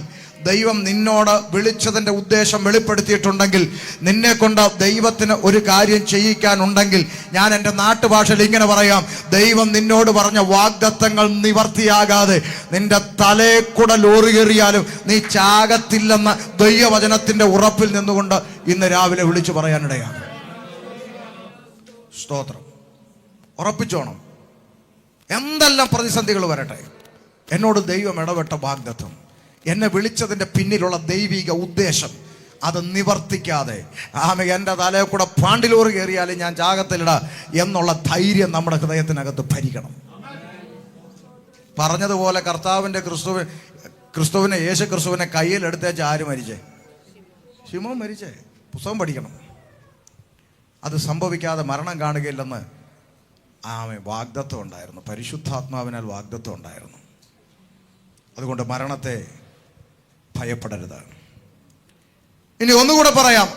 ദൈവം നിന്നോട് വിളിച്ചതിന്റെ ഉദ്ദേശം വെളിപ്പെടുത്തിയിട്ടുണ്ടെങ്കിൽ, നിന്നെ കൊണ്ട് ദൈവത്തിന് ഒരു കാര്യം ചെയ്യിക്കാനുണ്ടെങ്കിൽ, ഞാൻ എൻ്റെ നാട്ടുഭാഷയിൽ ഇങ്ങനെ പറയാം, ദൈവം നിന്നോട് പറഞ്ഞ വാഗ്ദത്തങ്ങൾ നിവർത്തിയാകാതെ നിന്റെ തലയെ കൂടെ ലോറി കയറിയാലും നീ ചാകത്തില്ലെന്ന ദൈവവചനത്തിന്റെ ഉറപ്പിൽ നിന്നുകൊണ്ട് ഇന്ന് രാവിലെ വിളിച്ചു പറയാനിടയാണ്. സ്തോത്രം. ഉറപ്പിച്ചോണം. എന്തെല്ലാം പ്രതിസന്ധികൾ വരട്ടെ, എന്നോട് ദൈവം ഇടപെട്ട വാഗ്ദത്തം, എന്നെ വിളിച്ചതിന്റെ പിന്നിലുള്ള ദൈവിക ഉദ്ദേശം അത് നിവർത്തിക്കാതെ എൻ്റെ തലയെ കൂടെ പാണ്ടിലോറ് കയറിയാലും ഞാൻ ചാകത്തിലിട എന്നുള്ള ധൈര്യം നമ്മുടെ ഹൃദയത്തിനകത്ത് ഭരിക്കണം. പറഞ്ഞതുപോലെ കർത്താവിന്റെ ക്രിസ്തുവിനെ യേശു ക്രിസ്തുവിനെ കയ്യിലെടുത്തേച്ച് ആര് മരിച്ചേ? ശിമോൻ മരിച്ചേ. പുസ്തകം പഠിക്കണം. അത് സംഭവിക്കാതെ മരണം കാണുകയില്ലെന്ന് വാഗ്ദത്തം ഉണ്ടായിരുന്നു. പരിശുദ്ധാത്മാവിനാൽ വാഗ്ദത്തം ഉണ്ടായിരുന്നു. അതുകൊണ്ട് മരണത്തെ ഭയപ്പെടരുത്. ഇനി ഒന്നുകൂടെ പറയാം,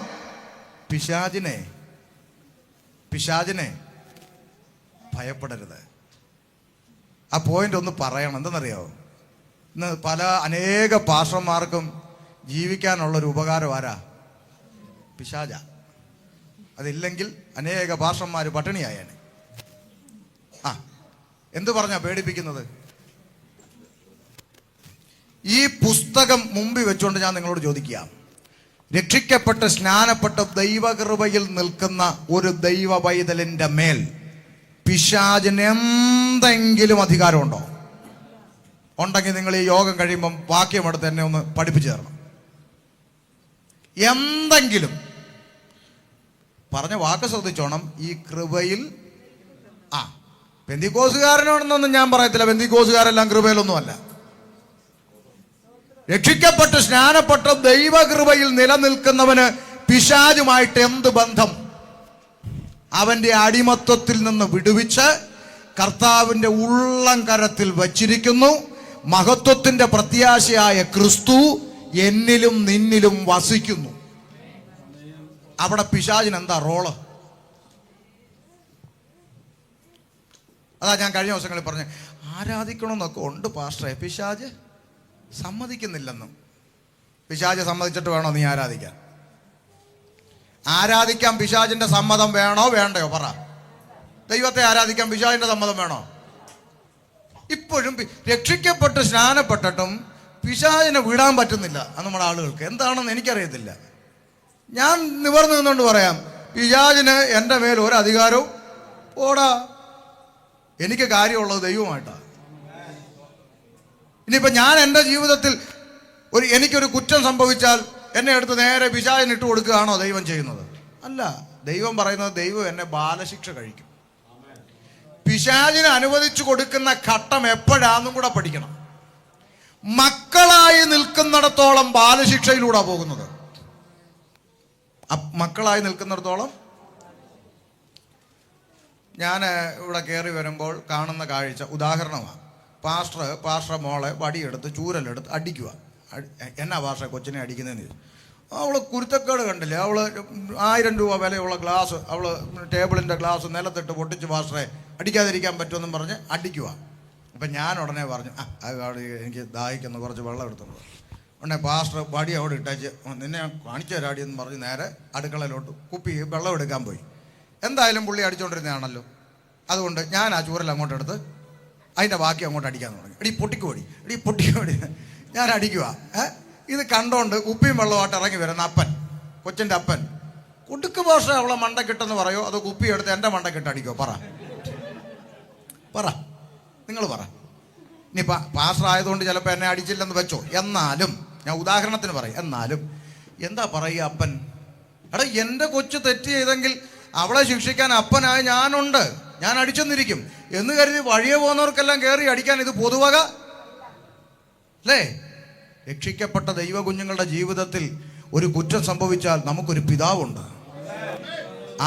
പിശാചിനെ ഭയപ്പെടരുത്. ആ പോയിന്റ് ഒന്ന് പറയണം. എന്തെന്നറിയാമോ? ഇന്ന് അനേക പാസ്റ്റർമാർക്കും ജീവിക്കാനുള്ളൊരു ഉപകാരം ആരാ? പിശാച. അതില്ലെങ്കിൽ അനേക പാസ്റ്റർമാർ പട്ടിണിയായാണ്. എന്ത് പറഞ്ഞാ പേടിപ്പിക്കുന്നത്? ഈ പുസ്തകം മുമ്പിൽ വെച്ചുകൊണ്ട് ഞാൻ നിങ്ങളോട് ചോദിക്കുക, രക്ഷിക്കപ്പെട്ട് സ്നാനപ്പെട്ട് ദൈവകൃപയിൽ നിൽക്കുന്ന ഒരു ദൈവ പൈതലിന്റെ മേൽ പിശാചിന് എന്തെങ്കിലും അധികാരമുണ്ടോ? ഉണ്ടെങ്കിൽ നിങ്ങൾ ഈ യോഗം കഴിയുമ്പം വാക്യമെടുത്ത് എന്നെ ഒന്ന് പഠിപ്പിച്ചു തരണം. എന്തെങ്കിലും പറഞ്ഞ വാക്ക് ശ്രദ്ധിച്ചോണം. ഈ കൃപയിൽ പെന്തിക്കോസുകാരനാണെന്നൊന്നും ഞാൻ പറയത്തില്ല. പെന്തിക്കോസുകാരെല്ലാം കൃപയിലൊന്നുമല്ല. രക്ഷിക്കപ്പെട്ട് സ്നാനപ്പെട്ട് ദൈവകൃപയിൽ നിലനിൽക്കുന്നവന് പിശാചുമായിട്ട് എന്ത് ബന്ധം? അവന്റെ അടിമത്വത്തിൽ നിന്ന് വിടുവിച്ച് കർത്താവിന്റെ ഉള്ളം കരത്തിൽ വച്ചിരിക്കുന്നു. മഹത്വത്തിന്റെ പ്രത്യാശയായ ക്രിസ്തു എന്നിലും നിന്നിലും വസിക്കുന്നു. അവിടെ പിശാചിന് എന്താ റോള്? അതാ ഞാൻ കഴിഞ്ഞ ദിവസങ്ങളിൽ പറഞ്ഞ്, ആരാധിക്കണമെന്നൊക്കെ ഉണ്ട് പാസ്റ്ററെ, പിശാച് സമ്മതിക്കുന്നില്ലെന്നും. പിശാച് സമ്മതിച്ചിട്ട് വേണോ നീ ആരാധിക്കാൻ? ആരാധിക്കാൻ പിശാചിന്റെ സമ്മതം വേണോ വേണ്ടയോ? പറ. ദൈവത്തെ ആരാധിക്കാൻ പിശാചിന്റെ സമ്മതം വേണോ? ഇപ്പോഴും രക്ഷിക്കപ്പെട്ട് സ്നാനപ്പെട്ടിട്ടും പിശാചിനെ വിടാൻ പറ്റുന്നില്ല നമ്മുടെ ആളുകൾക്ക്. എന്താണെന്ന് എനിക്കറിയത്തില്ല. ഞാൻ നിവർന്നു നിന്നുകൊണ്ട് പറയാം, പിശാചിന് എൻ്റെ മേൽ ഒരു അധികാരവും ഓടാ. എനിക്ക് കാര്യമുള്ളത് ദൈവമായിട്ടാണ്. ഇനിയിപ്പോൾ ഞാൻ എൻ്റെ ജീവിതത്തിൽ എനിക്കൊരു കുറ്റം സംഭവിച്ചാൽ എന്നെ എടുത്ത് നേരെ പിശാചിന് ഇട്ട് കൊടുക്കുകയാണോ ദൈവം ചെയ്യുന്നത്? അല്ല. ദൈവം പറയുന്നത് ദൈവം എന്നെ ബാലശിക്ഷ കഴിക്കും. പിശാചിന് അനുവദിച്ചു കൊടുക്കുന്ന ഘട്ടം എപ്പോഴാന്നും കൂടെ പഠിക്കണം. മക്കളായി നിൽക്കുന്നിടത്തോളം ബാലശിക്ഷയിലൂടെ പോകുന്നത്. മക്കളായി നിൽക്കുന്നിടത്തോളം ഞാൻ ഇവിടെ കയറി വരുമ്പോൾ കാണുന്ന കാഴ്ച ഉദാഹരണമാണ്. പാസ്റ്റർ മോളെ വടിയെടുത്ത് ചൂരലെടുത്ത് അടിക്കുക. എന്നാ പാസ്റ്റർ കൊച്ചിനെ അടിക്കുന്നതെന്ന് ചോദിച്ചു. അവൾ കുരുത്തക്കേട് കണ്ടില്ലേ, അവൾ 1000 രൂപ വിലയുള്ള ഗ്ലാസ് അവൾ ടേബിളിൻ്റെ ഗ്ലാസ് നിലത്തിട്ട് പൊട്ടിച്ച് പാസ്റ്ററെ അടിക്കാതിരിക്കാൻ പറ്റുമെന്നും പറഞ്ഞ് അടിക്കുക. അപ്പം ഞാൻ ഉടനെ പറഞ്ഞു, എനിക്ക് ദാഹിക്കുന്ന കുറച്ച് വെള്ളം എടുത്തുള്ളൂ. ഉടനെ പാസ്റ്റർ വടി അവിടെ ഇട്ടേച്ച് നിന്നെ കാണിച്ചു തരാടി എന്ന് പറഞ്ഞ് നേരെ അടുക്കളയിലോട്ട് കുപ്പി വെള്ളം എടുക്കാൻ പോയി. എന്തായാലും പുള്ളി അടിച്ചുകൊണ്ടിരുന്നതാണല്ലോ. അതുകൊണ്ട് ഞാൻ ആ ചൂരൽ അങ്ങോട്ട് എടുത്ത് അതിൻ്റെ ബാക്കി അങ്ങോട്ട് അടിക്കാൻ തുടങ്ങി. എടീ പൊട്ടിക്കോടി ഞാൻ അടിക്കുക. ഇത് കണ്ടോണ്ട് കുപ്പിയും വെള്ളമായിട്ട് ഇറങ്ങി വരുന്ന അപ്പൻ, കൊച്ചിൻ്റെ അപ്പൻ, കുടുക്ക് ഭാഷ അവളെ മണ്ടക്കിട്ടെന്ന് പറയോ അതോ കുപ്പി എടുത്ത് എൻ്റെ മണ്ടക്കിട്ട് അടിക്കോ? പറ നിങ്ങൾ പറ. ഇനി പാസ്റ്റർ ആയതുകൊണ്ട് ചിലപ്പോൾ എന്നെ അടിച്ചില്ലെന്ന് വെച്ചോ. എന്നാലും ഞാൻ ഉദാഹരണത്തിന് പറയും. എന്നാലും എന്താ പറയുക അപ്പൻ? എടാ എൻ്റെ കൊച്ചു തെറ്റ് ചെയ്തെങ്കിൽ അവളെ ശിക്ഷിക്കാൻ അപ്പനായി ഞാനുണ്ട്, ഞാൻ അടിച്ചെന്നിരിക്കും എന്ന് കരുതി വഴിയെ പോകുന്നവർക്കെല്ലാം കയറി അടിക്കാൻ ഇത് പൊതുവക അല്ലേ? രക്ഷിക്കപ്പെട്ട ദൈവ കുഞ്ഞുങ്ങളുടെ ജീവിതത്തിൽ ഒരു കുറ്റം സംഭവിച്ചാൽ നമുക്കൊരു പിതാവുണ്ട്.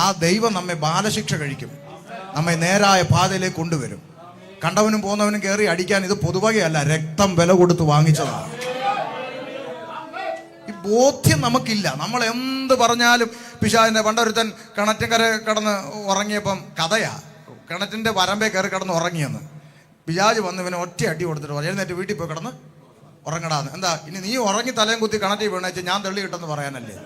ആ ദൈവം നമ്മെ ബാലശിക്ഷ കഴിക്കും, നമ്മെ നേരായ പാതയിലേക്ക് കൊണ്ടുവരും. കണ്ടവനും പോകുന്നവനും കയറി അടിക്കാൻ ഇത് പൊതുവകയല്ല, രക്തം വില കൊടുത്ത് വാങ്ങിച്ചതാണ്. ഈ ബോധ്യം നമുക്കില്ല. നമ്മൾ എന്ത് പറഞ്ഞാലും പിശാചിന്റെ പണ്ടൊരുത്തൻ കിണറ്റിൻകര കിടന്ന് ഉറങ്ങിയപ്പം കഥയാ, കിണറ്റിന്റെ വരമ്പേ കയറി കിടന്ന് ഉറങ്ങിയെന്ന്. പിശാച് വന്ന് ഇവനെ ഒറ്റ അടി കൊടുത്തിട്ട് പറഞ്ഞു, എഴുന്നേറ്റ് വീട്ടിൽ പോയി കിടന്ന് ഉറങ്ങടാന്ന്. എന്താ ഇനി നീ ഉറങ്ങി തലയും കുത്തി കിണറ്റിൽ വീണേച്ച് ഞാൻ തെള്ളി കിട്ടെന്ന് പറയാനല്ലേ?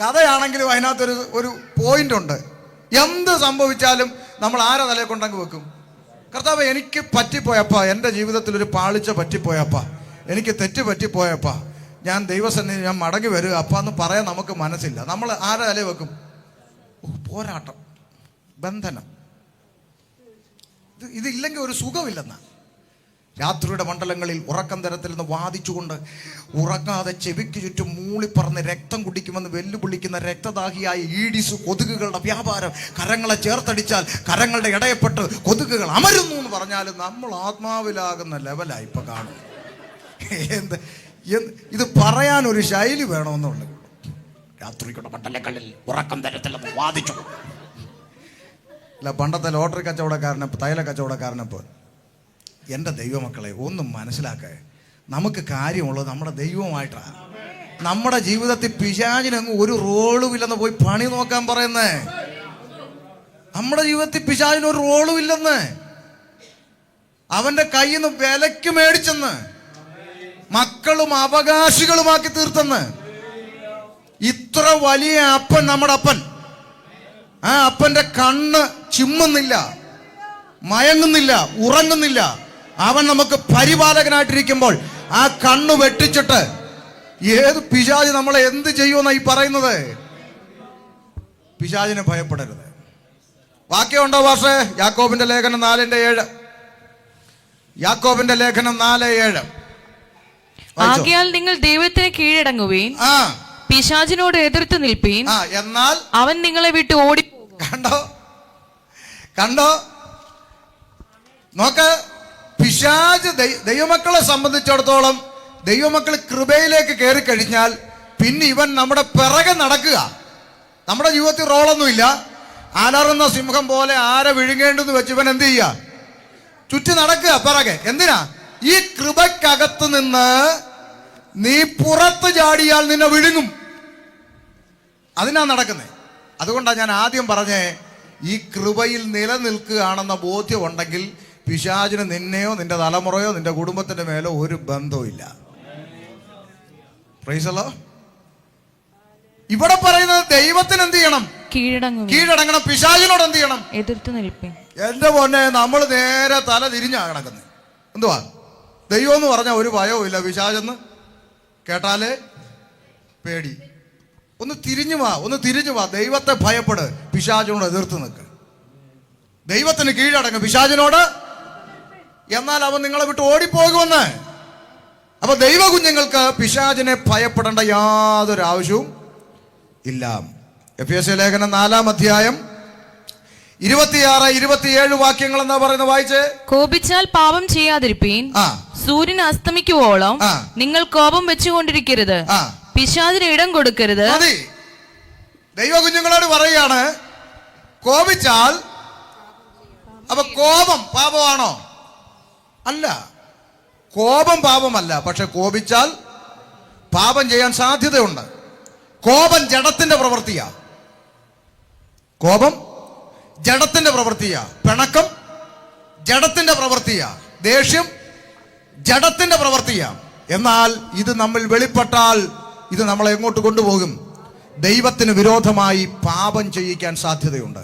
കഥയാണെങ്കിലും അതിനകത്തൊരു പോയിന്റ് ഉണ്ട്. എന്ത് സംഭവിച്ചാലും നമ്മൾ ആരെ തലയെ കൊണ്ടങ്ങ് വെക്കും? കർത്താവ് എനിക്ക് പറ്റിപ്പോയപ്പാ, എൻ്റെ ജീവിതത്തിൽ ഒരു പാളിച്ച പറ്റിപ്പോയപ്പാ, എനിക്ക് തെറ്റ് പറ്റിപ്പോയപ്പാ, ഞാൻ ദൈവസന്നിധി ഞാൻ മടങ്ങി വരിക അപ്പാ എന്ന് പറയാൻ നമുക്ക് മനസ്സില്ല. നമ്മൾ ആരെ തലയെ വെക്കും? പോരാട്ടം, ബന്ധനം. ഇതില്ലെങ്കിൽ ഒരു സുഖമില്ലെന്നാ. രാത്രിയുടെ മണ്ഡലങ്ങളിൽ ഉറക്കം തരത്തിൽ നിന്ന് വാദിച്ചുകൊണ്ട് ഉറങ്ങാതെ ചെവിക്ക് ചുറ്റും മൂളിപ്പറന്ന് രക്തം കുടിക്കുമെന്ന് വെല്ലുവിളിക്കുന്ന രക്തദാഹിയായ ഈഡിസ് കൊതുകുകളുടെ വ്യാപാരം. കരങ്ങളെ ചേർത്തടിച്ചാൽ കരങ്ങളുടെ ഇടയപ്പെട്ട് കൊതുകുകൾ അമരുന്നു എന്ന് പറഞ്ഞാൽ നമ്മൾ ആത്മാവിലാകുന്ന ലെവലായി ഇപ്പൊ കാണും. ഇത് പറയാനൊരു ശൈലി വേണമെന്നുള്ളു. രാത്രിയുടെ മണ്ഡലങ്ങളിൽ ഉറക്കം തരത്തില്ലെന്ന് വാദിച്ചു. അല്ല, പണ്ടത്തെ ലോട്ടറി കച്ചവടക്കാരനെ തൈല കച്ചവടക്കാരനെപ്പോൾ എൻ്റെ ദൈവമക്കളെ ഒന്നും മനസ്സിലാക്കുക, നമുക്ക് കാര്യമുള്ളത് നമ്മുടെ ദൈവമായിട്ടാണ്. നമ്മുടെ ജീവിതത്തിൽ പിശാചിനങ്ങ് ഒരു റോളും ഇല്ലെന്ന് പോയി പണി നോക്കാൻ പറയുന്നേ. നമ്മുടെ ജീവിതത്തിൽ പിശാചിന് ഒരു റോളും ഇല്ലെന്ന്, അവന്റെ കയ്യിൽ നിന്ന് വിലക്ക് മേടിച്ചെന്ന്, മക്കളും അവകാശികളുമാക്കി തീർത്തെന്ന്. ഇത്ര വലിയ അപ്പൻ നമ്മുടെ അപ്പൻ. ആ അപ്പന്റെ കണ്ണ് ചിമ്മുന്നില്ല, മയങ്ങുന്നില്ല, ഉറങ്ങുന്നില്ല. അവൻ നമുക്ക് പരിപാലകനായിട്ടിരിക്കുമ്പോൾ ആ കണ്ണു വെട്ടിച്ചിട്ട് ഏത് പിശാച് നമ്മളെ എന്ത് ചെയ്യുമെന്നാണ് ഈ പറയുന്നത്? പിശാചിനെ ഭയപ്പെടരുത്. വാക്യമുണ്ടോ ഭാഷേ? യാക്കോബിന്റെ ലേഖനം 4:7. യാക്കോബിന്റെ ലേഖനം 4:7. ആകയാൽ നിങ്ങൾ ദൈവത്തിന് കീഴടങ്ങുവീൻ, പിശാചിനോട് എതിർത്ത് നിൽപ്പീൻ, എന്നാൽ അവൻ നിങ്ങളെ വിട്ട് ഓടി. കണ്ടോ നോക്ക്, പിശാച് ദൈവമക്കളെ സംബന്ധിച്ചിടത്തോളം ദൈവമക്കൾ കൃപയിലേക്ക് കയറി കഴിഞ്ഞാൽ പിന്നെ ഇവൻ നമ്മുടെ പിറകെ നടക്കുക. നമ്മുടെ ജീവിതത്തിൽ റോളൊന്നുമില്ല. അലറുന്ന സിംഹം പോലെ ആരെ വിഴുങ്ങേണ്ടെന്ന് വെച്ച് ഇവൻ എന്ത് ചെയ്യുക? ചുറ്റി നടക്കുക പിറകെ. എന്തിനാ? ഈ കൃപക്കകത്ത് നിന്ന് നീ പുറത്ത് ചാടിയാൽ നിന്നെ വിഴുങ്ങും. അതിനാ നടക്കുന്നത്. അതുകൊണ്ടാണ് ഞാൻ ആദ്യം പറഞ്ഞേ, ഈ കൃപയിൽ നിലനിൽക്കുകയാണെന്ന ബോധ്യമുണ്ടെങ്കിൽ പിശാചിന് നിന്നെയോ നിന്റെ തലമുറയോ നിന്റെ കുടുംബത്തിന്റെ മേലോ ഒരു ബന്ധവുമില്ല. Praise the Lord. ഇവിടെ പറയുന്നത് ദൈവത്തിന് എന്ത് ചെയ്യണം? കീഴടങ്ങണം. പിശാചിനോട് എന്ത് ചെയ്യണം? എതിർത്ത് നിൽപ്പേ. എന്റെ പൊന്നെ, നമ്മൾ നേരെ തല തിരിഞ്ഞാ കിടക്കുന്നത്. എന്തുവാ? ദൈവം എന്ന് പറഞ്ഞാൽ ഒരു ഭയവും ഇല്ല. പിശാചെന്ന് കേട്ടാലേ പേടി. ഒന്ന് തിരിഞ്ഞു വാ. ദൈവത്തെ ഭയപ്പെട്, പിശാചിനോട് എതിർത്ത് നിൽക്ക്. ദൈവത്തിന് കീഴടങ്ങും, പിശാചിനോട്. എന്നാൽ അവൻ നിങ്ങളെ വിട്ട് ഓടിപ്പോകുമെന്ന്. അപ്പൊ ദൈവ കുഞ്ഞുങ്ങൾക്ക് പിശാചിനെ ഭയപ്പെടേണ്ട യാതൊരു ആവശ്യവും ഇല്ല. എഫെസ്യ ലേഖനം 4-ാം അധ്യായം 26-27 വാക്യങ്ങൾ എന്താ പറയുന്നത്? വായിച്ചേ. കോപിച്ചാൽ പാപം ചെയ്യാതിരിപ്പീൻ. സൂര്യൻ അസ്തമിക്കുവോളം നിങ്ങൾ കോപം വെച്ചുകൊണ്ടിരിക്കരുത്. പിശാചിന് ഇടം കൊടുക്കരുത്. ദൈവ കുഞ്ഞുങ്ങളോട് പറയുകയാണ്, കോപിച്ചാൽ. അപ്പൊ കോപം പാപമാണോ? അല്ല, കോപം പാപമല്ല. പക്ഷെ കോപിച്ചാൽ പാപം ചെയ്യാൻ സാധ്യതയുണ്ട്. കോപം ജഡത്തിന്റെ പ്രവൃത്തിയാ. കോപം ജഡത്തിന്റെ പ്രവൃത്തിയാ. പിണക്കം ജഡത്തിന്റെ പ്രവൃത്തിയാ. ദേഷ്യം ജഡത്തിന്റെ പ്രവൃത്തിയാ. എന്നാൽ ഇത് നമ്മൾ വെളിപ്പെട്ടാൽ ഇത് നമ്മളെ എങ്ങോട്ട് കൊണ്ടുപോകും? ദൈവത്തിന് വിരോധമായി പാപം ചെയ്യിക്കാൻ സാധ്യതയുണ്ട്.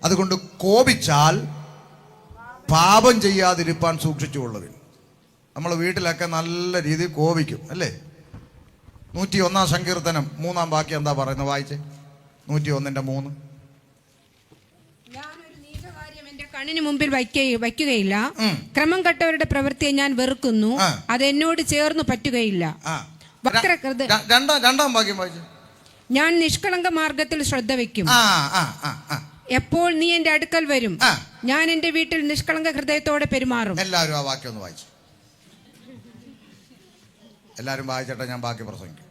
അതുകൊണ്ട് കോപിച്ചാൽ പാപം ചെയ്യാതിരിപ്പാൻ സൂക്ഷിച്ചുകൊള്ളുവിൻ. നമ്മൾ വീട്ടിലൊക്കെ നല്ല രീതിയിൽ കോപിക്കും, അല്ലേ? 101-ാം സങ്കീർത്തനം 3-ാം വാക്യം എന്താ പറയുന്നത്? വായിച്ചേ. 101:3. കണ്ണിന് മുമ്പിൽ വയ്ക്കുകയില്ല. ക്രമം കെട്ടവരുടെ പ്രവൃത്തിയെ ഞാൻ വെറുക്കുന്നു. അത് എന്നോട് ചേർന്ന് പറ്റുകയില്ല. രണ്ടാം വാക്യം വായിച്ചു. ഞാൻ നിഷ്കളങ്ക മാർഗത്തിൽ ശ്രദ്ധ വെക്കും. എപ്പോൾ നീ എന്റെ അടുക്കൽ വരും, ഞാൻ എന്റെ വീട്ടിൽ നിഷ്കളങ്ക ഹൃദയത്തോടെ പെരുമാറും. എല്ലാവരും ആ വാക്യം ഒന്ന് വായിച്ചു. എല്ലാവരും വായിച്ചട്ടെ, ഞാൻ ബാക്കി പ്രസംഗിക്കും.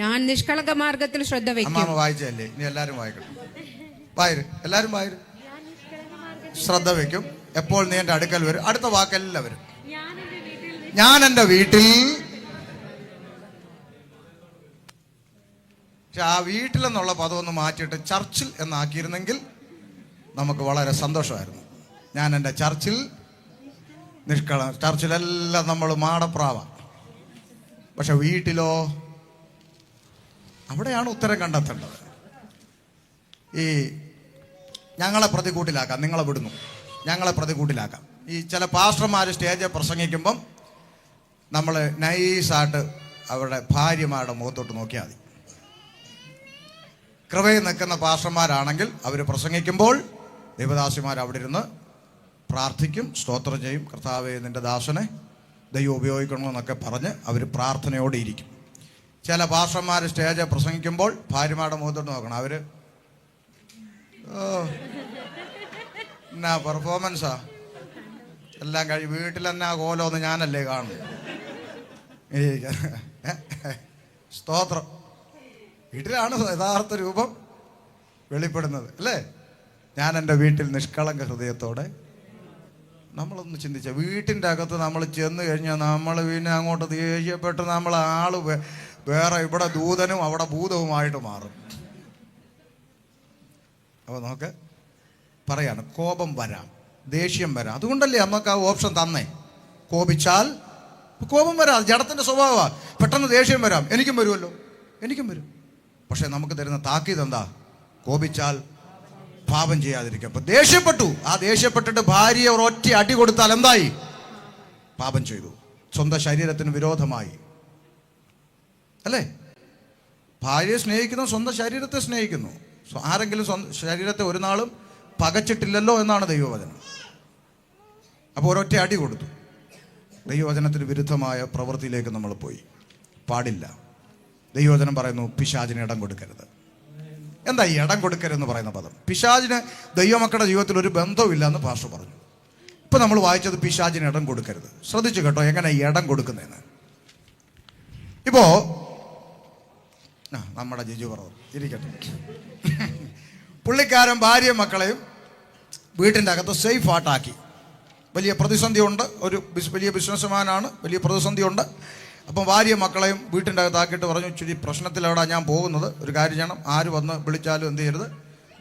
ഞാൻ നിഷ്കളങ്ക മാർഗത്തിൽ ശ്രദ്ധ വെക്കും. അമ്മ വായിച്ചല്ലേ? ഇനി എല്ലാവരും വായിക്കട്ടെ. വായര്, എല്ലാവരും വായര്. ശ്രദ്ധ വെക്കും. എപ്പോൾ നീ എന്റെ അടുക്കൽ വരും. അടുത്ത വാക്കെല്ലാവരും. ഞാൻ എന്റെ വീട്ടിൽ. പക്ഷെ ആ വീട്ടിലെന്നുള്ള പദം ഒന്ന് മാറ്റിയിട്ട് ചർച്ചിൽ എന്നാക്കിയിരുന്നെങ്കിൽ നമുക്ക് വളരെ സന്തോഷമായിരുന്നു. ഞാൻ എൻ്റെ ചർച്ചിൽ ചർച്ചിലെല്ലാം നമ്മൾ മാടപ്രാവ. പക്ഷെ വീട്ടിലോ? അവിടെയാണ് ഉത്തരം കണ്ടെത്തേണ്ടത്. ഈ ഞങ്ങളെ പ്രതികൂട്ടിലാക്കാം, നിങ്ങളെ വിടുന്നു, ഞങ്ങളെ പ്രതികൂട്ടിലാക്കാം. ഈ ചില പാസ്റ്റർമാർ സ്റ്റേജിൽ പ്രസംഗിക്കുമ്പം നമ്മൾ നൈസായിട്ട് അവരുടെ ഭാര്യമാരുടെ മുഖത്തോട്ട് നോക്കിയാൽ മതി. കൃപയിൽ നിൽക്കുന്ന പാസ്റ്റർമാരാണെങ്കിൽ അവർ പ്രസംഗിക്കുമ്പോൾ ദൈവദാസിമാർ അവിടെ ഇരുന്ന് പ്രാർത്ഥിക്കും, സ്തോത്രം ചെയ്യും. കർത്താവേ, നിന്റെ ദാസനെ ദൈവം ഉപയോഗിക്കണമെന്നൊക്കെ പറഞ്ഞ് അവർ പ്രാർത്ഥനയോടെ ഇരിക്കും. ചില പാസ്റ്റർമാർ സ്റ്റേജിൽ പ്രസംഗിക്കുമ്പോൾ ഭാര്യമാരുടെ മുഖത്തോട്ട് നോക്കണം. അവർ എന്നാ പെർഫോമൻസാ എല്ലാം കഴിയും. വീട്ടിലെന്നാ കോലമൊന്നും ഞാനല്ലേ കാണുന്നു. സ്തോത്രം. വീട്ടിലാണ് യഥാർത്ഥ രൂപം വെളിപ്പെടുന്നത്, അല്ലേ? ഞാൻ എൻ്റെ വീട്ടിൽ നിഷ്കളങ്ക ഹൃദയത്തോടെ. നമ്മളൊന്ന് ചിന്തിച്ച, വീട്ടിൻ്റെ അകത്ത് നമ്മൾ ചെന്ന് കഴിഞ്ഞാൽ നമ്മൾ പിന്നെ അങ്ങോട്ട് ദേഷ്യപ്പെട്ട് നമ്മൾ ആള് വേറെ, ഇവിടെ ദൂതനും അവിടെ ഭൂതവുമായിട്ട് മാറും. അപ്പോൾ നമുക്ക് പറയാണ്, കോപം വരാം, ദേഷ്യം വരാം. അതുകൊണ്ടല്ലേ നമുക്ക് ആ ഓപ്ഷൻ തന്നേ. കോപിച്ചാൽ കോപം വരാം, ജഡത്തിൻ്റെ സ്വഭാവമാണ്. പെട്ടെന്ന് ദേഷ്യം വരാം. എനിക്കും വരുമല്ലോ, എനിക്കും വരും. പക്ഷെ നമുക്ക് തരുന്ന താക്കീത് എന്താ? കോപിച്ചാൽ പാപം ചെയ്യാതിരിക്കുക. അപ്പൊ ദേഷ്യപ്പെട്ടു, ആ ദേഷ്യപ്പെട്ടിട്ട് ഭാര്യയെ ഒരൊറ്റ അടി കൊടുത്താൽ എന്തായി? പാപം ചെയ്തു, സ്വന്തം ശരീരത്തിന് വിരോധമായി, അല്ലേ? ഭാര്യയെ സ്നേഹിക്കുന്നു, സ്വന്തം ശരീരത്തെ സ്നേഹിക്കുന്നു. ആരെങ്കിലും സ്വന്തം ശരീരത്തെ ഒരു നാളും പകച്ചിട്ടില്ലല്ലോ എന്നാണ് ദൈവവചനം. അപ്പോൾ ഒരൊറ്റ അടി കൊടുത്തു. ദൈവവചനത്തിന് വിരുദ്ധമായ പ്രവൃത്തിയിലേക്ക് നമ്മൾ പോയി. പാടില്ല. ദൈവവചനം പറയുന്നു, പിശാചിന് ഇടം കൊടുക്കരുത്. എന്താ ഈ ഇടം കൊടുക്കരുതെന്ന് പറയുന്ന പദം? പിശാചിന് ദൈവമക്കളുടെ ജീവിതത്തിൽ ഒരു ബന്ധവുമില്ല എന്ന് പാസ്റ്റർ പറഞ്ഞു. ഇപ്പൊ നമ്മൾ വായിച്ചത് പിശാചിന് ഇടം കൊടുക്കരുത്. ശ്രദ്ധിച്ചു കേട്ടോ, എങ്ങനെ ഇടം കൊടുക്കുന്നതെന്ന്. ഇപ്പോ നമ്മുടെ ജിജു പറഞ്ഞു ഇരിക്കട്ടെ. പുള്ളിക്കാരൻ ഭാര്യയും മക്കളെയും വീട്ടിൻ്റെ അകത്ത് സേഫ് ആട്ടാക്കി. വലിയ പ്രതിസന്ധിയുണ്ട്, ഒരു വലിയ ബിസിനസ്മാനാണ്, വലിയ പ്രതിസന്ധിയുണ്ട്. അപ്പം ഭാര്യ മക്കളെയും വീട്ടിൻ്റെ അകത്താക്കിയിട്ട് പറഞ്ഞു, ഇച്ചിരി പ്രശ്നത്തിലവിടെ ഞാൻ പോകുന്നത്, ഒരു കാര്യം ചെയ്യണം, ആര് വന്ന് വിളിച്ചാലും എന്ത് ചെയ്യരുത്,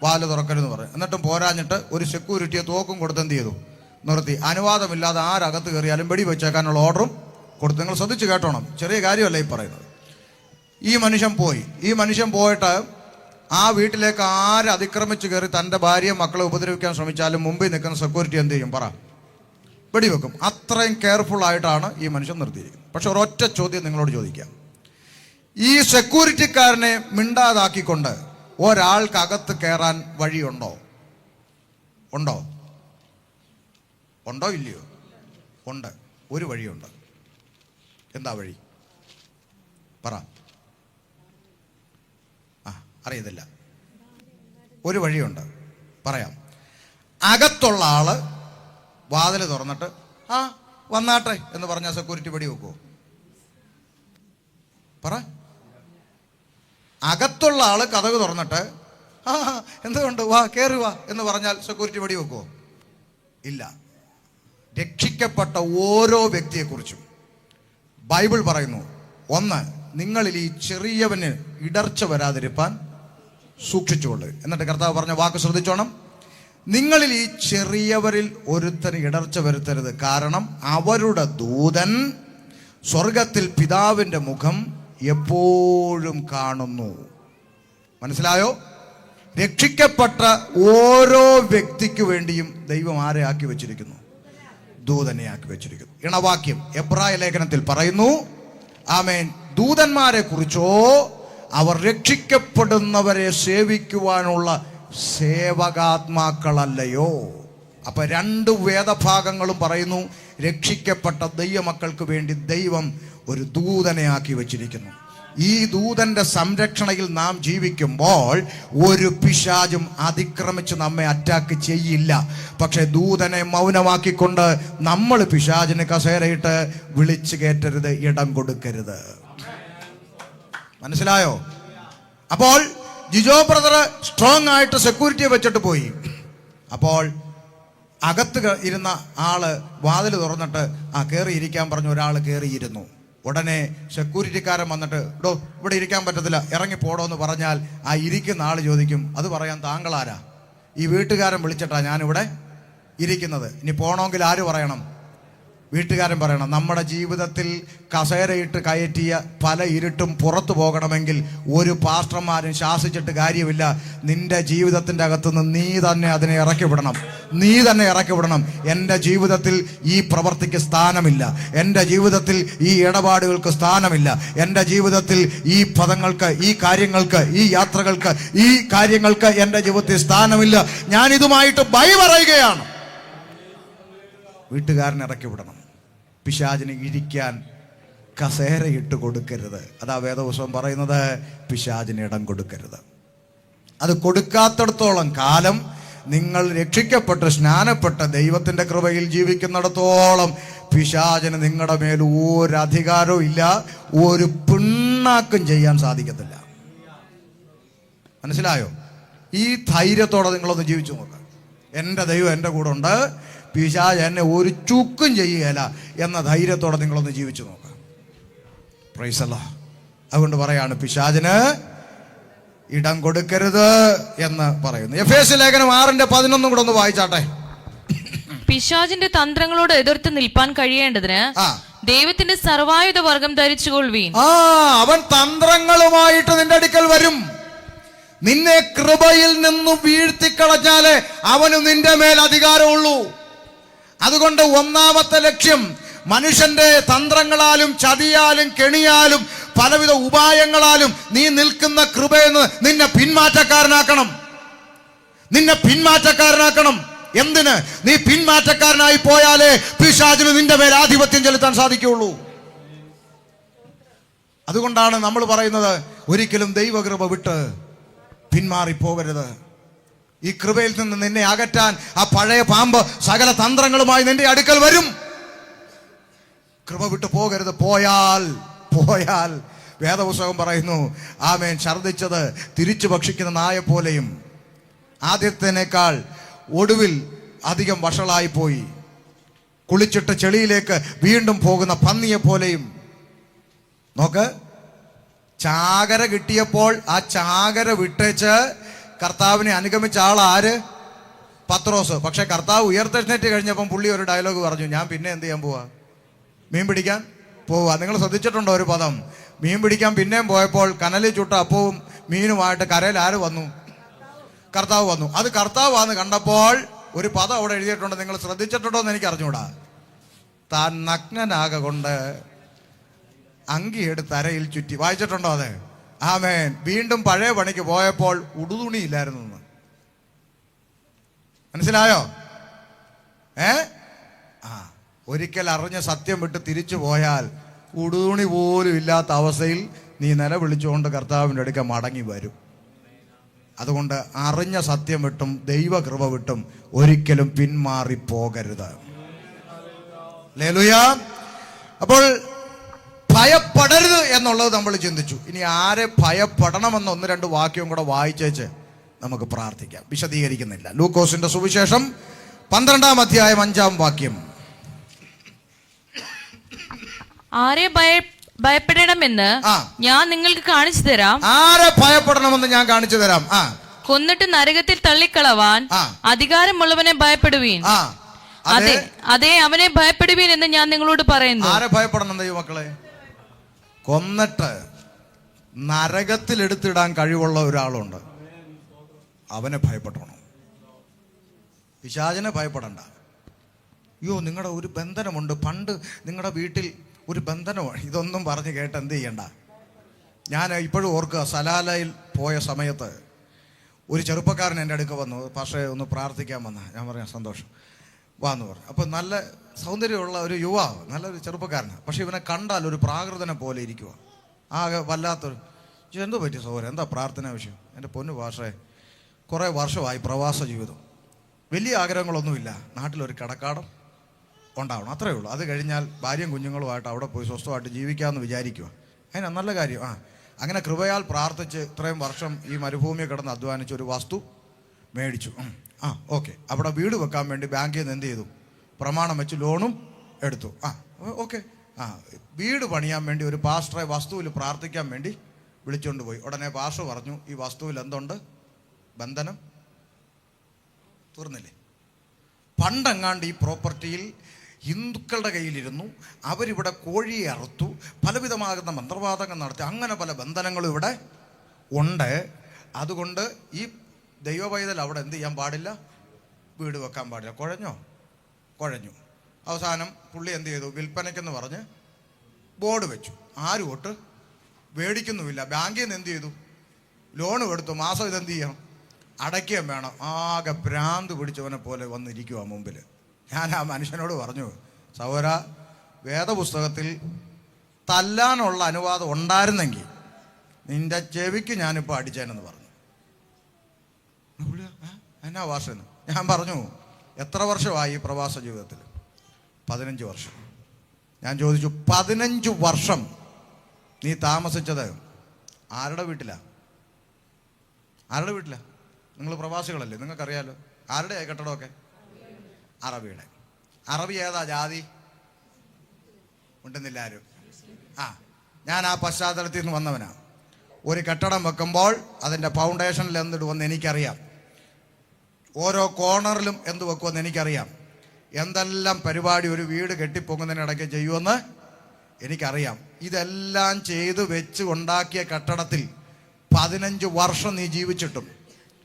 വാല് തുറക്കരുതെന്ന് പറയും. എന്നിട്ടും പോരാഞ്ഞിട്ട് ഒരു സെക്യൂരിറ്റിയെ തോക്കും കൊടുത്ത് എന്ത് ചെയ്തു? നിർത്തി. അനുവാദമില്ലാതെ ആരകത്ത് കയറിയാലും വെടി വെച്ചേക്കാനുള്ള ഓർഡറും കൊടുത്തു. നിങ്ങൾ ശ്രദ്ധിച്ച് കേട്ടോണം, ചെറിയ കാര്യമല്ല ഈ പറയുന്നത്. ഈ മനുഷ്യൻ പോയി. ഈ മനുഷ്യൻ പോയിട്ട് ആ വീട്ടിലേക്ക് ആര് അതിക്രമിച്ച് കയറി തൻ്റെ ഭാര്യയും മക്കളെ ഉപദ്രവിക്കാൻ ശ്രമിച്ചാലും മുമ്പിൽ നിൽക്കുന്ന സെക്യൂരിറ്റി എന്ത് ചെയ്യും? പറ, വെടിവെക്കും. അത്രയും കെയർഫുൾ ആയിട്ടാണ് ഈ മനുഷ്യൻ നിർത്തിയിരിക്കുന്നത്. പക്ഷെ ഒരൊറ്റ ചോദ്യം നിങ്ങളോട് ചോദിക്കാം. ഈ സെക്യൂരിറ്റിക്കാരനെ മിണ്ടാതാക്കിക്കൊണ്ട് ഒരാൾക്കകത്ത് കയറാൻ വഴിയുണ്ടോ? ഉണ്ടോ? ഉണ്ടോ ഇല്ലയോ? ഉണ്ട്. ഒരു വഴിയുണ്ട്. എന്താ വഴി? പറ. അറിയത്തില്ല. ഒരു വഴിയുണ്ട്, പറയാം. അകത്തുള്ള ആള് വാതിൽ തുറന്നിട്ട് വന്നാട്ടെ എന്ന് പറഞ്ഞാൽ സെക്യൂരിറ്റി പടി വെക്കുമോ? പറ. അകത്തുള്ള ആള് കതക് തുറന്നിട്ട് എന്തുകൊണ്ട് വാ കയറി വാ എന്ന് പറഞ്ഞാൽ സെക്യൂരിറ്റി പടി വെക്കുമോ? ഇല്ല. രക്ഷിക്കപ്പെട്ട ഓരോ വ്യക്തിയെക്കുറിച്ചും ബൈബിൾ പറയുന്നു, ഒന്ന്, നിങ്ങളിൽ ഈ ചെറിയവന് ഇടർച്ച വരാതിരിപ്പാൻ സൂക്ഷിച്ചുകൊള്ളു. എന്നിട്ട് കർത്താവ് പറഞ്ഞ വാക്ക് ശ്രദ്ധിച്ചോണം. നിങ്ങളിൽ ഈ ചെറിയവരിൽ ഒരുത്തന് ഇടർച്ച വരുത്തരുത്, കാരണം അവരുടെ ദൂതൻ സ്വർഗത്തിൽ പിതാവിൻ്റെ മുഖം എപ്പോഴും കാണുന്നു. മനസ്സിലായോ? രക്ഷിക്കപ്പെട്ട ഓരോ വ്യക്തിക്ക് വേണ്ടിയും ദൈവം ആരെ ആക്കി വെച്ചിരിക്കുന്നു? ദൂതനെ ആക്കി വെച്ചിരിക്കുന്നു. ഇണവാക്യം എബ്രായ ലേഖനത്തിൽ പറയുന്നു, ആമേൻ, ദൂതന്മാരെ കുറിച്ചോ അവർ രക്ഷിക്കപ്പെടുന്നവരെ സേവിക്കുവാനുള്ള സേവകാത്മാക്കളല്ലയോ. അപ്പൊ രണ്ട് വേദഭാഗങ്ങളും പറയുന്നു, രക്ഷിക്കപ്പെട്ട ദൈവമക്കൾക്ക് വേണ്ടി ദൈവം ഒരു ദൂതനെ ആക്കി വെച്ചിരിക്കുന്നു. ഈ ദൂതന്റെ സംരക്ഷണയിൽ നാം ജീവിക്കുമ്പോൾ ഒരു പിശാചും അതിക്രമിച്ച് നമ്മെ അറ്റാക്ക് ചെയ്യില്ല. പക്ഷെ ദൂതനെ മൗനമാക്കിക്കൊണ്ട് നമ്മൾ പിശാചിന് കസേരയിട്ട് വിളിച്ചു കയറ്റരുത്, ഇടം കൊടുക്കരുത്. മനസ്സിലായോ? അപ്പോൾ ജിജോ ബ്രദർ സ്ട്രോങ് ആയിട്ട് സെക്യൂരിറ്റിയെ വെച്ചിട്ട് പോയി. അപ്പോൾ അകത്ത് ഇരുന്ന ആള് വാതിൽ തുറന്നിട്ട് കയറി ഇരിക്കാൻ പറഞ്ഞു. ഒരാൾ കയറിയിരുന്നു. ഉടനെ സെക്യൂരിറ്റിക്കാരൻ വന്നിട്ട്, ഡോ ഇവിടെ ഇരിക്കാൻ പറ്റത്തില്ല, ഇറങ്ങി പോടോ എന്ന് പറഞ്ഞാൽ ആ ഇരിക്കുന്ന ആൾ ചോദിക്കും, അത് പറയാൻ താങ്കളാരാ? ഈ വീട്ടുകാരൻ വിളിച്ചിട്ടാ ഞാനിവിടെ ഇരിക്കുന്നത്. ഇനി പോണമെങ്കിൽ ആര് പറയണം? വീട്ടുകാരൻ പറയണം. നമ്മുടെ ജീവിതത്തിൽ കസേരയിട്ട് കയറ്റിയ പല ഇരുട്ടും പുറത്തു പോകണമെങ്കിൽ ഒരു പാസ്റ്റർമാരും ശാസിച്ചിട്ട് കാര്യമില്ല. നിന്റെ ജീവിതത്തിൻ്റെ അകത്തുനിന്ന് നീ തന്നെ അതിനെ ഇറക്കി വിടണം. നീ തന്നെ ഇറക്കി വിടണം. എൻ്റെ ജീവിതത്തിൽ ഈ പ്രവൃത്തിക്ക് സ്ഥാനമില്ല, എൻ്റെ ജീവിതത്തിൽ ഈ ഇടപാടുകൾക്ക് സ്ഥാനമില്ല, എൻ്റെ ജീവിതത്തിൽ ഈ പദങ്ങൾക്ക്, ഈ കാര്യങ്ങൾക്ക്, ഈ യാത്രകൾക്ക്, ഈ കാര്യങ്ങൾക്ക് എൻ്റെ ജീവിതത്തിൽ സ്ഥാനമില്ല. ഞാൻ ഇതുമായിട്ട് ബൈ പറയുകയാണ്. വീട്ടുകാരൻ ഇറക്കി വിടണം. പിശാചിന് ഇരിക്കാൻ കസേര ഇട്ട് കൊടുക്കരുത്. അതാ വേദപുസ്തകം പറയുന്നത്, പിശാചിന് ഇടം കൊടുക്കരുത്. അത് കൊടുക്കാത്തിടത്തോളം കാലം നിങ്ങൾ രക്ഷിക്കപ്പെട്ട് സ്നാനപ്പെട്ട ദൈവത്തിൻ്റെ കൃപയിൽ ജീവിക്കുന്നിടത്തോളം പിശാചിന് നിങ്ങളുടെ മേൽ ഒരു അധികാരവും ഇല്ല, ഒരു പിണ്ണാക്കും ചെയ്യാൻ സാധിക്കത്തില്ല. മനസ്സിലായോ? ഈ ധൈര്യത്തോടെ നിങ്ങളൊന്ന് ജീവിച്ചു നോക്കുക. എൻ്റെ ദൈവം എൻ്റെ കൂടെ ഉണ്ട്, പിശാച് എന്നെ ഒരു ചുക്കും ചെയ്യുകയില്ല എന്ന ധൈര്യത്തോടെ നിങ്ങളൊന്ന് ജീവിച്ചു നോക്കാം. പ്രൈസ് അല്ലാഹ്. അതുകൊണ്ട് പറയാണ്, പിശാചിന് ഇടം കൊടുക്കരുത് എന്ന് പറയുന്നു. എഫേസ്യ ലേഖനം 6:11 കൂടെ ഒന്ന് വായിച്ചാട്ടെ. പിശാചിന്റെ തന്ത്രങ്ങളോട് എതിർത്ത് നിൽപ്പാൻ കഴിയേണ്ടതിന് ദൈവത്തിന്റെ സർവായുധ വർഗം ധരിച്ചുകൊള്ളുവീൻ. അവൻ തന്ത്രങ്ങളുമായിട്ട് നിന്റെ അടുക്കൽ വരും. നിന്നെ കൃപയിൽ നിന്നും വീഴ്ത്തിക്കളഞ്ഞാലേ അവന് നിന്റെ മേൽ അധികാരമുള്ളൂ. അതുകൊണ്ട് ഒന്നാമത്തെ ലക്ഷ്യം, മനുഷ്യന്റെ തന്ത്രങ്ങളാലും ചതിയാലും കെണിയാലും പലവിധ ഉപായങ്ങളാലും നീ നിൽക്കുന്ന കൃപയെന്ന് നിന്നെ പിന്മാറ്റക്കാരനാക്കണം. നിന്നെ പിന്മാറ്റക്കാരനാക്കണം. എന്തിന്? നീ പിന്മാറ്റക്കാരനായി പോയാലേ പിശാചിന് നിന്റെ മേൽ ആധിപത്യം ചെലുത്താൻ സാധിക്കുകയുള്ളൂ. അതുകൊണ്ടാണ് നമ്മൾ പറയുന്നത്, ഒരിക്കലും ദൈവകൃപ വിട്ട് പിന്മാറിപ്പോകരുത്. ഈ കൃപയിൽ നിന്ന് നിന്നെ അകറ്റാൻ ആ പഴയ പാമ്പ് സകല തന്ത്രങ്ങളുമായി നിന്റെ അടുക്കൽ വരും. കൃപ വിട്ട് പോകരുത്. പോയാൽ വേദപുസ്തകം പറയുന്നു, ആമേൻ, ഛർദ്ദിച്ചത് തിരിച്ചു ഭക്ഷിക്കുന്ന നായ പോലെയും ആദ്യത്തേനേക്കാൾ ഒടുവിൽ അധികം വഷളായി പോയി കുളിച്ചിട്ട് ചെളിയിലേക്ക് വീണ്ടും പോകുന്ന പന്നിയെ പോലെയും. നോക്ക്, ചാകര കിട്ടിയപ്പോൾ ആ ചാകര വിട്ടേച്ച് കർത്താവിനെ അനുഗമിച്ച ആൾ ആര്? പത്രോസ്. പക്ഷെ കർത്താവ് ഉയർത്തെഴുന്നേറ്റ് കഴിഞ്ഞപ്പം പുള്ളി ഒരു ഡയലോഗ് പറഞ്ഞു, ഞാൻ പിന്നെ എന്ത് ചെയ്യാൻ പോവാ? മീൻ പിടിക്കാൻ പോവാ. നിങ്ങൾ ശ്രദ്ധിച്ചിട്ടുണ്ടോ ഒരു പദം? മീൻ പിടിക്കാൻ പിന്നെയും പോയപ്പോൾ കനലിൽ ചുട്ട അപ്പവും മീനുമായിട്ട് കരയിൽ ആര് വന്നു? കർത്താവ് വന്നു. അത് കർത്താവാന്ന് കണ്ടപ്പോൾ ഒരു പദം അവിടെ എഴുതിയിട്ടുണ്ട്. നിങ്ങൾ ശ്രദ്ധിച്ചിട്ടുണ്ടോ എന്ന് എനിക്ക് അറിഞ്ഞൂടാ. താൻ നഗ്നനാകെ കൊണ്ട് അങ്കിയെടുത്ത് അരയിൽ ചുറ്റി. വായിച്ചിട്ടുണ്ടോ അത്? ആമേൻ. വീണ്ടും പഴയ പണിക്ക് പോയപ്പോൾ ഉടുതുണിയില്ലായിരുന്നു. മനസ്സിലായോ? ഒരിക്കൽ അറിഞ്ഞ സത്യം വിട്ട് തിരിച്ചു പോയാൽ ഉടുതുണി പോലും ഇല്ലാത്ത അവസ്ഥയിൽ നീ നിലവിളിച്ചുകൊണ്ട് കർത്താവിൻ്റെ അടുക്ക മടങ്ങി വരും. അതുകൊണ്ട് അറിഞ്ഞ സത്യം വിട്ടും ദൈവകൃപ വിട്ടും ഒരിക്കലും പിന്മാറിപ്പോകരുത്. ഹല്ലേലൂയ. അപ്പോൾ ഭയപ്പെടരുത് എന്നുള്ളത് നമ്മൾ ചിന്തിച്ചു. ഇനി ആരെ ഭയപ്പെടണമെന്ന് 1-2 വാക്യം കൂടെ വായിച്ചേച്ച് നമുക്ക് പ്രാർത്ഥിക്കാം. വിശദീകരിക്കുന്നില്ല. ലൂക്കോസിന്റെ സുവിശേഷം 12-ാം അധ്യായം 5-ാം വാക്യം. ആരെ ഭയപ്പെടണമെന്ന് ഞാൻ നിങ്ങൾക്ക് കാണിച്ചു തരാം. ആരെ ഭയപ്പെടണമെന്ന് ഞാൻ കാണിച്ചു തരാം. കൊന്നിട്ട് നരകത്തിൽ തള്ളിക്കളവാൻ അധികാരമുള്ളവനെ ഭയപ്പെടുവീൻ. അതെ, അവനെ ഭയപ്പെടുവീൻ എന്ന് ഞാൻ നിങ്ങളോട് പറയുന്നു. ആരെ ഭയപ്പെടണം ദൈവമക്കളെ? കൊന്നിട്ട് നരകത്തിൽ എടുത്തിടാൻ കഴിവുള്ള ഒരാളുണ്ട്, അവനെ ഭയപ്പെടണം. പിശാചിനെ ഭയപ്പെടണ്ട. അയ്യോ, നിങ്ങളുടെ ഒരു ബന്ധനമുണ്ട്, പണ്ട് നിങ്ങളുടെ വീട്ടിൽ ഒരു ബന്ധനമാണ്, ഇതൊന്നും പറഞ്ഞ് കേട്ട് എന്ത് ചെയ്യണ്ട. ഞാൻ ഇപ്പോഴും ഓർക്കുക, സലാലയിൽ പോയ സമയത്ത് ഒരു ചെറുപ്പക്കാരൻ എൻ്റെ അടുക്ക വന്നു. പക്ഷേ ഒന്ന് പ്രാർത്ഥിക്കാൻ വന്ന. ഞാൻ പറയാം സന്തോഷം വാന്ന് പറഞ്ഞു. അപ്പോൾ നല്ല സൗന്ദര്യമുള്ള ഒരു യുവാവ്, നല്ലൊരു ചെറുപ്പക്കാരനാണ്. പക്ഷെ ഇവനെ കണ്ടാൽ ഒരു പ്രാകൃതനെ പോലെ ഇരിക്കുക. ആകെ വല്ലാത്തൊരു എന്തോ പറ്റിയ സഹോദരൻ, എന്താ പ്രാർത്ഥന വിഷയം? എൻ്റെ പൊന്നു ഭാഷയെ കുറേ വർഷമായി പ്രവാസ ജീവിതം. വലിയ ആഗ്രഹങ്ങളൊന്നുമില്ല, നാട്ടിലൊരു കടക്കാടം ഉണ്ടാവണം, അത്രയേ ഉള്ളൂ. അത് കഴിഞ്ഞാൽ ഭാര്യയും കുഞ്ഞുങ്ങളുമായിട്ട് അവിടെ പോയി സ്വസ്ഥമായിട്ട് ജീവിക്കാമെന്ന് വിചാരിക്കുക. അതിനാ നല്ല കാര്യം. അങ്ങനെ കൃപയാൽ പ്രാർത്ഥിച്ച് ഇത്രയും വർഷം ഈ മരുഭൂമിയെ കിടന്ന് അധ്വാനിച്ച് ഒരു വസ്തു മേടിച്ചു. ഓക്കെ. അവിടെ വീട് വെക്കാൻ വേണ്ടി ബാങ്കിൽ നിന്ന് എന്ത് ചെയ്തു? പ്രമാണം വെച്ച് ലോണും എടുത്തു. ഓക്കെ. വീട് പണിയാൻ വേണ്ടി ഒരു പാസ്റ്ററെ വസ്തുവിൽ പ്രാർത്ഥിക്കാൻ വേണ്ടി വിളിച്ചുകൊണ്ട് പോയി. ഉടനെ പാസ്റ്റർ പറഞ്ഞു, ഈ വസ്തുവിൽ എന്തുണ്ട്? ബന്ധനം തീർന്നില്ലേ? പണ്ടെങ്ങാണ്ട് ഈ പ്രോപ്പർട്ടിയിൽ ഹിന്ദുക്കളുടെ കയ്യിലിരുന്നു, അവരിവിടെ കോഴിയെ അറുത്തു, പലവിധമാകുന്ന മന്ത്രവാദങ്ങൾ നടത്തി, അങ്ങനെ പല ബന്ധനങ്ങളും ഇവിടെ ഉണ്ട്. അതുകൊണ്ട് ഈ ദൈവപൈതൽ അവിടെ എന്ത് ചെയ്യാൻ പാടില്ല? വീട് വെക്കാൻ പാടില്ല. കുഴഞ്ഞു. അവസാനം പുള്ളി എന്ത് ചെയ്തു? വിൽപ്പനയ്ക്കെന്ന് പറഞ്ഞ് ബോർഡ് വെച്ചു. ആരും ഒട്ട് മേടിക്കുന്നുമില്ല. ബാങ്കിൽ നിന്ന് എന്ത് ചെയ്തു? ലോൺ എടുത്തു. മാസം ഇതെന്ത് ചെയ്യണം? അടയ്ക്കുകയും വേണം. ആകെ ഭ്രാന്ത് പിടിച്ചവനെ പോലെ വന്നിരിക്കുക മുമ്പിൽ. ഞാൻ ആ മനുഷ്യനോട് പറഞ്ഞു, സഹോദരാ, വേദപുസ്തകത്തിൽ തല്ലാനുള്ള അനുവാദം ഉണ്ടായിരുന്നെങ്കിൽ നിന്റെ ചെവിക്ക് ഞാനിപ്പോൾ അടിച്ചേനെന്ന് പറഞ്ഞു. എന്നാ ഭാഷയെന്ന് ഞാൻ പറഞ്ഞു, എത്ര വർഷമായി ഈ പ്രവാസ ജീവിതത്തിൽ? 15 വർഷം. ഞാൻ ചോദിച്ചു, 15 വർഷം നീ താമസിച്ചത് ആരുടെ വീട്ടിലാ? നിങ്ങൾ പ്രവാസികളല്ലേ, നിങ്ങൾക്കറിയാലോ. ആരുടെ കെട്ടിടമൊക്കെ? അറബിയുടെ. അറബി ഏതാ ജാതി? ഉണ്ടെന്നില്ല ആരും. ഞാൻ ആ പശ്ചാത്തലത്തിൽ നിന്ന് വന്നവനാ. ഒരു കെട്ടിടം വെക്കുമ്പോൾ അതിൻ്റെ ഫൗണ്ടേഷനിൽ എന്തിടുമെന്ന് എനിക്കറിയാം. ഓരോ കോർണറിലും എന്ത് വെക്കുമെന്ന് എനിക്കറിയാം. എന്തെല്ലാം പരിപാടി ഒരു വീട് കെട്ടിപ്പൊങ്ങുന്നതിനിടയ്ക്ക് ചെയ്യുമെന്ന് എനിക്കറിയാം. ഇതെല്ലാം ചെയ്ത് വെച്ച് ഉണ്ടാക്കിയ കെട്ടിടത്തിൽ 15 വർഷം നീ ജീവിച്ചിട്ടും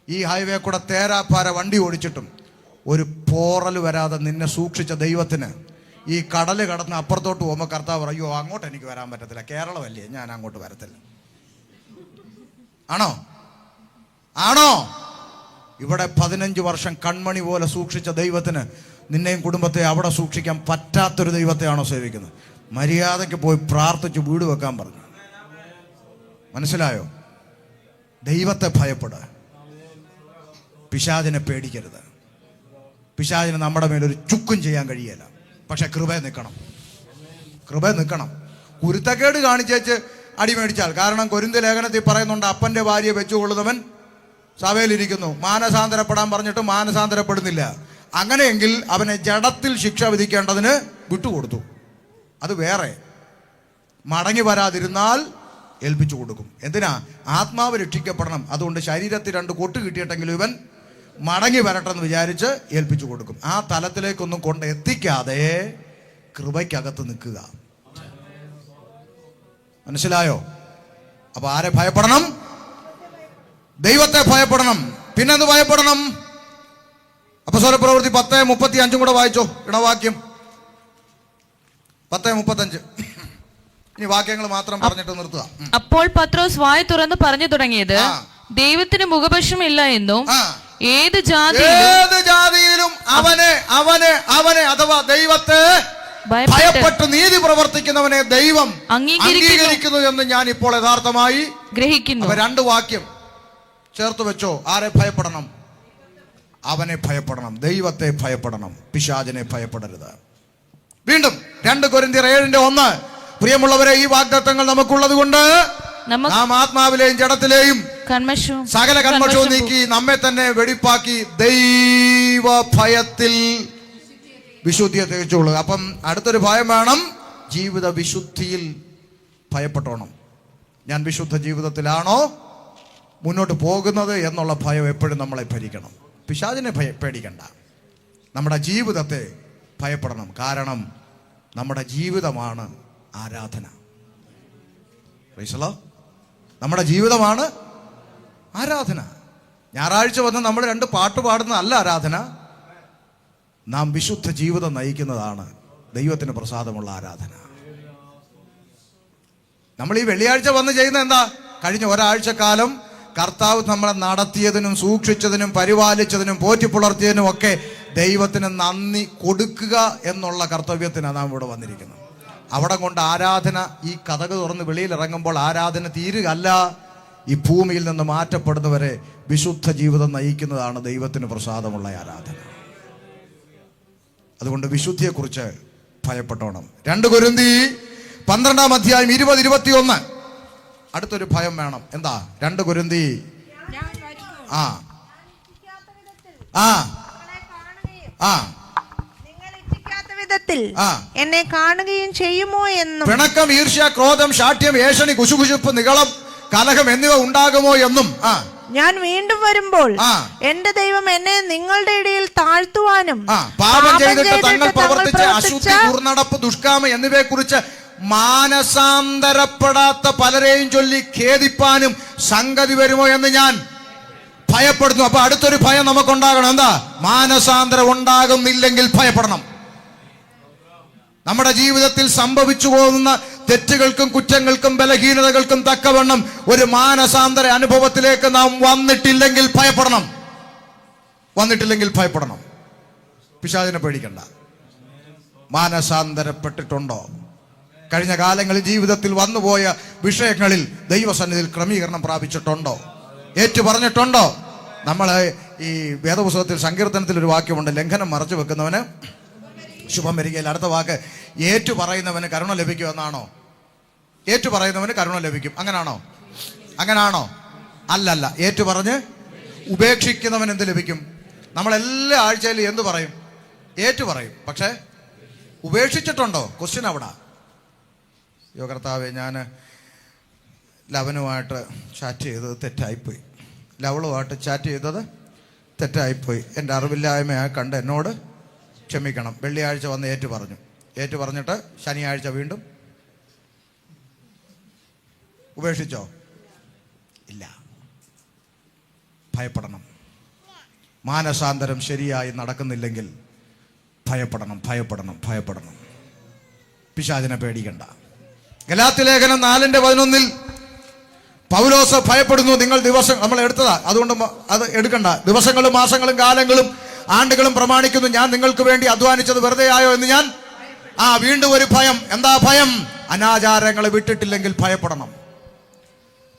ഈ ഹൈവേ കൂടെ തേരാപ്പാര വണ്ടി ഓടിച്ചിട്ടും ഒരു പോറൽ വരാതെ നിന്നെ സൂക്ഷിച്ച ദൈവത്തിന് ഈ കടല് കടന്ന് അപ്പുറത്തോട്ട് പോകുമ്പോൾ കർത്താവ് പറയും, അയ്യോ അങ്ങോട്ട് എനിക്ക് വരാൻ പറ്റത്തില്ല, കേരളമല്ലേ, ഞാൻ അങ്ങോട്ട് വരത്തില്ല. ആണോ? ഇവിടെ 15 വർഷം കൺമണി പോലെ സൂക്ഷിച്ച ദൈവത്തിന് നിന്നെയും കുടുംബത്തെ അവിടെ സൂക്ഷിക്കാൻ പറ്റാത്തൊരു ദൈവത്തെയാണോ സേവിക്കുന്നത്? മര്യാദയ്ക്ക് പോയി പ്രാർത്ഥിച്ച് വീട് വെക്കാൻ പറഞ്ഞു. മനസ്സിലായോ? ദൈവത്തെ ഭയപ്പെടുക, പിശാചിനെ പേടിക്കരുത്. പിശാചിന് നമ്മുടെ മേലൊരു ചുക്കും ചെയ്യാൻ കഴിയില്ല. പക്ഷെ കൃപ നിൽക്കണം. കുരുത്തക്കേട് കാണിച്ചേച്ച് അടിമേടിച്ചാൽ, കാരണം കൊരിന്ത്യ ലേഖനത്തിൽ പറയുന്നുണ്ട്, അപ്പൻ്റെ ഭാര്യയെ വെച്ചുകൊള്ളുന്നവൻ സഭയിലിരിക്കുന്നു. മാനസാന്തരപ്പെടാൻ പറഞ്ഞിട്ട് മാനസാന്തരപ്പെടുന്നില്ല. അങ്ങനെയെങ്കിൽ അവനെ ജഡത്തിൽ ശിക്ഷ വിധിക്കേണ്ടതിന് വിട്ടുകൊടുത്തു. അത് വേറെ. മടങ്ങി വരാതിരുന്നാൽ ഏൽപ്പിച്ചു കൊടുക്കും. എന്തിനാ? ആത്മാവ് രക്ഷിക്കപ്പെടണം. അതുകൊണ്ട് ശരീരത്തിൽ 2 കൊട്ട് കിട്ടിയിട്ടെങ്കിലും ഇവൻ മടങ്ങി വരട്ടെന്ന് വിചാരിച്ച് ഏൽപ്പിച്ചു കൊടുക്കും. ആ തലത്തിലേക്കൊന്നും കൊണ്ട് എത്തിക്കാതെ കൃപയ്ക്കകത്ത് നിൽക്കുക. മനസ്സിലായോ? അപ്പൊ ആരെ ഭയപ്പെടണം? ദൈവത്തെ ഭയപ്പെടണം. പിന്നെന്ത് ഭയപ്പെടണം? അപ്പോസ്തലപ്രവൃത്തി 10:35 കൂടെ വായിച്ചോ, ഇടവാക്യം 10:35. ഇനി വാക്യങ്ങൾ മാത്രം പറഞ്ഞിട്ട് നിർത്തുക. അപ്പോൾ പത്രോസ് വായ തുറന്ന് പറഞ്ഞു തുടങ്ങിയത്, ദൈവത്തിന് മുഖപക്ഷമില്ല എന്നും ഏത് ജാതിയിലും അവനെ അഥവാ ദൈവത്തെ ഭയപ്പെട്ട് നീതി പ്രവർത്തിക്കുന്നവനെ ദൈവം അംഗീകരിക്കുന്നു അംഗീകരിക്കുന്നു എന്ന് ഞാൻ ഇപ്പോൾ യഥാർത്ഥമായി ഗ്രഹിക്കുന്നു. അപ്പൊ 2 വാക്യം ചേർത്ത് വെച്ചോ. ആരെ ഭയപ്പെടണം? അവനെ ഭയപ്പെടണം, ദൈവത്തെ ഭയപ്പെടണം, പിശാചിനെ ഭയപ്പെടരുത്. വീണ്ടും 2 കൊരിന്ത്യർ 7:1. പ്രിയമുള്ളവരെ, ഈ വാഗ്ദത്തങ്ങൾ നമുക്കുള്ളത് കൊണ്ട് നാം ആത്മാവിലെയും ജഡത്തിലെയും സകല കന്മഷവും നീക്കി നമ്മെ തന്നെ വെടിപ്പാക്കി ദൈവ ഭയത്തിൽ വിശുദ്ധിയെ തികച്ചുള്ളൂ. അപ്പം അടുത്തൊരു ഭയം വേണം, ജീവിത വിശുദ്ധിയിൽ ഭയപ്പെട്ടോണം. ഞാൻ വിശുദ്ധ ജീവിതത്തിലാണോ മുന്നോട്ട് പോകുന്നത് എന്നുള്ള ഭയം എപ്പോഴും നമ്മളെ ഭരിക്കണം. പിശാചിനെ പേടിക്കണ്ട, നമ്മുടെ ജീവിതത്തെ ഭയപ്പെടണം. കാരണം നമ്മുടെ ജീവിതമാണ് ആരാധന. നമ്മുടെ ജീവിതമാണ് ആരാധന. ഞായറാഴ്ച വന്ന് നമ്മൾ 2 പാട്ട് പാടുന്നതല്ല ആരാധന. നാം വിശുദ്ധ ജീവിതം നയിക്കുന്നതാണ് ദൈവത്തിന് പ്രസാദമുള്ള ആരാധന. നമ്മൾ ഈ വെള്ളിയാഴ്ച വന്ന് ചെയ്യുന്ന എന്താ? കഴിഞ്ഞ ഒരാഴ്ചക്കാലം കർത്താവ് നമ്മളെ നടത്തിയതിനും സൂക്ഷിച്ചതിനും പരിപാലിച്ചതിനും പോറ്റിപ്പുലർത്തിയതിനും ഒക്കെ ദൈവത്തിന് നന്ദി കൊടുക്കുക എന്നുള്ള കർത്തവ്യത്തിനാണ് നാം ഇവിടെ വന്നിരിക്കുന്നത്. അവിടെ കൊണ്ട് ആരാധന, ഈ കതക് തുറന്ന് വെളിയിൽ ഇറങ്ങുമ്പോൾ ആരാധന തീരുകയല്ല, ഈ ഭൂമിയിൽ നിന്ന് മാറ്റപ്പെടുന്നവരെ വിശുദ്ധ ജീവിതം നയിക്കുന്നതാണ് ദൈവത്തിന് പ്രസാദമുള്ള ആരാധന. അതുകൊണ്ട് വിശുദ്ധിയെക്കുറിച്ച് ഭയപ്പെട്ടോണം. 2 കൊരിന്ത്യർ 12:20-21. അടുത്തൊരു ഭയം വേണം. എന്താ? 2 കൊരിന്ത്യർ എന്നെ കാണുകയും ചെയ്യുമോ എന്നും, പിണക്കം, ഈർഷ്യ, ക്രോധം, ശാഠ്യം, ഏഷണി, കുശുകുശുപ്പ്, നിഗളം, കലഹം എന്നിവ ഉണ്ടാകുമോ എന്നും. ഞാൻ വീണ്ടും വരുമ്പോൾ എന്റെ ദൈവം എന്നെ നിങ്ങളുടെ ഇടയിൽ താഴ്ത്തുവാനും പാപം ചെയ്തിട്ട് തങ്ങൾ പ്രവർത്തിച്ച അശുദ്ധി, ദുർനടപ്പ്, ദുഷ്കാമം എന്നിവയെ കുറിച്ച് മാനസാന്തരപ്പെടാത്ത പലരെയും ചൊല്ലി ഖേദിപ്പാനും സംഗതി വരുമോ എന്ന് ഞാൻ ഭയപ്പെടുന്നു. അപ്പൊ അടുത്തൊരു ഭയം നമുക്കുണ്ടാകണം. എന്താ? മാനസാന്തരം ഉണ്ടാകുന്നില്ലെങ്കിൽ ഭയപ്പെടണം. നമ്മുടെ ജീവിതത്തിൽ സംഭവിച്ചു പോകുന്ന തെറ്റുകൾക്കും കുറ്റങ്ങൾക്കും ബലഹീനതകൾക്കും തക്കവണ്ണം ഒരു മാനസാന്തര അനുഭവത്തിലേക്ക് നാം വന്നിട്ടില്ലെങ്കിൽ ഭയപ്പെടണം. പിശാചിനെ പേടിക്കണ്ട. മാനസാന്തരപ്പെട്ടിട്ടുണ്ടോ? കഴിഞ്ഞ കാലങ്ങളിൽ ജീവിതത്തിൽ വന്നുപോയ വിഷയങ്ങളിൽ ദൈവസന്നിധിയിൽ ക്രമീകരണം പ്രാപിച്ചിട്ടുണ്ടോ? ഏറ്റു പറഞ്ഞിട്ടുണ്ടോ? നമ്മൾ ഈ വേദപുസ്തകത്തിൽ സങ്കീർത്തനത്തിൽ ഒരു വാക്യമുണ്ട്, ലംഘനം മറച്ചു വെക്കുന്നവന് ശുഭം വരികയില്ല. അടുത്ത വാക്ക്, ഏറ്റു പറയുന്നവന് കരുണ ലഭിക്കും എന്നാണോ? ഏറ്റു പറയുന്നവന് കരുണ ലഭിക്കും, അങ്ങനാണോ? അല്ലല്ല. ഏറ്റു പറഞ്ഞ് ഉപേക്ഷിക്കുന്നവൻ എന്ത് ലഭിക്കും? നമ്മളെല്ലാ ആഴ്ചയിലും എന്ത് പറയും? ഏറ്റു പറയും. പക്ഷേ ഉപേക്ഷിച്ചിട്ടുണ്ടോ? ക്വസ്റ്റ്യൻ അവിടെ. യോ കർത്താവേ, ഞാൻ ലവനുമായിട്ട് ചാറ്റ് ചെയ്തത് തെറ്റായിപ്പോയി, ലവളുമായിട്ട് ചാറ്റ് ചെയ്തത് തെറ്റായിപ്പോയി, എൻ്റെ അറിവില്ലായ്മയായി കണ്ട് എന്നോട് ക്ഷമിക്കണം. വെള്ളിയാഴ്ച വന്ന് ഏറ്റു പറഞ്ഞിട്ട് ശനിയാഴ്ച വീണ്ടും ഉപേക്ഷിച്ചോ? ഇല്ല. ഭയപ്പെടണം. മാനസാന്തരം ശരിയായി നടക്കുന്നില്ലെങ്കിൽ ഭയപ്പെടണം. പിശാചിനെ പേടിക്കണ്ട. ഗലാത്യലേഖനം 4:11 പൗലോസ് ഭയപ്പെടുന്നു. നിങ്ങൾ ദിവസം, നമ്മൾ എടുത്തതാ, അതുകൊണ്ട് അത് എടുക്കണ്ട. ദിവസങ്ങളും മാസങ്ങളും കാലങ്ങളും ആണ്ടുകളും പ്രമാണിക്കുന്നു, ഞാൻ നിങ്ങൾക്ക് വേണ്ടി അധ്വാനിച്ചത് വെറുതെ ആയോ എന്ന് ഞാൻ. വീണ്ടും ഒരു ഭയം. എന്താ ഭയം? അനാചാരങ്ങളെ വിട്ടിട്ടില്ലെങ്കിൽ ഭയപ്പെടണം.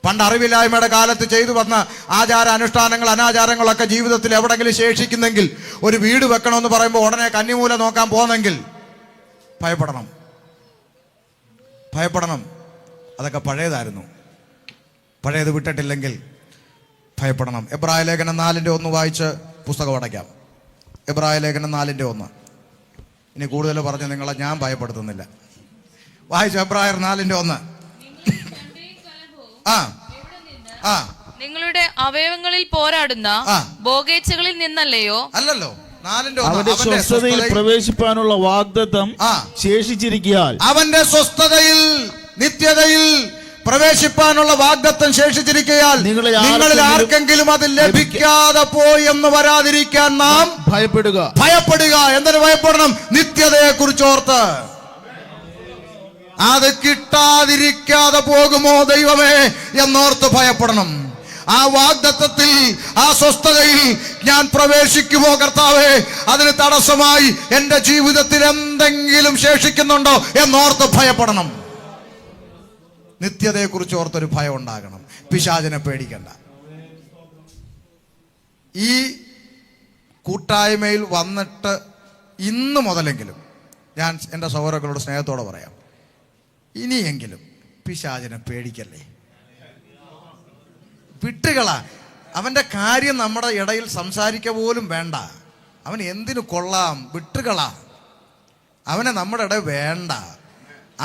പണ്ട് അറിവില്ലായ്മയുടെ കാലത്ത് ചെയ്തു വന്ന ആചാര അനുഷ്ഠാനങ്ങൾ, അനാചാരങ്ങളൊക്കെ ജീവിതത്തിൽ എവിടെങ്കിലും ശേഷിക്കുന്നെങ്കിൽ, ഒരു വീട് വെക്കണമെന്ന് പറയുമ്പോൾ ഉടനെ കന്നിമൂല നോക്കാൻ പോന്നെങ്കിൽ ഭയപ്പെടണം. അതൊക്കെ പഴയതായിരുന്നു. പഴയത് വിട്ടിട്ടില്ലെങ്കിൽ ഭയപ്പെടണം. എബ്രായ ലേഖനം 4:1 വായിച്ച് പുസ്തകം അടയ്ക്കാം. എബ്രായ ലേഖനം 4:1. ഇനി കൂടുതൽ പറഞ്ഞ് നിങ്ങളെ ഞാൻ ഭയപ്പെടുത്തുന്നില്ല. വായിച്ചു. എബ്രായർ 4:1. നിങ്ങളുടെ അവയവങ്ങളിൽ പോരാടുന്ന ഭോഗേച്ഛകളിൽ നിന്നല്ലയോ? അല്ലല്ലോ. 4:1. അവന്റെ സ്വസ്ഥതയിൽ പ്രവേശിപ്പാനുള്ള വാഗ്ദത്തം ശേഷിച്ചിരിക്കയാൽ, അവന്റെ സ്വസ്ഥതയിൽ, നിത്യതയിൽ പ്രവേശിപ്പാനുള്ള വാഗ്ദത്തം ശേഷിച്ചിരിക്കയാൽ നിങ്ങളിൽ ആർക്കെങ്കിലും അത് ലഭിക്കാതെ പോയി എന്ന് വരാതിരിക്കാൻ നാം ഭയപ്പെടുക. എന്തിനു ഭയപ്പെടണം? നിത്യതയെ കുറിച്ചോർത്ത്. അത് കിട്ടാതിരിക്കാതെ പോകുമോ ദൈവമേ എന്നോർത്ത് ഭയപ്പെടണം. ആ വാഗ്ദത്തത്തിൽ, ആ സ്വസ്ഥതയിൽ ഞാൻ പ്രവേശിക്കുമോ കർത്താവേ? അതിന് തടസ്സമായി എൻ്റെ ജീവിതത്തിൽ എന്തെങ്കിലും ശേഷിക്കുന്നുണ്ടോ എന്നോർത്ത് ഭയപ്പെടണം. നിത്യതയെക്കുറിച്ച് ഓർത്തൊരു ഭയം ഉണ്ടാകണം. പിശാചിനെ പേടിക്കണ്ട. ഈ കൂട്ടായ്മയിൽ വന്നിട്ട് ഇന്ന് മുതലെങ്കിലും ഞാൻ എൻ്റെ സഹോദരങ്ങളോട് സ്നേഹത്തോടെ പറയാം, ഇനിയെങ്കിലും പിശാചിനെ പേടിക്കല്ലേ. വിട്ടുകളാ. അവൻ്റെ കാര്യം നമ്മുടെ ഇടയിൽ സംസാരിക്കുക പോലും വേണ്ട. അവൻ എന്തിനു കൊള്ളാം, വിട്ടുകളാ. അവനെ നമ്മുടെ ഇടയിൽ വേണ്ട.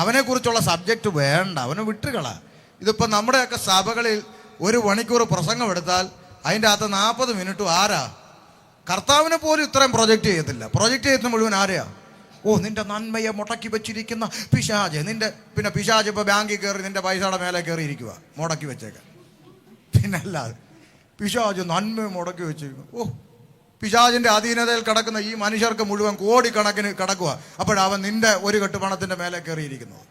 അവനെക്കുറിച്ചുള്ള സബ്ജക്റ്റ് വേണ്ട, അവനെ വിട്ടുകളാ. ഇതിപ്പോൾ നമ്മുടെയൊക്കെ സഭകളിൽ 1 മണിക്കൂർ പ്രസംഗം എടുത്താൽ അതിൻ്റെ അകത്ത് 40 മിനിറ്റും ആരാ? കർത്താവിനെ പോലും ഇത്രയും പ്രൊജക്റ്റ് ചെയ്യത്തില്ല. പ്രൊജക്റ്റ് ചെയ്യുന്ന മുഴുവൻ ആരെയാ? ഓ, നിന്റെ നന്മയെ മുടക്കി വെച്ചിരിക്കുന്ന പിശാച്. പിന്നെ പിശാച് ഇപ്പോൾ ബാങ്കിൽ കയറി നിന്റെ പൈസയുടെ മേലെ കയറി ഇരിക്കുക, മുടക്കി വെച്ചേക്കാൻ. പിന്നല്ലാതെ പിശാച് നന്മയെ മുടക്കി വെച്ചിരിക്കുന്നു. ഓ, പിശാചിന്റെ അധീനതയിൽ കിടക്കുന്ന ഈ മനുഷ്യർക്ക് മുഴുവൻ കോടിക്കണക്കിന് കിടക്കുക. അപ്പോഴവൻ നിന്റെ ഒരു കെട്ട് പണത്തിന്റെ മേലെ കയറിയിരിക്കുന്നത്.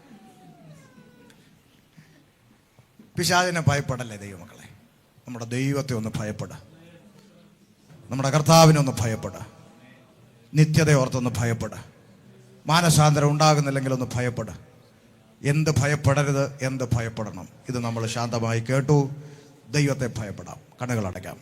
പിശാചിനെ ഭയപ്പെടല്ലേ ദൈവമക്കളെ. നമ്മുടെ ദൈവത്തെ ഒന്ന് ഭയപ്പെട, നമ്മുടെ കർത്താവിനെ ഒന്ന് ഭയപ്പെട, നിത്യതയോർത്തൊന്ന് ഭയപ്പെട. മാനസാന്തരം ഉണ്ടാകുന്നില്ലെങ്കിൽ ഒന്ന് ഭയപ്പെട. എന്ത് ഭയപ്പെടരുത്, എന്ത് ഭയപ്പെടണം, ഇത് നമ്മൾ ശാന്തമായി കേട്ടു. ദൈവത്തെ ഭയപ്പെടാം. കണ്ണുകൾ അടയ്ക്കാം.